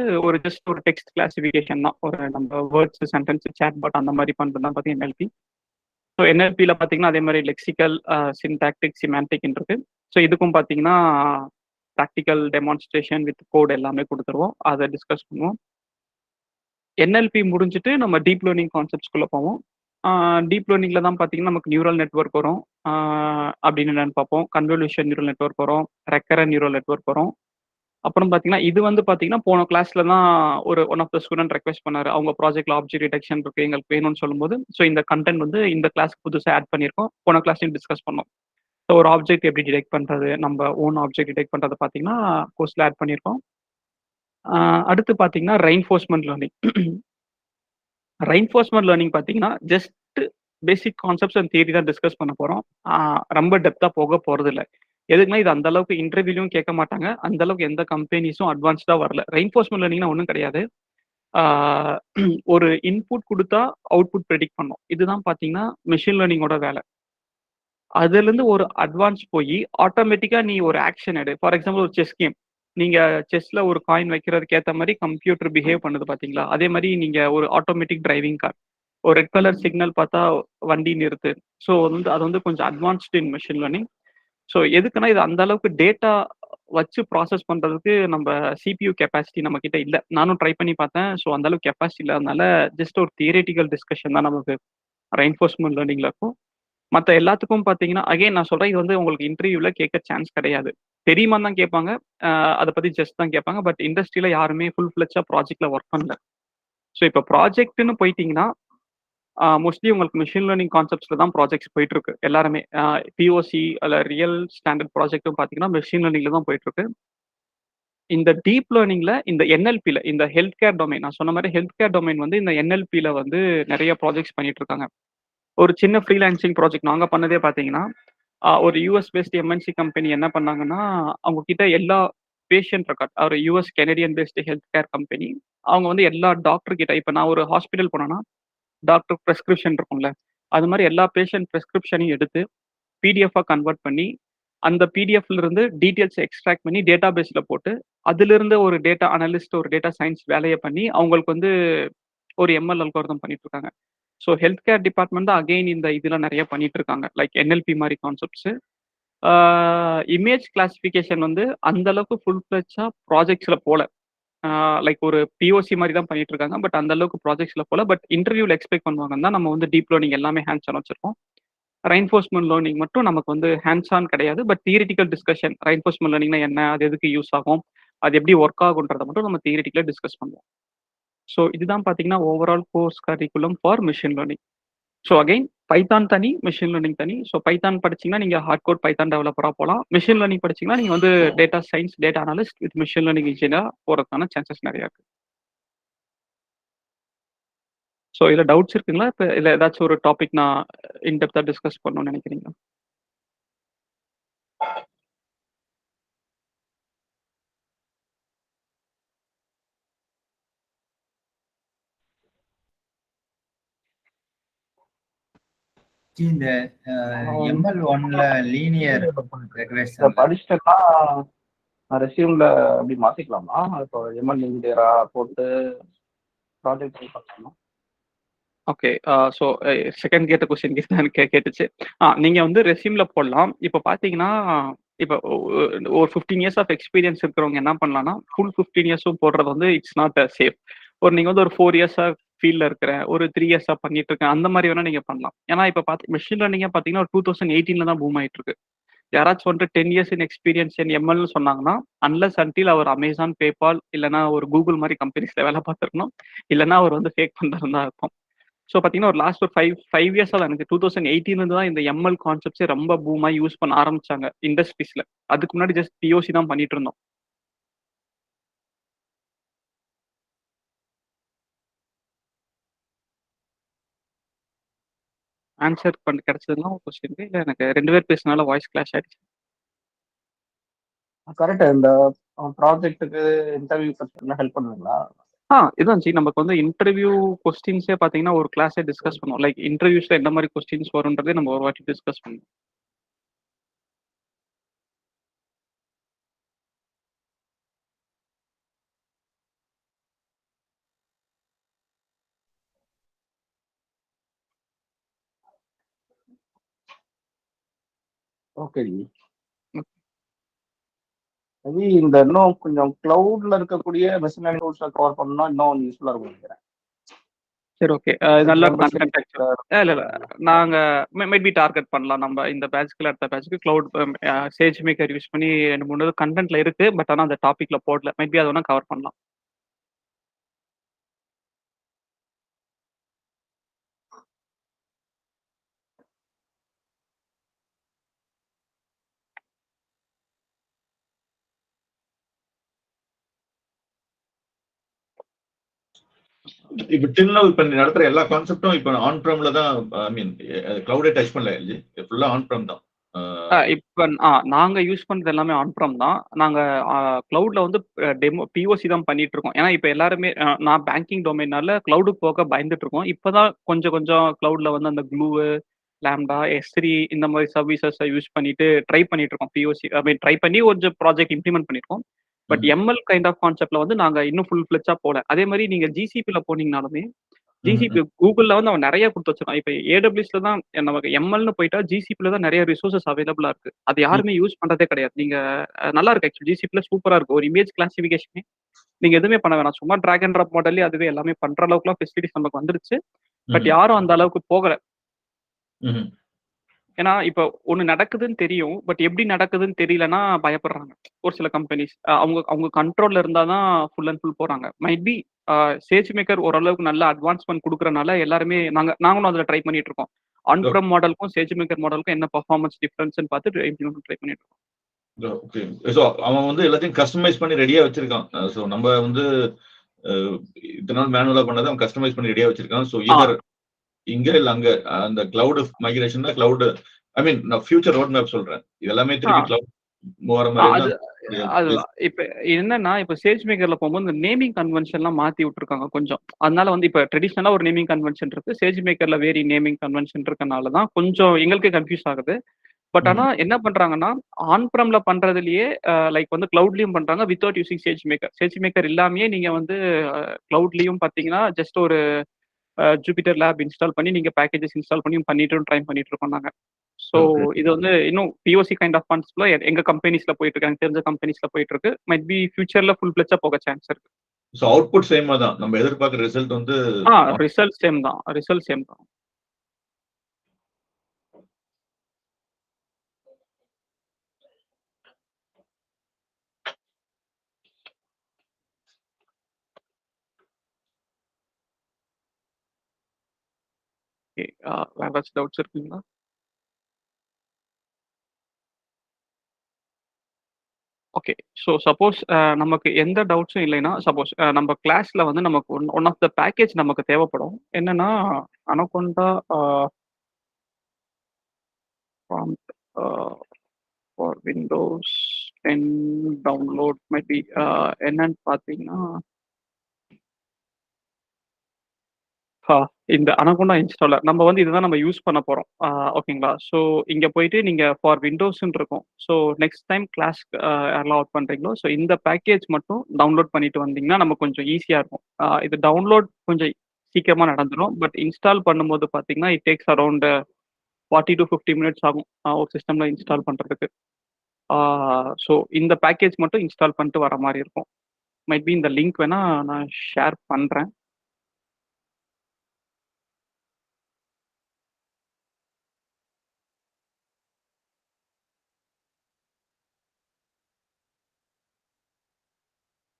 ஜஸ்ட் ஒரு டெக்ஸ்ட் கிளாசிஃபிகேஷன் தான், ஒரு நம்ம வேர்ட்ஸ், சென்டென்ஸ், சேட் பாட் அந்த மாதிரி பண்ணுறது தான் பார்த்தீங்கன்னா என்எல்பி. ஸோ என்எல்பியில் பார்த்தீங்கன்னா அதே மாதிரி லெக்சிக்கல், சின்டாக்டிக், சிமேண்டிக் இருக்கு. ஸோ இதுக்கும் பார்த்தீங்கன்னா ப்ராக்டிக்கல் டெமான்ஸ்ட்ரேஷன் வித் கோட் எல்லாமே கொடுத்துருவோம், அதை டிஸ்கஸ் பண்ணுவோம். என்எல்பி முடிஞ்சுட்டு நம்ம டீப் லேர்னிங் கான்செப்ட்ஸ்குள்ளே போவோம். டீப் லேர்னிங்ல தான் பார்த்தீங்கன்னா நமக்கு நியூரல் நெட்வொர்க் வரும், அப்படின்னு என்னன்னு பார்ப்போம். கன்வல்யூஷன் நியூரல் நெட்வொர்க் வரும், ரெக்கரண்ட் நியூரல் நெட்வொர்க் வரும். அப்புறம் பார்த்தீங்கன்னா இது வந்து பார்த்தீங்கன்னா போன கிளாஸ்ல தான் one of the student request பண்ணாரு, அவங்க ப்ராஜெக்ட்ல ஆப்ஜெக்ட் டிடெக்ஷன் இருக்கு எங்களுக்கு வேணும்னு சொல்லும்போது. ஸோ இந்த கண்டென்ட் வந்து இந்த கிளாஸ்க்கு புதுசாக ஆட் பண்ணியிருக்கோம், போன கிளாஸ்லையும் டிஸ்கஸ் பண்ணோம். ஸோ ஒரு ஆப்ஜெக்ட் எப்படி டிடெக்ட் பண்ணுறது, நம்ம ஓன் ஆப்ஜெக்ட் டிடெக்ட் பண்ணுறது பார்த்தீங்கன்னா கோர்ஸில் ஆட் பண்ணியிருக்கோம். அடுத்து பார்த்தீங்கன்னா ரெயின்ஃபோர்ஸ்மெண்ட் லேர்னிங். ரெயின்ஃபோர்ஸ்மெண்ட் லேர்னிங் பார்த்தீங்கன்னா just basic concepts and theory தான் டிஸ்கஸ் பண்ண போகிறோம், ரொம்ப டெப்த்தாக போக போகிறது இல்லை. எதுக்குன்னா இது அந்த அளவுக்கு இன்டர்வியூலையும் கேட்க மாட்டாங்க, அந்த அளவுக்கு எந்த கம்பெனிஸும் அட்வான்ஸ்டாக வரல. ரெயின்ஃபோர்ஸ்மெண்ட் லேர்னிங்னா ஒன்றும் கிடையாது, ஒரு இன்புட் கொடுத்தா அவுட்புட் ப்ரெடிக்ட் பண்ணோம். இதுதான் பார்த்தீங்கன்னா மிஷின் லேர்னிங்கோட வேலை. அதுலேருந்து ஒரு அட்வான்ஸ் போய் ஆட்டோமேட்டிக்காக நீ ஒரு ஆக்ஷன் எடு. ஃபார் எக்ஸாம்பிள் ஒரு செஸ் கேம், நீங்கள் செஸ்ல ஒரு காயின் வைக்கிறதுக்கு ஏற்ற மாதிரி கம்ப்யூட்டர் பிஹேவ் பண்ணுது பார்த்தீங்களா, அதே மாதிரி நீங்கள் ஒரு ஆட்டோமேட்டிக் டிரைவிங் கார், ஒரு ரெட் கலர் சிக்னல் பார்த்தா வண்டி நிறுத்து. ஸோ அது வந்து கொஞ்சம் அட்வான்ஸ்டு இன் மிஷின் லேர்னிங். ஸோ எதுக்குன்னா இது அந்த அளவுக்கு டேட்டா வச்சு ப்ராசஸ் பண்ணுறதுக்கு நம்ம சிபியூ கெப்பாசிட்டி நம்ம கிட்ட இல்லை. நானும் ட்ரை பண்ணி பார்த்தேன், ஸோ அந்த அளவுக்கு கெப்பாசிட்டி இல்லாதனால ஜஸ்ட் ஒரு தியரட்டிக்கல் டிஸ்கஷன் தான் நமக்கு ரெயின்ஃபோர்ஸ்மெண்ட் லேர்னிங்ல இருக்கும். மற்ற எல்லாத்துக்கும் பார்த்தீங்கன்னா அகைன் நான் சொல்கிறேன், இது வந்து உங்களுக்கு இன்டர்வியூவில் கேட்க சான்ஸ் கிடையாது, தெரியுமா தான் கேட்பாங்க, அதை பற்றி ஜஸ்ட் தான் கேட்பாங்க. பட் இண்டஸ்ட்ரியில் யாருமே ஃபுல் ஃப்ளெட்சாக ப்ராஜெக்டில் ஒர்க் பண்ணல. ஸோ இப்போ ப்ராஜெக்ட்னு போயிட்டீங்கன்னா மோஸ்ட்லி உங்களுக்கு மிஷின் லேர்னிங் கான்செப்ட்ஸ்ல தான் ப்ராஜெக்ட்ஸ் போயிட்டு இருக்கு எல்லாருமே. பிஓசி அல்ல ரியல் ஸ்டாண்டர்ட் ப்ராஜெக்ட்டும் பார்த்தீங்கன்னா மிஷின் லேர்னிங்ல தான் போயிட்டு இருக்கு. இந்த டீப் லேர்னிங்ல இந்த என்எல்பில இந்த ஹெல்த் கேர் டொமைன் நான் சொன்ன மாதிரி ஹெல்த் கேர் டொமைன் வந்து இந்த என்எல்பில வந்து நிறைய ப்ராஜெக்ட்ஸ் பண்ணிட்டு இருக்காங்க. ஒரு சின்ன ஃப்ரீலான்சிங் ப்ராஜெக்ட் நாங்கள் பண்ணதே பார்த்தீங்கன்னா ஒரு யூஎஸ் பேஸ்ட் எம்என்சி கம்பெனி என்ன பண்ணாங்கன்னா அவங்க கிட்ட எல்லா பேஷண்ட் ரெக்கார்ட் ஒரு US Canadian based health care company. அவங்க வந்து எல்லா டாக்டர் கிட்ட இப்போ நான் ஒரு ஹாஸ்பிட்டல் போனேன்னா டாக்டர் ப்ரெஸ்கிரிப்ஷன் இருக்கும்ல அது மாதிரி எல்லா பேஷண்ட் ப்ரெஸ்கிரிப்ஷனையும் எடுத்து பிடிஎஃபாக கன்வெர்ட் பண்ணி அந்த பிடிஎஃப்ல இருந்து டீட்டெயில்ஸ் எக்ஸ்ட்ராக்ட் பண்ணி டேட்டா பேஸ்ல போட்டு அதிலிருந்து ஒரு டேட்டா அனலிஸ்ட் ஒரு டேட்டா சயின்ஸ் வேலையை பண்ணி அவங்களுக்கு வந்து ஒரு எம்எல் அல்காரிதம் பண்ணிட்டு இருக்காங்க. ஸோ ஹெல்த் கேர் டிபார்ட்மெண்ட் தான் அகெயின் இந்த இதெல்லாம் நிறைய பண்ணிட்டு இருக்காங்க லைக் என்எல்பி மாதிரி கான்செப்ட்ஸ். இமேஜ் கிளாசிஃபிகேஷன் வந்து அந்த அளவுக்கு ஃபுல் ஃபிளெட்ஜா ப்ராஜெக்ட்ஸ்ல போல லைக் ஒரு பிஓசி மாதிரி தான் பண்ணிட்டு இருக்காங்க. பட் அந்த அளவுக்கு ப்ராஜெக்ட்ஸ்ல போல பட் இன்டர்வியூல எக்ஸ்பெக்ட் பண்ணுவாங்கன்னா நம்ம வந்து டீப் லேர்னிங் எல்லாமே ஹேண்ட்ஸ் ஆன் வச்சிருக்கோம். ரெயின்ஃபோர்ஸ்மெண்ட் லேர்னிங் மட்டும் நமக்கு வந்து ஹேண்ட்ஸ் ஆன் கிடையாது. பட் தியரிட்டிக்கல் டிஸ்கஷன் ரெயின்ஃபோர்ஸ்மெண்ட் லேர்னிங்னா என்ன அது எதுக்கு யூஸ் ஆகும் அது எப்படி ஒர்க் ஆகுன்றதை மட்டும் நம்ம தியரிட்டிக்கலாக டிஸ்கஸ் பண்ணுவோம். ஸோ இதுதான் பார்த்தீங்கன்னா overall course curriculum for machine learning. So again Python தனி மிஷின் லேர்னிங் தனி. ஸோ பைத்தான் படிச்சிங்கன்னா நீங்கள் ஹார்ட் கோட் பைத்தான் டெவலப்பராக போகலாம். மிஷின் லேர்னிங் படிச்சிங்கன்னா நீங்கள் வந்து data science data analyst with machine learning இன்ஜினியராக போகிறதுக்கான சான்சஸ் நிறையா இருக்குது. ஸோ இதில் டவுட்ஸ் இருக்குங்களா? இப்போ இதில் ஏதாச்சும் ஒரு டாபிக் நான் இன்டெப்த்தாக டிஸ்கஸ் பண்ணணும்னு நினைக்கிறீங்களா? இந்த ML1ல லீனியர் ரெக்ரெஷன் படிச்சுட்டேன்னா ரெசியூம்ல அப்படி மாத்திக்கலாமா? இப்போ எம்எல் இன்ஜினியரா போட்டு ப்ராஜெக்ட் பண்ணலாமா? ஓகே. ஸோ செகண்ட் கேட்ட கொஸ்டின் கேட்டுச்சு. நீங்கள் வந்து ரெசியூம்ல போடலாம். இப்போ பார்த்தீங்கன்னா இப்போ ஒரு 15 இயர்ஸ் ஆஃப் எக்ஸ்பீரியன்ஸ் இருக்கிறவங்க என்ன பண்ணலாம்னா ஃபுல் 15 இயர்ஸும் போடுறது வந்து இட்ஸ் நாட் சேஃப். நீங்கள் வந்து ஒரு 4 இயர்ஸாக ஃபீல்டில் இருக்கிறேன் ஒரு 3 இயர்ஸாக பண்ணிட்டு இருக்கேன் அந்த மாதிரி வேணால் நீங்கள் பண்ணலாம். ஏன்னா இப்போ மிஷின் லேர்னிங்காக பார்த்தீங்கன்னா ஒரு 2018 தான் பூம் ஆகிட்டு இருக்கு. யாராச்சும் வந்துட்டு 10 இயர்ஸ் இன் எக்ஸ்பீரியன்ஸ் இன் எம்எல்னு சொன்னாங்கன்னா அன்லஸ் அன்டில் அவர் அமேசான் பேபால் இல்லைனா ஒரு கூகுள் மாதிரி கம்பெனிஸில் வேலை பார்த்துருக்கணும் இல்லைனா அவர் வந்து ஃபேக் பண்ணுறதுன்னு தான் இருக்கும். ஸோ பார்த்தீங்கன்னா ஒரு லாஸ்ட் ஒரு 5 இயர்ஸாக தான் எனக்கு 2018 தான் இந்த எம்எல் கான்செப்ட்ஸே ரொம்ப பூமாக யூஸ் பண்ண ஆரம்பிச்சாங்க இண்டஸ்ட்ரீஸில். அதுக்கு முன்னாடி ஜஸ்ட் பிஓசி தான் பண்ணிட்டு இருந்தோம். ஆன்சர் பண்ண கிடைச்சதுலாம் ஒரு கொஸ்டின் இல்லை எனக்கு 2 பேர் பேசினால வாய்ஸ் கிளாஷ் ஆயிடுச்சு. கரெக்டா இந்த ப்ராஜெக்ட்டுக்கு இன்டர்வியூ ஹெல்ப் பண்ணுவீங்களா? இதுதான் நமக்கு வந்து இன்டர்வியூ கொஸ்டின்ஸே பார்த்தீங்கன்னா ஒரு கிளாஸே டிஸ்கஸ் பண்ணுவோம். லைக் இன்டர்வியூஸ்ல எந்த மாதிரி கொஸ்டின்ஸ் வரும்ன்றதே நம்ம ஒரு வாட்டி டிஸ்கஸ் பண்ணுவோம். ஓகே. மேபி இந்த இன்னும் கொஞ்சம் கிளவுட்ல இருக்கக்கூடிய மெஷின் லேர்னிங் டூல்ஸை கவர் பண்ணா இன்னும் யூஸ்ஃபுல்லா இருக்கும் நினைக்கிறேன். சரி, ஓகே. நல்ல கண்டென்ட் இல்லை நாங்கள் மேபி டார்கெட் பண்ணலாம். நம்ம இந்த பேட்ச்க்கு அடுத்த பேட்ச்க்கு கிளவுட் சேஜ் மேக்கர் யூஸ் பண்ணி 2-3 கண்டென்ட்ல இருக்கு. பட் ஆனால் அந்த டாபிக்ல போடல. மேபி அதை வேணா கவர் பண்ணலாம். இப்ப டில் இப்ப நடத்துற எல்லா கான்செப்டும் இப்ப ஆன் பிரம்ல தான் ஐ மீன் கிளவுடே டச் பண்ணல இல்ல ஃபுல்லா ஆன் பிரம் தான். இப்போ நாங்க யூஸ் பண்றது எல்லாமே ஆன் ப்ரம் தான். நாங்க கிளவுட்ல வந்து டெமோ பிஓசி தான் பண்ணிட்டு இருக்கோம். ஏன்னா இப்போ எல்லாருமே நான் பேங்கிங் டொமைனால கிளவுடுக்கு போக பயந்துட்டு இருக்கோம். இப்போதான் கொஞ்சம் கிளவுட்ல வந்து அந்த க்ளூ லாம்டா S3 இந்த மாதிரி சர்வீசஸ் யூஸ் பண்ணிட்டு ட்ரை பண்ணிட்டு இருக்கோம். பிஓசி ஐ மீன் ட்ரை பண்ணி கொஞ்சம் ப்ராஜெக்ட் இம்ப்ளிமெண்ட் பண்ணிருக்கோம். பட் எம்எல் கைண்ட் ஆஃப் கான்செப்ட்ல வந்து நாங்க இன்னும் ஃபுல் ஃபிளெச்சா போல. அதே மாதிரி நீங்க ஜிசிபில போனீங்கனாலுமே ஜிசிபி கூகுள்ல வந்து அவன் நிறைய கொடுத்து வச்சிருக்கான். இப்போ ஏடபிள்யூஸ்ல தான் நமக்கு எம்எல்னு போயிட்டா ஜிசிபில தான் நிறைய ரிசோர்சஸ் அவைலபிளா இருக்கு. அது யாருமே யூஸ் பண்றதே கிடையாது. நீங்க நல்லா இருக்கு ஆக்சுவலி ஜிசிபில சூப்பரா இருக்கு. ஒரு இமேஜ் கிளாசிபிகேஷனே நீங்க எதுவுமே பண்ண வேணாம். சும்மா டிராக் அண்ட் ட்ராப் மாடல்லே அதுவே எல்லாமே பண்ற அளவுக்குலாம் ஃபெசிலிட்டிஸ் நமக்கு வந்துருச்சு. பட் யாரும் அந்த அளவுக்கு போகல. ஏன்னா இப்போ ஒண்ணு நடக்குதுன்னு தெரியும். பட் எப்படி நடக்குதுன்னு தெரியலன்னா பயப்படுறாங்க. ஒரு சில கம்பெனிஸ். அவங்க அவங்க கண்ட்ரோல்ல இருந்தா தான் ஃபுல் அண்ட் ஃபுல் போறாங்க. மைட் பி சேஜ் மேக்கர் ஓரளவுக்கு நல்ல அட்வான்ஸ்மென்ட் குடுக்குறனால எல்லாருமே நாங்களும் அதுல ட்ரை பண்ணிட்டு இருக்கோம். ஆன் பிரம் மாடலுக்கும் சேஜ் மேக்கர் மாடலுக்கும் என்ன பெர்ஃபார்மன்ஸ் டிஃபரன்ஸ்ன்னு பார்த்து இம்ப்ளிமெண்ட் ட்ரை பண்ணிட்டு இருக்கோம். ஓகே. ஸோ அவன் வந்து எல்லாத்தையும் கஸ்டமைஸ் பண்ணி ரெடியா வச்சிருக்கான். ஸோ நம்ம வந்து இத்தனை நாள் மேனுவலா பண்ணதை அவன் கஸ்டமைஸ் பண்ணி ரெடியா வச்சிருக்கான். ஸோ இதர் இங்க இல்ல அங்க அந்த கிளவுட் மைக்ரேஷன் கிளவுட் ஐ மீன் நான் ஃபியூச்சர் ரோட் மேப் சொல்றேன். இது எல்லாமே திருப்பி கிளவுட் போற மாதிரி அதுதான் இப்ப என்னன்னா இப்ப சேஜ் மேக்கர்ல போகும்போது இந்த நேமிங் கன்வென்ஷன் எல்லாம் மாத்தி விட்டுருக்காங்க கொஞ்சம். அதனால வந்து இப்ப ட்ரெடிஷனலா ஒரு நேமிங் கன்வென்ஷன் இருக்கு. சேஜ் மேக்கர்ல வேறு நேமிங் கன்வென்ஷன் இருக்கனாலதான் கொஞ்சம் எங்களுக்கே கன்ஃபியூஸ் ஆகுது. பட் ஆனா என்ன பண்றாங்கன்னா ஆன் பிரம்ல பண்றதுலயே லைக் வந்து கிளவுட்லயும் பண்றாங்க without using SageMaker. SageMaker இல்லாமயே நீங்க வந்து கிளவுட்லயும் பாத்தீங்கன்னா ஜஸ்ட் ஒரு ஜூபிட்டர் லேப் இன்ஸ்டால் பண்ணி நீங்க பேக்கேஜஸ் இன்ஸ்டால் பண்ணி ட்ரை பண்ணிட்டு இருக்கோம் நாங்க. ஸோ இது வந்து இன்னும் பிஓசி கைண்ட் ஆஃப் ஃபண்ட்ஸ்ல எங்க கம்பெனிஸ்ல போயிட்டு இருக்கு, எனக்கு தெரிஞ்ச கம்பெனிஸ்ல போயிட்டு இருக்கு. மைட் பி ஃபியூச்சர்ல ஃபுல் பிளச்சா போக சான்ஸ் இருக்கு. ஸோ அவுட்புட் சேமா தான், நம்ம எதிர்பார்க்குற ரிசல்ட் வந்து ரிசல்ட் சேம் தான். வேற ஏதாச்சும் டவுட்ஸ் இருக்குங்களா? ஓகே. ஸோ சப்போஸ் நமக்கு எந்த டவுட்ஸும் இல்லைன்னா, சப்போஸ் நம்ம கிளாஸ்ல வந்து நமக்கு ஒன் ஆஃப் த பேக்கேஜ் நமக்கு தேவைப்படும். என்னன்னா anaconda for Windows 10 download might be என்னன்னு பார்த்தீங்கன்னா இந்த அனகோண்டா இன்ஸ்டாலர் நம்ம வந்து இதுதான் நம்ம யூஸ் பண்ண போறோம். ஓகேங்களா? ஸோ இங்க போயிட்டு நீங்க ஃபார் விண்டோஸ்ன்னு இருக்கும். ஸோ நெக்ஸ்ட் டைம் கிளாஸ் யாரெல்லாம் அவுட் பண்றீங்களோ ஸோ இந்த பேக்கேஜ் மட்டும் டவுன்லோட் பண்ணிட்டு வந்தீங்கன்னா நமக்கு கொஞ்சம் ஈஸியா இருக்கும். இது டவுன்லோட் கொஞ்சம் சீக்கிரமா நடந்துடும். பட் இன்ஸ்டால் பண்ணும்போது பார்த்தீங்கன்னா it takes around 40 to 50 minutes ஆகும் ஒரு சிஸ்டம்ல இன்ஸ்டால் பண்றதுக்கு. ஸோ இந்த பேக்கேஜ் மட்டும் இன்ஸ்டால் பண்ணிட்டு வர மாதிரி இருக்கும். மைட் பி இந்த லிங்க் வேணா நான் ஷேர் பண்றேன்.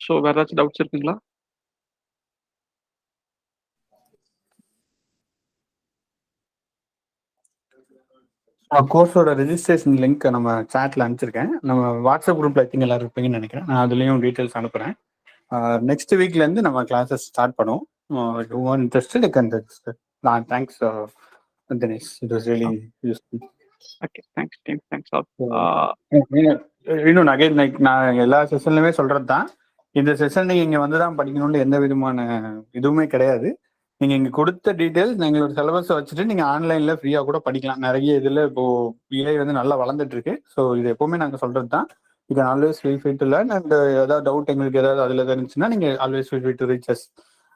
ஸோ வேற ஏதாச்சும் டவுட்ஸ் இருக்குங்களா? கோர்ஸோட ரெஜிஸ்ட்ரேஷன் லிங்க் நம்ம சாட்ல அனுப்பிச்சிருக்கேன். நம்ம வாட்ஸ்அப் குரூப்ல இருக்கீங்க எல்லாரும் இருப்பீங்கன்னு நினைக்கிறேன். நான் அதுலயும் டீட்டெயில்ஸ் அனுப்புறேன். நெக்ஸ்ட் வீக்ல இருந்து நம்ம கிளாஸஸ் ஸ்டார்ட் பண்ணுவோம். Interested can register. Thanks Dinesh, it was really useful. Okay, thanks team, thanks all. இன்னும் அகைன் லைக் நான் எல்லா செஷன்லயுமே சொல்றது தான், இந்த செஷன் நீங்க இங்க வந்து தான் படிக்கணும்னு எந்த விதமான இதுவுமே கிடையாது. நீங்க இங்க கொடுத்த டீட்டெயில்ஸ் எங்களோட சிலபஸை வச்சுட்டு நீங்க ஆன்லைன்ல ஃப்ரீயா கூட படிக்கலாம். நிறைய இதுல இப்போ AI வந்து நல்லா வளர்ந்துட்டு இருக்கு. ஸோ இது எப்பவுமே நாங்க சொல்றது தான், you can always feel free to learn. And ஏதாவது டவுட் எங்களுக்கு ஏதாவது அதுல இருந்துச்சுன்னா நீங்க always feel free to reach us.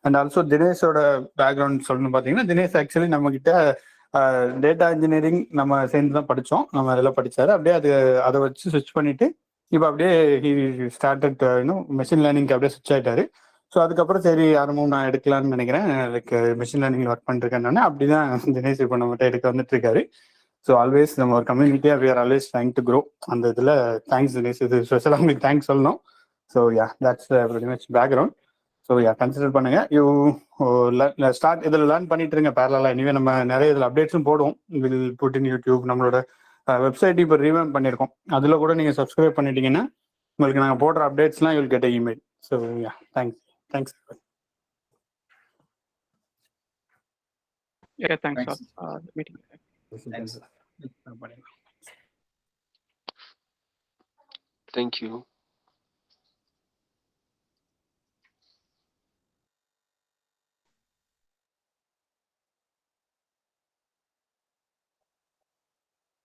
And also தினேஷோட பேக்ரவுண்ட் சொல்லணும்னு பாத்தீங்கன்னா, தினேஷ் ஆக்சுவலி நம்ம கிட்ட டேட்டா இன்ஜினியரிங் நம்ம சேர்ந்து தான் படித்தோம். நம்ம அதில் படித்தாரு. அப்படியே அதை வச்சு ஸ்விட்ச் பண்ணிட்டு இப்போ அப்படியே ஸ்டார்டட் இன்னும் மெஷின் லேர்னிங்க்கு அப்படியே ஸ்விட்ச் ஆகிட்டாரு. ஸோ அதுக்கப்புறம் சரி யாரும் நான் எடுக்கலான்னு நினைக்கிறேன், லைக் மெஷின் லேர்னிங் ஒர்க் பண்ணிருக்கேன். அப்படிதான் தினேஷ் இப்போ நம்மகிட்ட எடுக்க வந்துட்டு இருக்காரு. ஸோ ஆல்வேஸ் நம்ம ஒரு கம்யூனிட்டியாக we are always trying to grow. அந்த இதில் தேங்க்ஸ் தினேஷ், இது ஸ்பெஷலாக உங்களுக்கு தேங்க்ஸ் சொல்லணும். So yeah that's very much background. So yeah consider பண்ணுங்க. யூ ஸ்டார்ட் இதில் லேர்ன் பண்ணிட்டு இருங்க பேரலாக. இனிமேல் நம்ம நிறைய இதில் அப்டேட்ஸும் போடுவோம். Will put in YouTube. நம்மளோட வெப்சைட் இப்போ ரீவேம் பண்ணியிருக்கோம். அதில் கூட நீங்கள் சப்ஸ்கிரைப் பண்ணிட்டீங்கன்னா உங்களுக்கு நாங்கள் போடுற அப்டேட்ஸ்லாம் you will get email. So yeah thanks. Yeah, thanks all. Meeting. Thank you.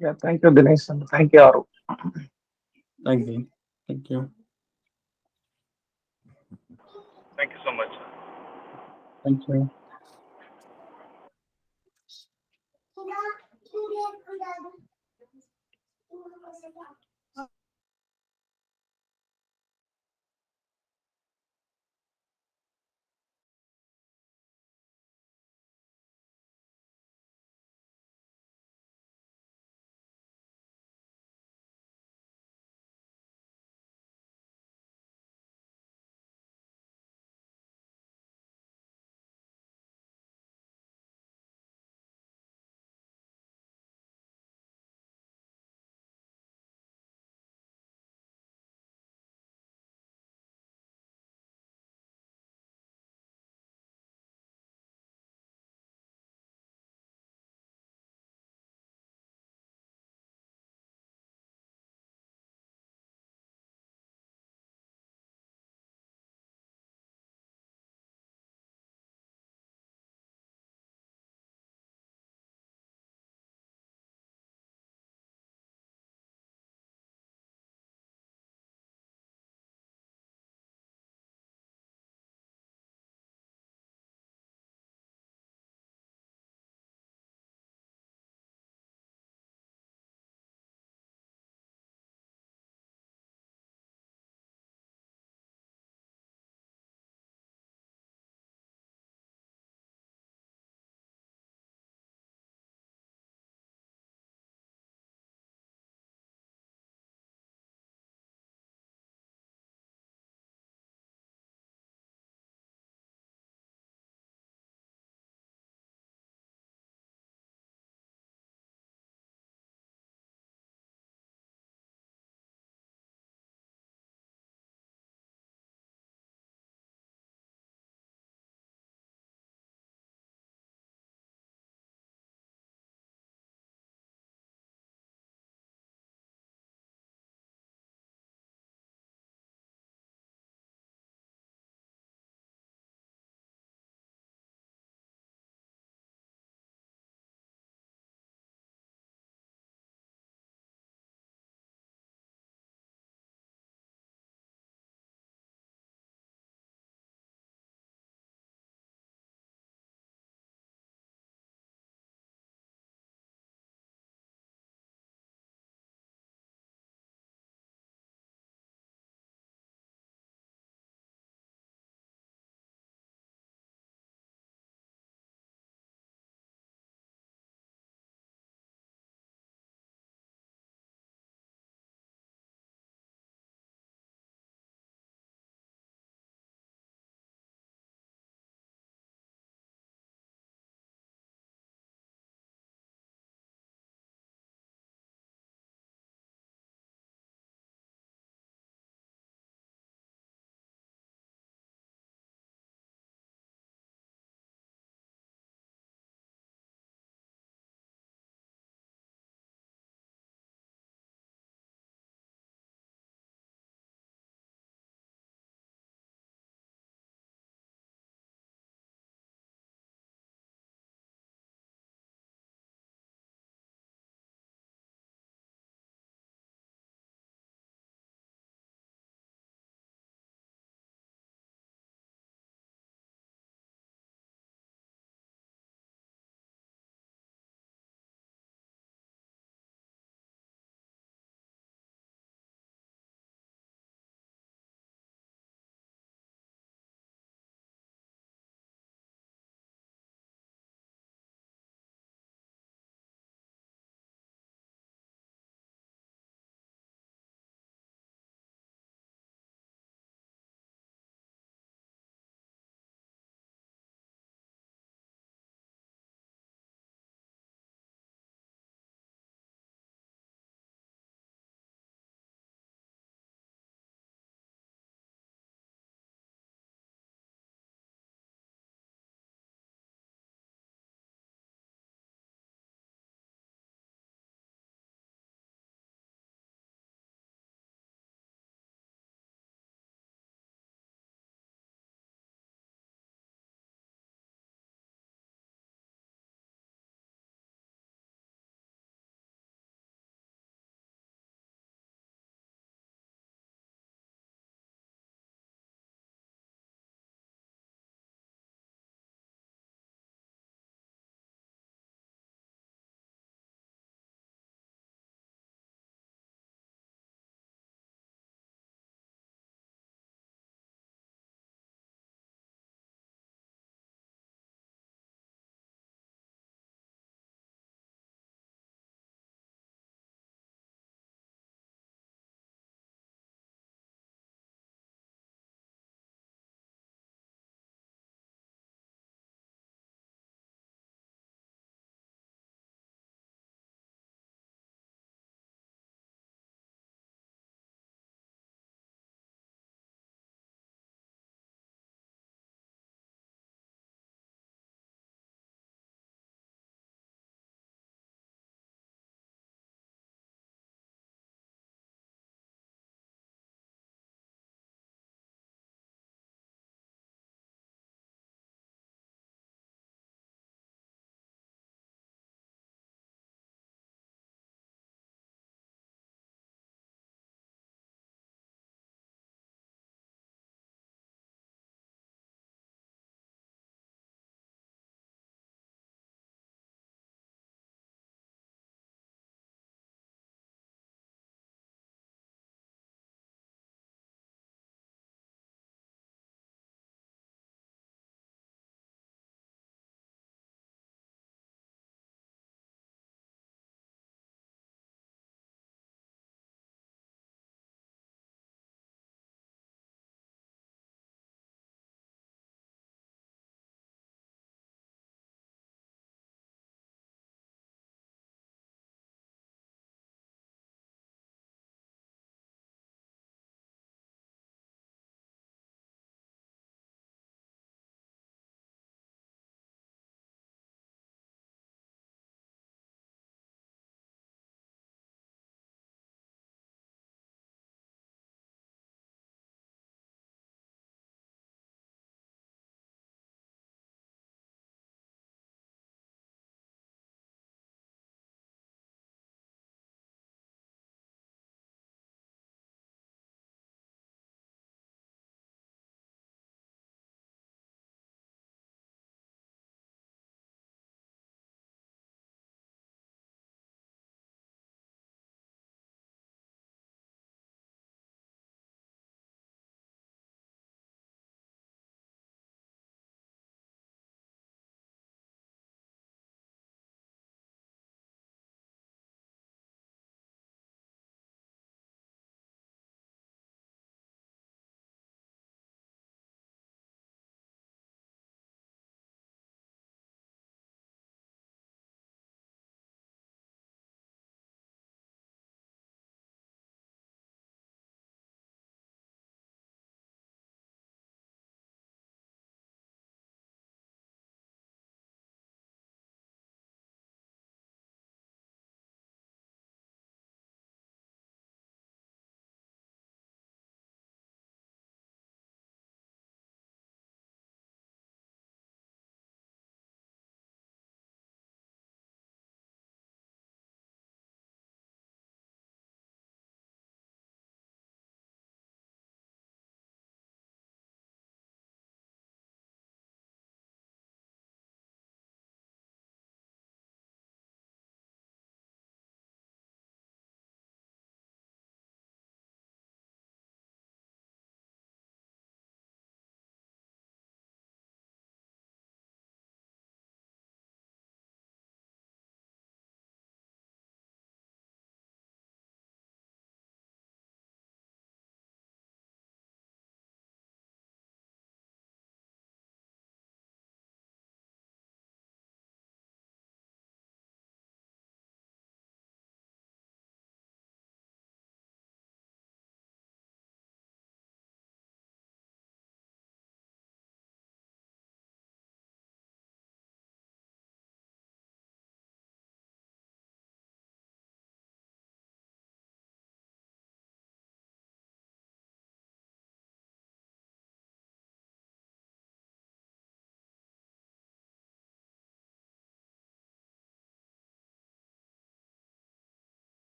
Yeah, thank you, Dinesh, and thank you, Aru. Thank you. Thank you so much. Thank you.